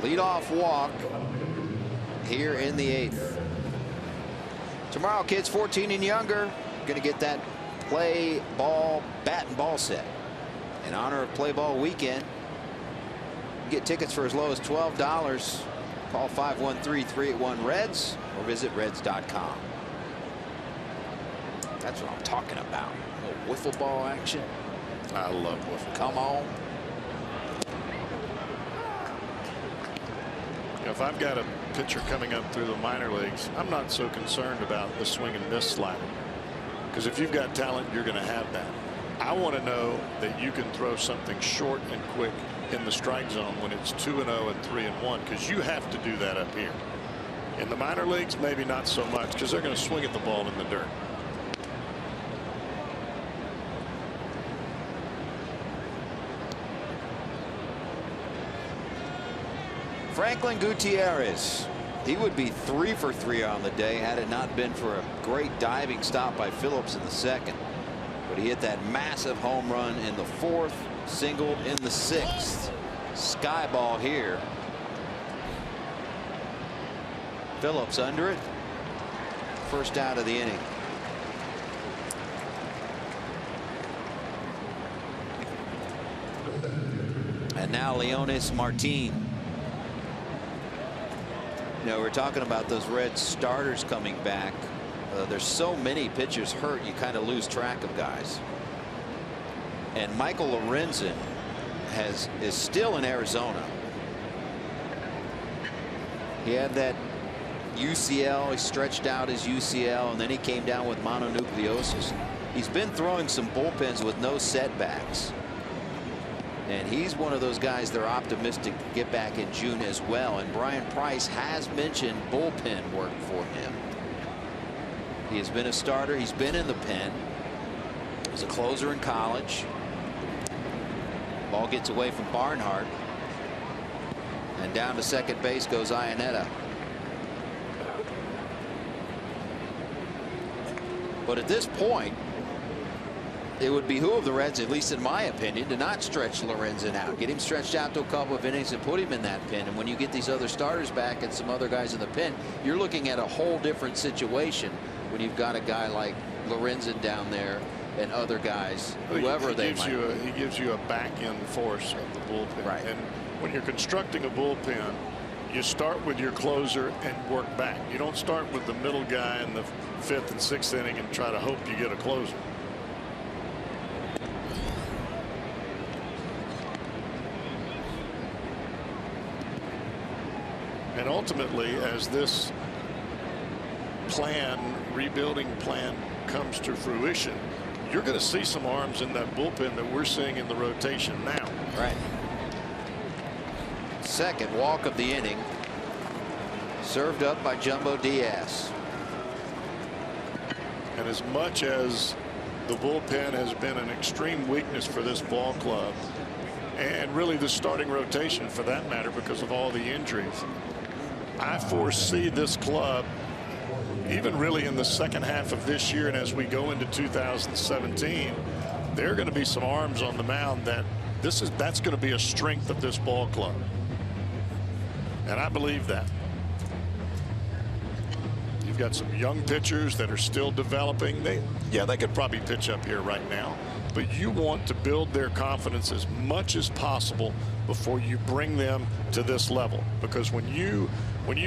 Leadoff walk here in the 8th. Tomorrow, kids 14 and younger going to get that play ball bat and ball set in honor of Play Ball Weekend. Get tickets for as low as $12. Call 513-381-REDS or visit reds.com. That's what I'm talking about. A little wiffle ball action. I love wiffle. Come on. You know, if I've got a pitcher coming up through the minor leagues, I'm not so concerned about the swing and miss slider, because if you've got talent, you're going to have that. I want to know that you can throw something short and quick in the strike zone when it's 2-0 and 3-1, because you have to do that up here. In the minor leagues, maybe not so much, because they're going to swing at the ball in the dirt. Franklin Gutierrez. He would be 3 for 3 on the day had it not been for a great diving stop by Phillips in the 2nd. But he hit that massive home run in the 4th, singled in the 6th. Sky ball here. Phillips under it. First out of the inning. And now Leonis Martin. You know, we're talking about those Reds starters coming back. There's so many pitchers hurt, you kind of lose track of guys. And Michael Lorenzen is still in Arizona. He had that UCL. He stretched out his UCL, and then he came down with mononucleosis. He's been throwing some bullpens with no setbacks. And he's one of those guys they're optimistic to get back in June as well. And Brian Price has mentioned bullpen work for him. He has been a starter. He's been in the pen. He's a closer in college. Ball gets away from Barnhart. And down to second base goes Iannetta. But at this point, it would behoove the Reds, at least in my opinion, to not stretch Lorenzen out. Get him stretched out to a couple of innings and put him in that pen. And when you get these other starters back and some other guys in the pen, you're looking at a whole different situation when you've got a guy like Lorenzen down there and other guys, whoever they might be. He gives you a back-end force of the bullpen. Right. And when you're constructing a bullpen, you start with your closer and work back. You don't start with the middle guy in the 5th and 6th inning and try to hope you get a closer. And ultimately, as this rebuilding plan comes to fruition, you're going to see some arms in that bullpen that we're seeing in the rotation now. Right. Second walk of the inning, served up by Jumbo Diaz. And as much as the bullpen has been an extreme weakness for this ball club, and really the starting rotation for that matter because of all the injuries, I foresee this club, even really in the second half of this year and as we go into 2017, there are going to be some arms on the mound that's going to be a strength of this ball club. And I believe that. You've got some young pitchers that are still developing. They could probably pitch up here right now, but you want to build their confidence as much as possible before you bring them to this level, because when you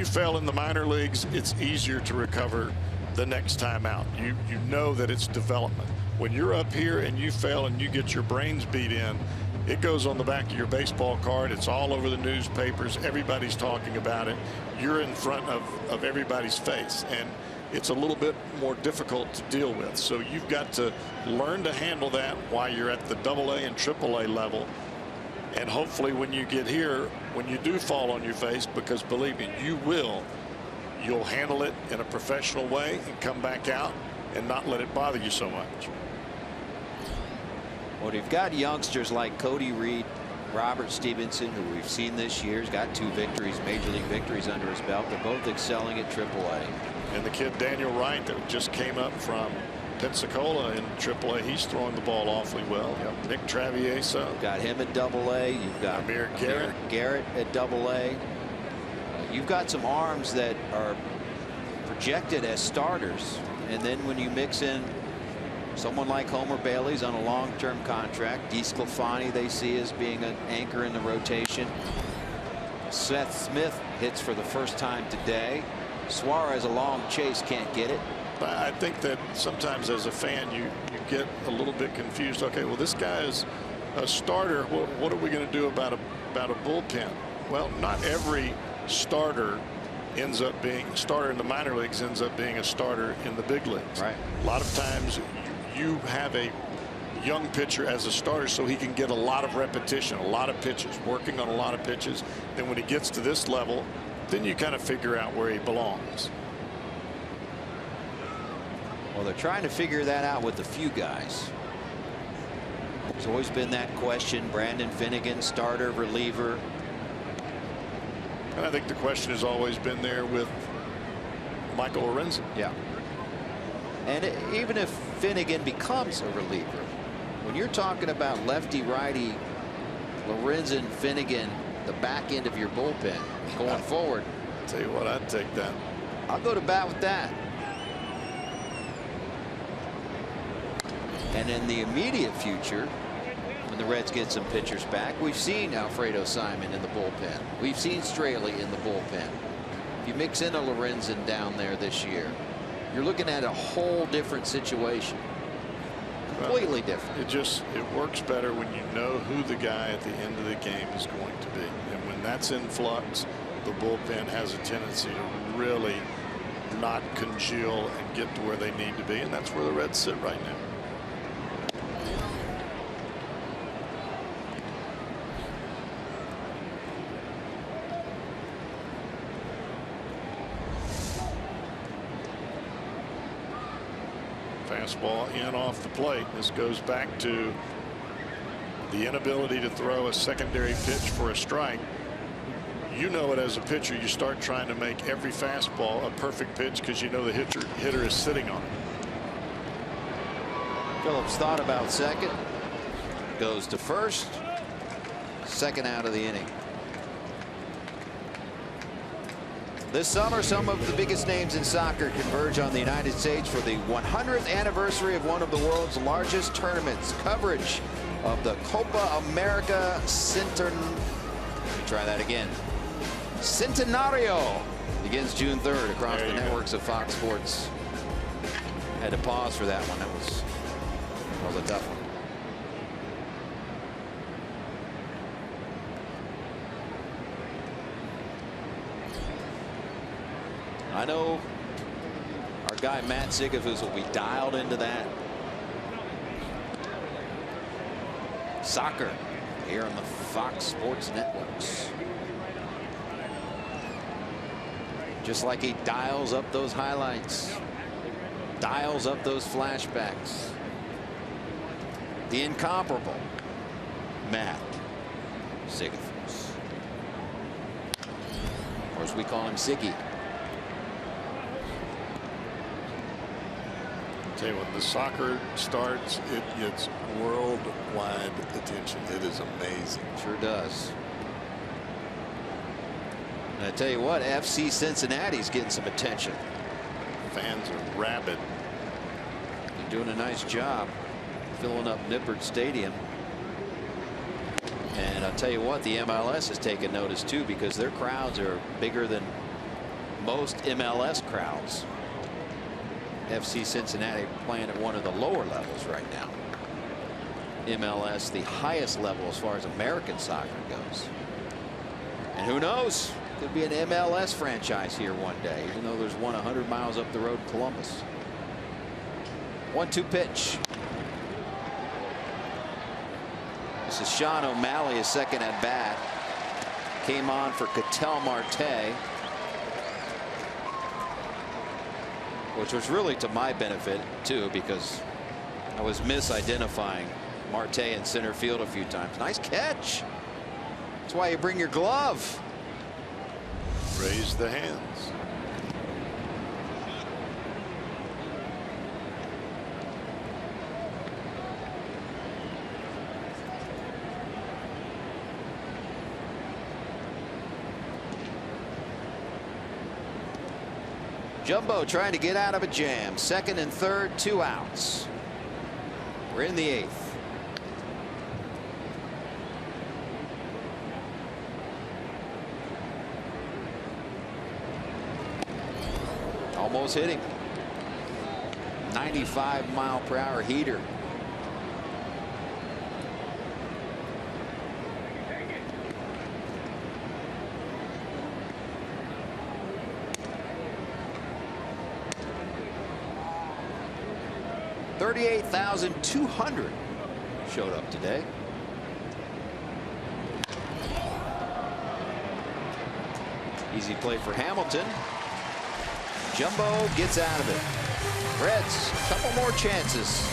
fail in the minor leagues, it's easier to recover the next time out. You know that it's development. When you're up here and you fail and you get your brains beat in, it goes on the back of your baseball card. It's all over the newspapers. Everybody's talking about it. You're in front of everybody's face, and it's a little bit more difficult to deal with. So you've got to learn to handle that while you're at the AA and AAA level. And hopefully when you get here, when you do fall on your face, because believe me, you will, you'll handle it in a professional way and come back out and not let it bother you so much. Well, you've got youngsters like Cody Reed, Robert Stevenson, who we've seen this year, has got 2 victories, major league victories under his belt. They're both excelling at AAA. And the kid Daniel Wright that just came up from Pensacola in AAA, he's throwing the ball awfully well. Yep. Nick Travieso. You've got him at AA. You've got Amir Garrett at AA. You've got some arms that are projected as starters, and then when you mix in someone like Homer Bailey's on a long-term contract, DeSclafani they see as being an anchor in the rotation. Seth Smith hits for the first time today. Suarez a long chase, can't get it. I think that sometimes as a fan you get a little bit confused. Okay, well, this guy is a starter. What are we going to do about a bullpen? Well, not every starter ends up being a starter in the minor leagues ends up being a starter in the big leagues. Right. A lot of times you have a young pitcher as a starter so he can get a lot of repetition, a lot of pitches, working on a lot of pitches. Then when he gets to this level, then you kind of figure out where he belongs. Well, they're trying to figure that out with a few guys. There's always been that question. Brandon Finnegan, starter, reliever. And I think the question has always been there with Michael Lorenzen. Yeah. And even if Finnegan becomes a reliever, when you're talking about lefty righty Lorenzen, Finnegan, the back end of your bullpen going forward, I'll tell you what, I'd take that. I'll go to bat with that. And in the immediate future, when the Reds get some pitchers back. We've seen Alfredo Simon in the bullpen. We've seen Straley in the bullpen. If you mix in a Lorenzen down there this year, you're looking at a whole different situation. Completely different. It works better when you know who the guy at the end of the game is going to be. And when that's in flux, the bullpen has a tendency to really not congeal and get to where they need to be. And that's where the Reds sit right now. Fastball in off the plate. This goes back to the inability to throw a secondary pitch for a strike. You know it as a pitcher. You start trying to make every fastball a perfect pitch because you know the hitter is sitting on it. Phillips thought about second. Goes to first. Second out of the inning. This summer, some of the biggest names in soccer converge on the United States for the 100th anniversary of one of the world's largest tournaments. Coverage of the Copa America Centenario begins June 3rd across the networks of Fox Sports. Had to pause for that one. That was a tough one. I know our guy Matt Sigafus will be dialed into that. Soccer here on the Fox Sports Networks. Just like he dials up those highlights, dials up those flashbacks. The incomparable Matt Sigafus. Or as we call him, Siggy. Tell you, when the soccer starts, it gets worldwide attention. It is amazing. Sure does. And I tell you what, FC Cincinnati's getting some attention. Fans are rabid. They're doing a nice job filling up Nippert Stadium. And I'll tell you what, the MLS has taken notice too, because their crowds are bigger than most MLS crowds. FC Cincinnati playing at one of the lower levels right now. MLS, the highest level as far as American soccer goes. And who knows, could be an MLS franchise here one day, even though there's one 100 miles up the road in Columbus. 1-2 pitch. This is Sean O'Malley, his second at bat. Came on for Ketel Marte, which was really to my benefit too, because I was misidentifying Marte in center field a few times. Nice catch. That's why you bring your glove. Raise the hands. Jumbo trying to get out of a jam. Second and third, 2 outs. We're in the 8th. Almost hit him. 95-mile-per-hour heater. $38,200 showed up today. Easy play for Hamilton. Jumbo gets out of it. Reds, a couple more chances.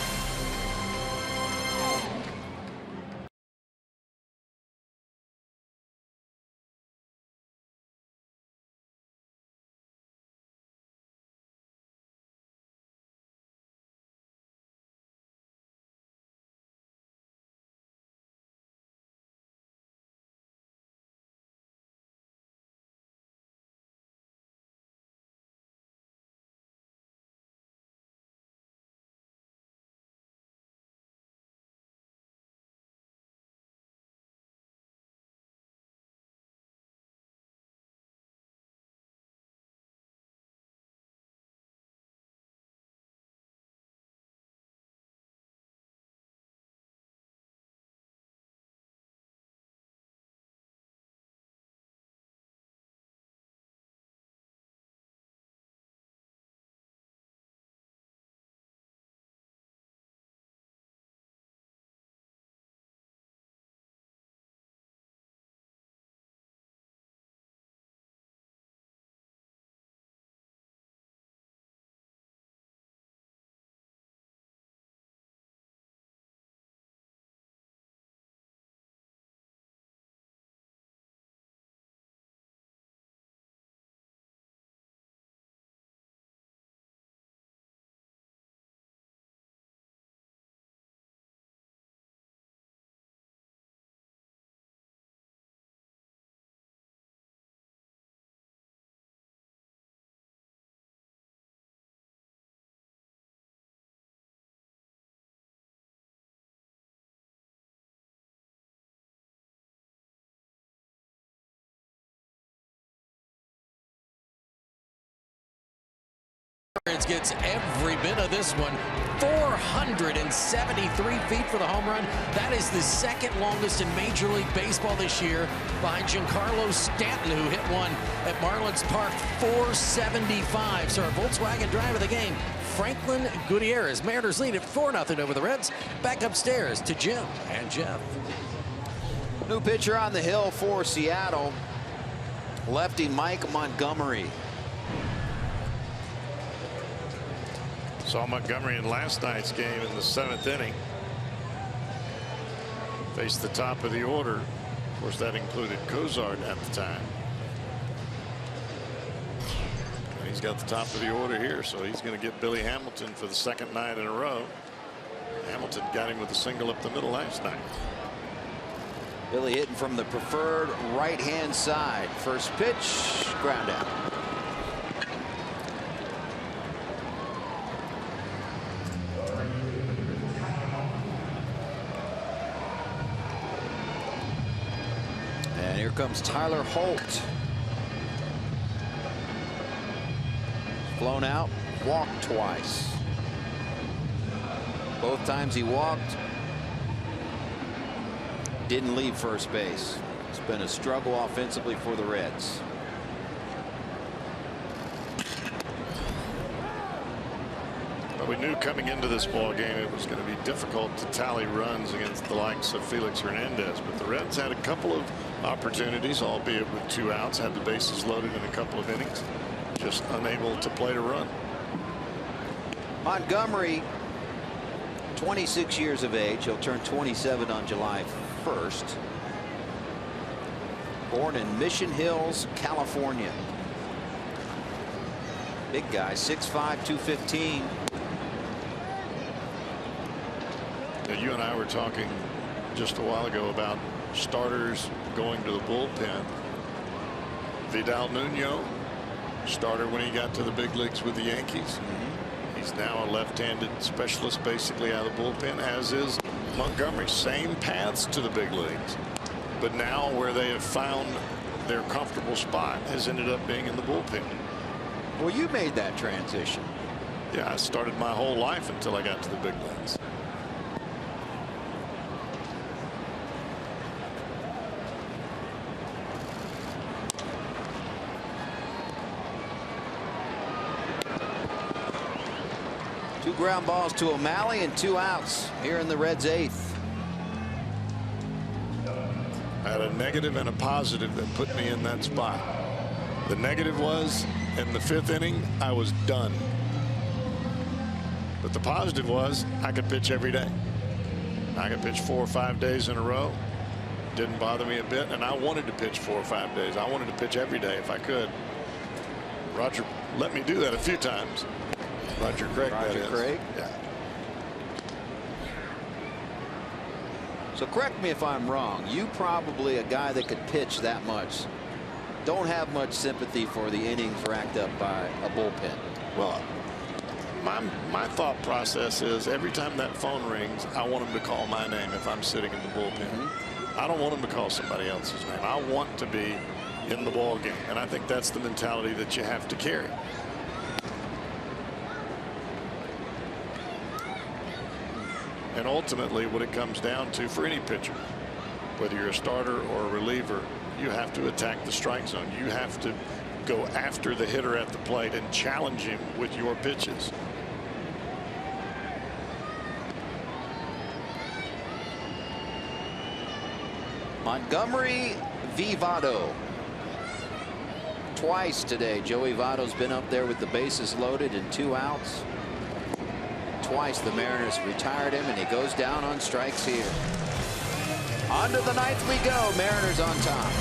It gets every bit of this one. 473 feet for the home run. That is the second longest in Major League Baseball this year, behind Giancarlo Stanton, who hit one at Marlins Park, 475. So our Volkswagen drive of the game, Franklin Gutierrez. Mariners lead at 4-0 over the Reds. Back upstairs to Jim and Jeff. New pitcher on the hill for Seattle, lefty Mike Montgomery. Saw Montgomery in last night's game in the 7th inning. Faced the top of the order. Of course, that included Cozart at the time. And he's got the top of the order here, so he's going to get Billy Hamilton for the second night in a row. Hamilton got him with a single up the middle last night. Billy hitting from the preferred right-hand side. First pitch, ground out. And here comes Tyler Holt. Flown out, walked twice. Both times he walked, didn't leave first base. It's been a struggle offensively for the Reds. But we knew coming into this ball game it was going to be difficult to tally runs against the likes of FELIX Hernandez. But the Reds had a couple of opportunities, albeit with 2 outs, had the bases loaded in a couple of innings, just unable to play to run. Montgomery, 26 years of age. He'll turn 27 on July 1st. Born in Mission Hills, California. Big guy, 6'5", 215. Now, you and I were talking just a while ago about starters going to the bullpen. Vidal Nuno, starter when he got to the big leagues with the Yankees. He's now a left-handed specialist basically out of the bullpen, as is Montgomery. Same paths to the big leagues, but now where they have found their comfortable spot has ended up being in the bullpen. Well, you made that transition. Yeah, I started my whole life until I got to the big leagues. Two ground balls to O'Malley and 2 outs here in the Reds' 8th. I had a negative and a positive that put me in that spot. The negative was in the 5th inning I was done. But the positive was I could pitch every day. I could pitch 4 or 5 days in a row. Didn't bother me a bit, and I wanted to pitch 4 or 5 days. I wanted to pitch every day if I could. Roger let me do that a few times. Roger Craig. Roger Craig. Yeah. So correct me if I'm wrong. You probably, a guy that could pitch that much, don't have much sympathy for the innings racked up by a bullpen. Well, my thought process is every time that phone rings, I want him to call my name if I'm sitting in the bullpen. I don't want him to call somebody else's name. I want to be in the ball game, and I think that's the mentality that you have to carry. And ultimately what it comes down to for any pitcher, whether you're a starter or a reliever, you have to attack the strike zone. You have to go after the hitter at the plate and challenge him with your pitches. Montgomery v. Votto. Twice today Joey Votto's been up there with the bases loaded and 2 outs. Twice the Mariners retired him, and he goes down on strikes here. On to the 9th we go. Mariners on top.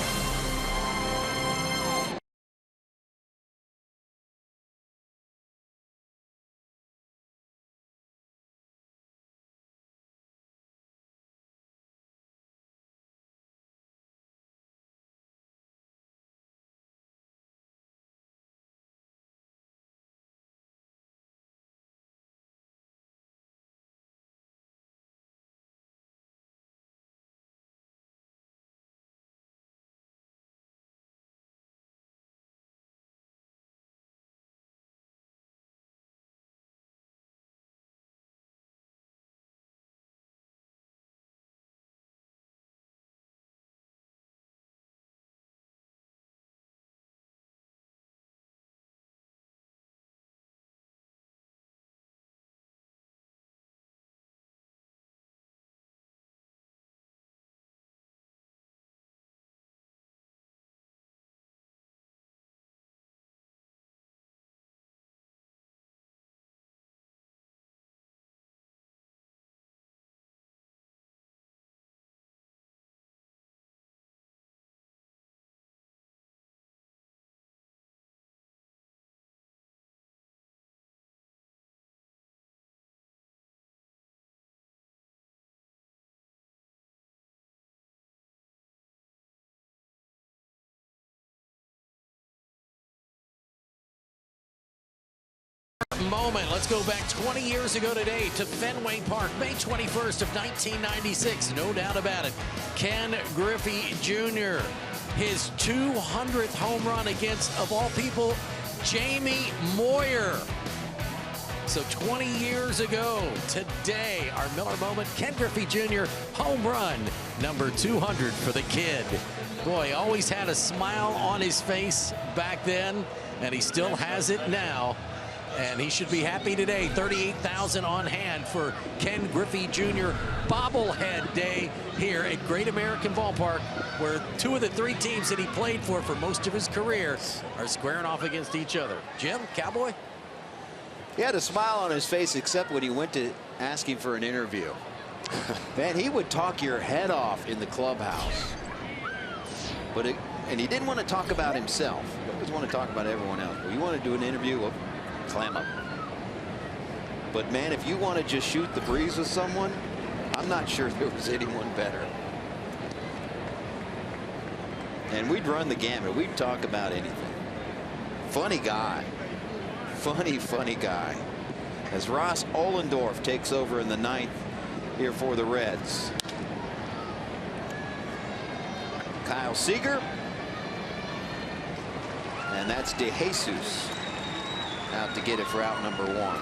moment. Let's go back 20 years ago today to Fenway Park, May 21st of 1996. No doubt about it. Ken Griffey Jr., his 200th home run against, of all people, Jamie Moyer. So 20 years ago today, our Miller moment, Ken Griffey Jr. home run number 200 for the kid. Boy, he always had a smile on his face back then, and he still has it now. And he should be happy today. 38,000 on hand for Ken Griffey Jr. bobblehead day here at Great American Ballpark, where two of the three teams that he played for most of his career are squaring off against each other. Jim, Cowboy? He had a smile on his face except when he went to ask him for an interview. Man, he would talk your head off in the clubhouse. And he didn't want to talk about himself. He always wanted to talk about everyone else. But you want to do an interview, well, clam up. But man, if you want to just shoot the breeze with someone, I'm not sure there was anyone better. And we'd run the gamut. We'd talk about anything. Funny guy. Funny guy. As Ross Ohlendorf takes over in the ninth here for the Reds. Kyle Seager. And that's DeJesus out to get it for out number 1.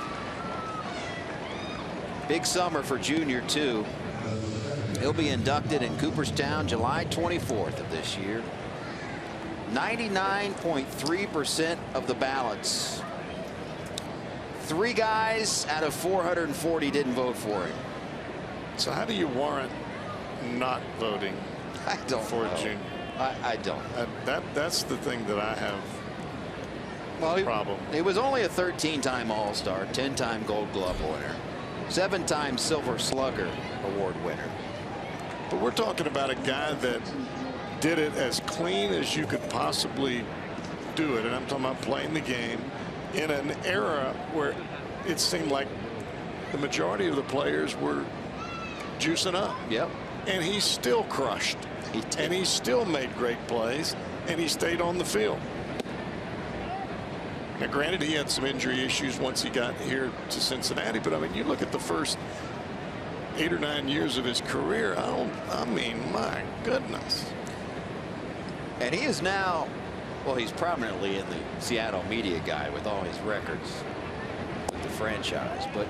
Big summer for Junior, too. He'll be inducted in Cooperstown July 24th of this year. 99.3% of the ballots. 3 guys out of 440 didn't vote for him. So how do you warrant not voting for Junior? I don't. That's the thing that I have a problem. He was only a 13-time All-Star, 10-time Gold Glove winner, 7-time Silver Slugger Award winner. But we're talking about a guy that did it as clean as you could possibly do it. And I'm talking about playing the game in an era where it seemed like the majority of the players were juicing up. Yep. And he still crushed. And he still made great plays, and he stayed on the field. Now, granted, he had some injury issues once he got here to Cincinnati, but I mean, you look at the first 8 or 9 years of his career. I mean, my goodness. And he is now, well, he's prominently in the Seattle media guide with all his records with the franchise, but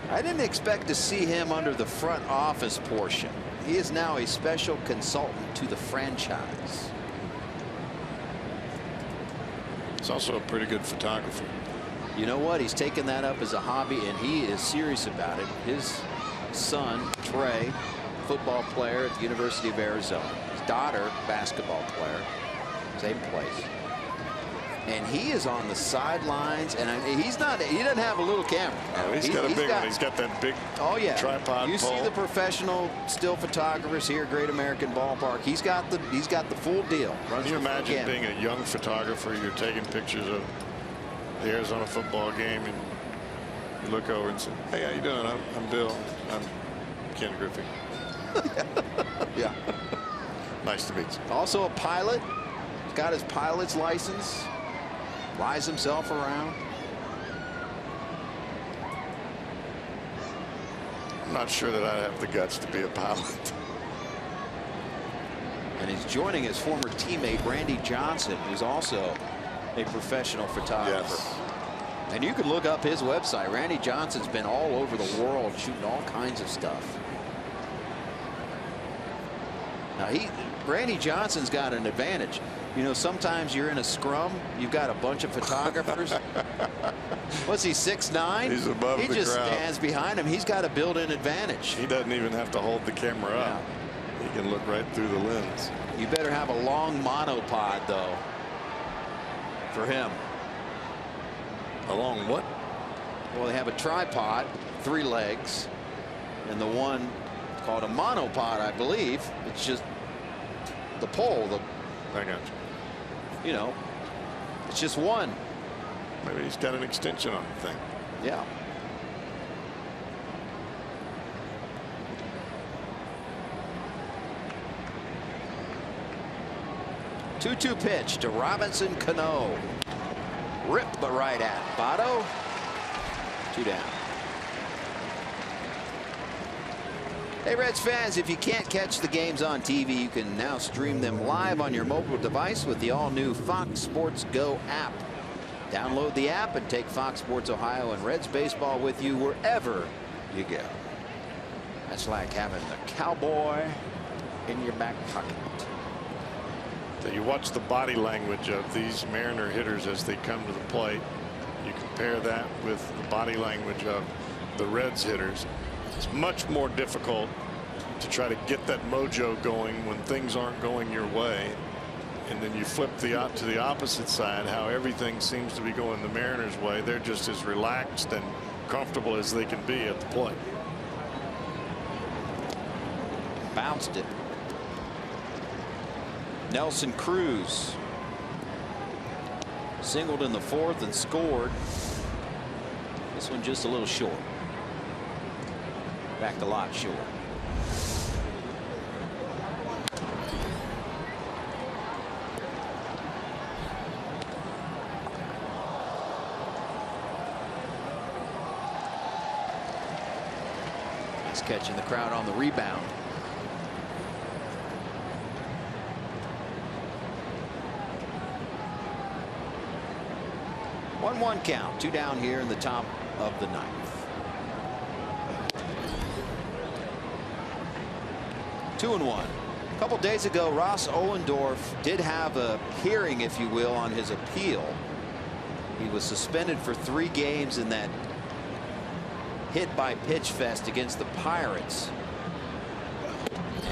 I didn't expect to see him under the front office portion. He is now a special consultant to the franchise. He's also a pretty good photographer. You know what? He's taken that up as a hobby, and he is serious about it. His son, Trey, football player at the University of Arizona. His daughter, basketball player, same place. And he is on the sidelines, and he doesn't have a little camera. No, he's got a big one. He's got that big tripod you pole. See the professional still photographers here at Great American Ballpark. He's got the full deal. Can you imagine being a young photographer? You're taking pictures of the Arizona football game, and you look over and say, "Hey, how you doing? I'm Bill. I'm Ken Griffey." Yeah. Nice to meet you. Also a pilot. He's got his pilot's license. Flies himself around. I'm not sure that I'd have the guts to be a pilot. And he's joining his former teammate Randy Johnson, who's also a professional photographer. Yes. And you can look up his website. Randy Johnson's been all over the world shooting all kinds of stuff. Now Randy Johnson's got an advantage. You know, sometimes you're in a scrum, you've got a bunch of photographers. What's he, 6'9"? He's above the crowd. He just stands behind him. He's got a built-in advantage. He doesn't even have to hold the camera up. He can look right through the lens. You better have a long monopod, though, for him. A long what? Well, they have a tripod, 3 legs, and the one called a monopod, I believe. It's just the pole. I got you. You know, it's just one. Maybe he's got an extension on the thing. Yeah. Two-two pitch to Robinson Cano. Ripped but right at. Votto 2 down. Hey Reds fans, if you can't catch the games on TV, you can now stream them live on your mobile device with the all-new Fox Sports Go app. Download the app and take Fox Sports Ohio and Reds baseball with you wherever you go. That's like having the cowboy in your back pocket. So you watch the body language of these Mariner hitters as they come to the plate. You compare that with the body language of the Reds hitters. It's much more difficult to try to get that mojo going when things aren't going your way. And then you flip to the opposite side, how everything seems to be going the Mariners' way. They're just as relaxed and comfortable as they can be at the plate. Bounced it. Nelson Cruz singled in the 4th and scored. This one just a little short. Back a lot short. Nice catching the crowd on the rebound. One count, 2 down here in the top of the 9th. Two and one. A couple days ago, Ross Ohlendorf did have a hearing, if you will, on his appeal. He was suspended for 3 games in that hit by pitch fest against the Pirates.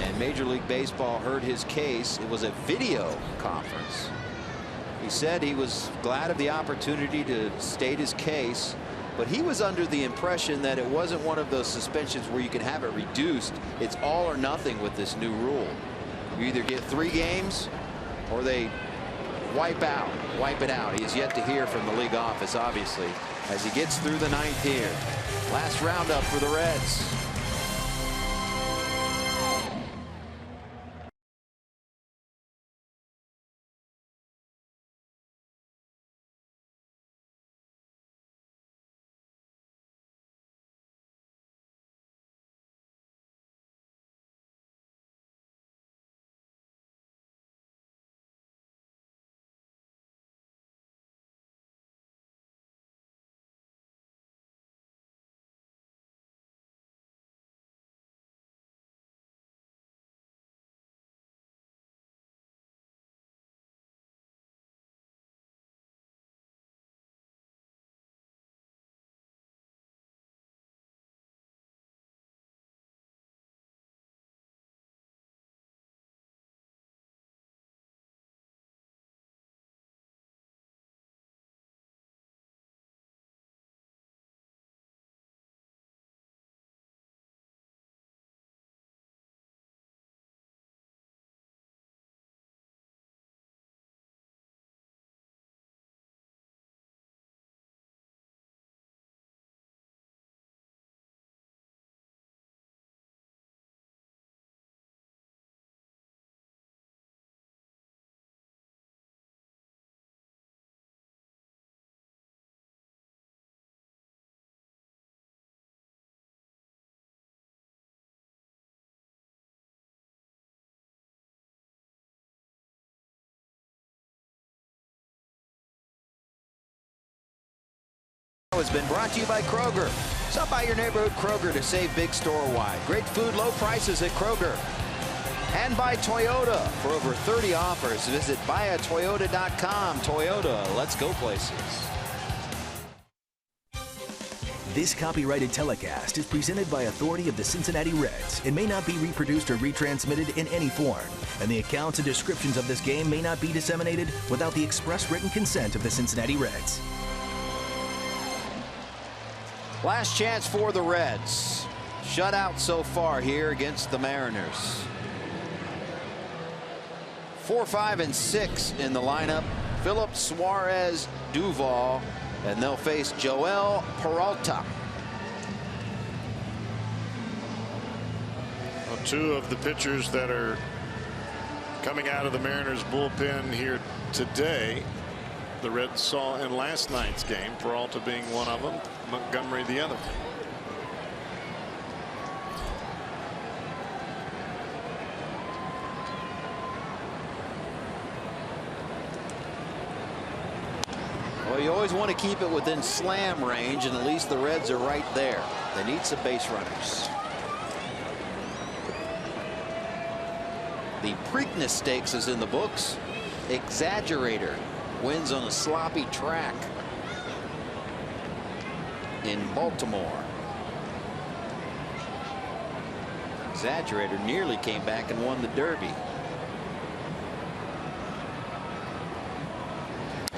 And Major League Baseball heard his case. It was a video conference. He said he was glad of the opportunity to state his case, but he was under the impression that it wasn't one of those suspensions where you can have it reduced. It's all or nothing with this new rule. You either get 3 games or they wipe it out. He is yet to hear from the league office, obviously, as he gets through the 9th here. Last roundup for the Reds. Has been brought to you by Kroger. Stop by your neighborhood Kroger to save big store-wide. Great food, low prices at Kroger. And by Toyota. For over 30 offers, visit buyatoyota.com. Toyota, let's go places. This copyrighted telecast is presented by authority of the Cincinnati Reds and may not be reproduced or retransmitted in any form. And the accounts and descriptions of this game may not be disseminated without the express written consent of the Cincinnati Reds. Last chance for the Reds. Shutout so far here against the Mariners. 4, 5, and 6 in the lineup. Philip, Suarez, Duvall, and they'll face Joel Peralta. Well, 2 of the pitchers that are coming out of the Mariners bullpen here today, the Reds saw in last night's game, Peralta being one of them. Montgomery the other. Well, you always want to keep it within slam range, and at least the Reds are right there. They need some base runners. The Preakness Stakes is in the books. Exaggerator wins on a sloppy track in Baltimore. Exaggerator nearly came back and won the Derby.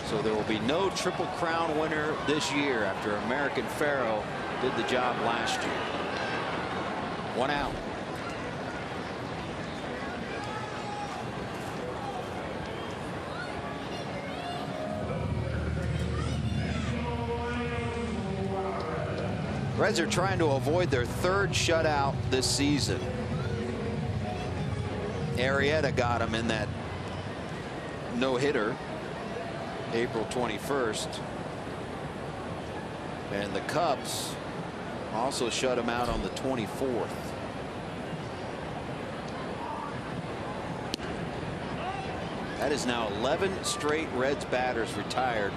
So there will be no Triple Crown winner this year after American Pharoah did the job last year. 1 out. Reds are trying to avoid their 3rd shutout this season. Arrieta got him in that no-hitter April 21st. And the Cubs also shut him out on the 24th. That is now 11 straight Reds batters retired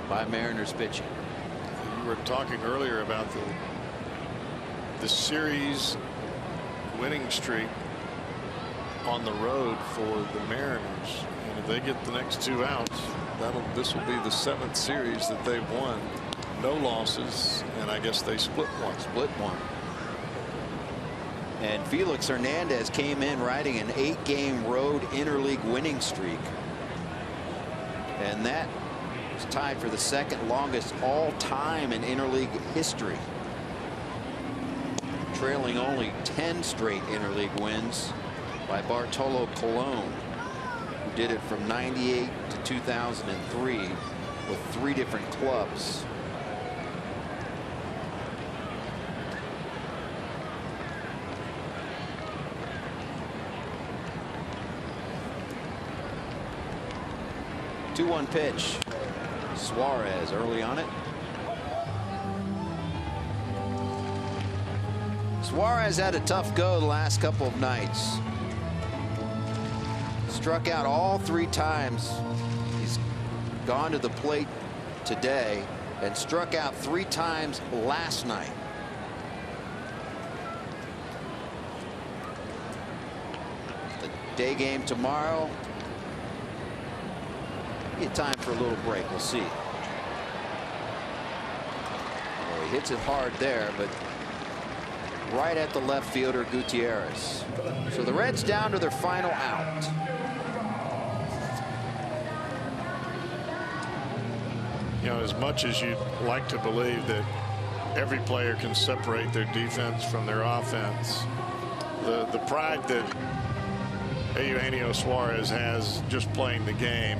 by Mariners pitching. You were talking earlier about the series winning streak on the road for the Mariners. And if they get the next 2 outs, this will be the 7th series that they've won. No losses, and I guess they split one. And Felix Hernandez came in riding an 8-game road interleague winning streak. And that is tied for the 2nd longest all time in interleague history. Trailing only 10 straight interleague wins by Bartolo Colon, who did it from '98 to 2003 with 3 different clubs. Two-one pitch. Suarez early on it. Suarez had a tough go the last couple of nights. Struck out all 3 times. He's gone to the plate today and struck out 3 times last night. The day game tomorrow. Get time for a little break. We'll see. Well, he hits it hard there, but right at the left fielder Gutierrez. So the Reds down to their final out. You know, as much as you'd like to believe that every player can separate their defense from their offense, the pride that Eugenio Suarez has just playing the game,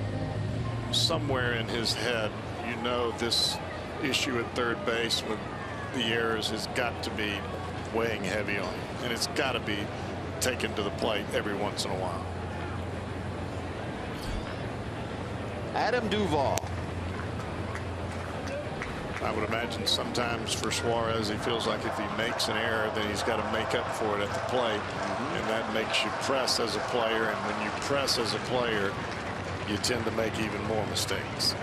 somewhere in his head, you know, this issue at third base with the errors has got to be weighing heavy on him, and it's got to be taken to the plate every once in a while. Adam Duvall. I would imagine sometimes for Suarez, he feels like if he makes an error, then he's got to make up for it at the plate. And that makes you press as a player. And when you press as a player, you tend to make even more mistakes.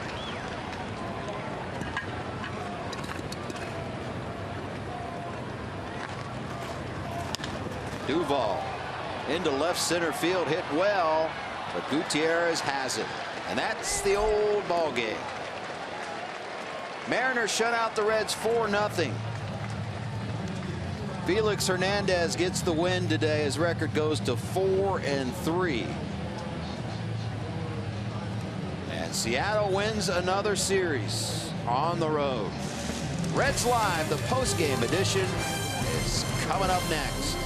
Duvall into left center field, hit well, but Gutierrez has it. And that's the old ball game. Mariners shut out the Reds 4-0. Felix Hernandez gets the win today. His record goes to 4-3. And Seattle wins another series on the road. Reds Live, the post-game edition, is coming up next.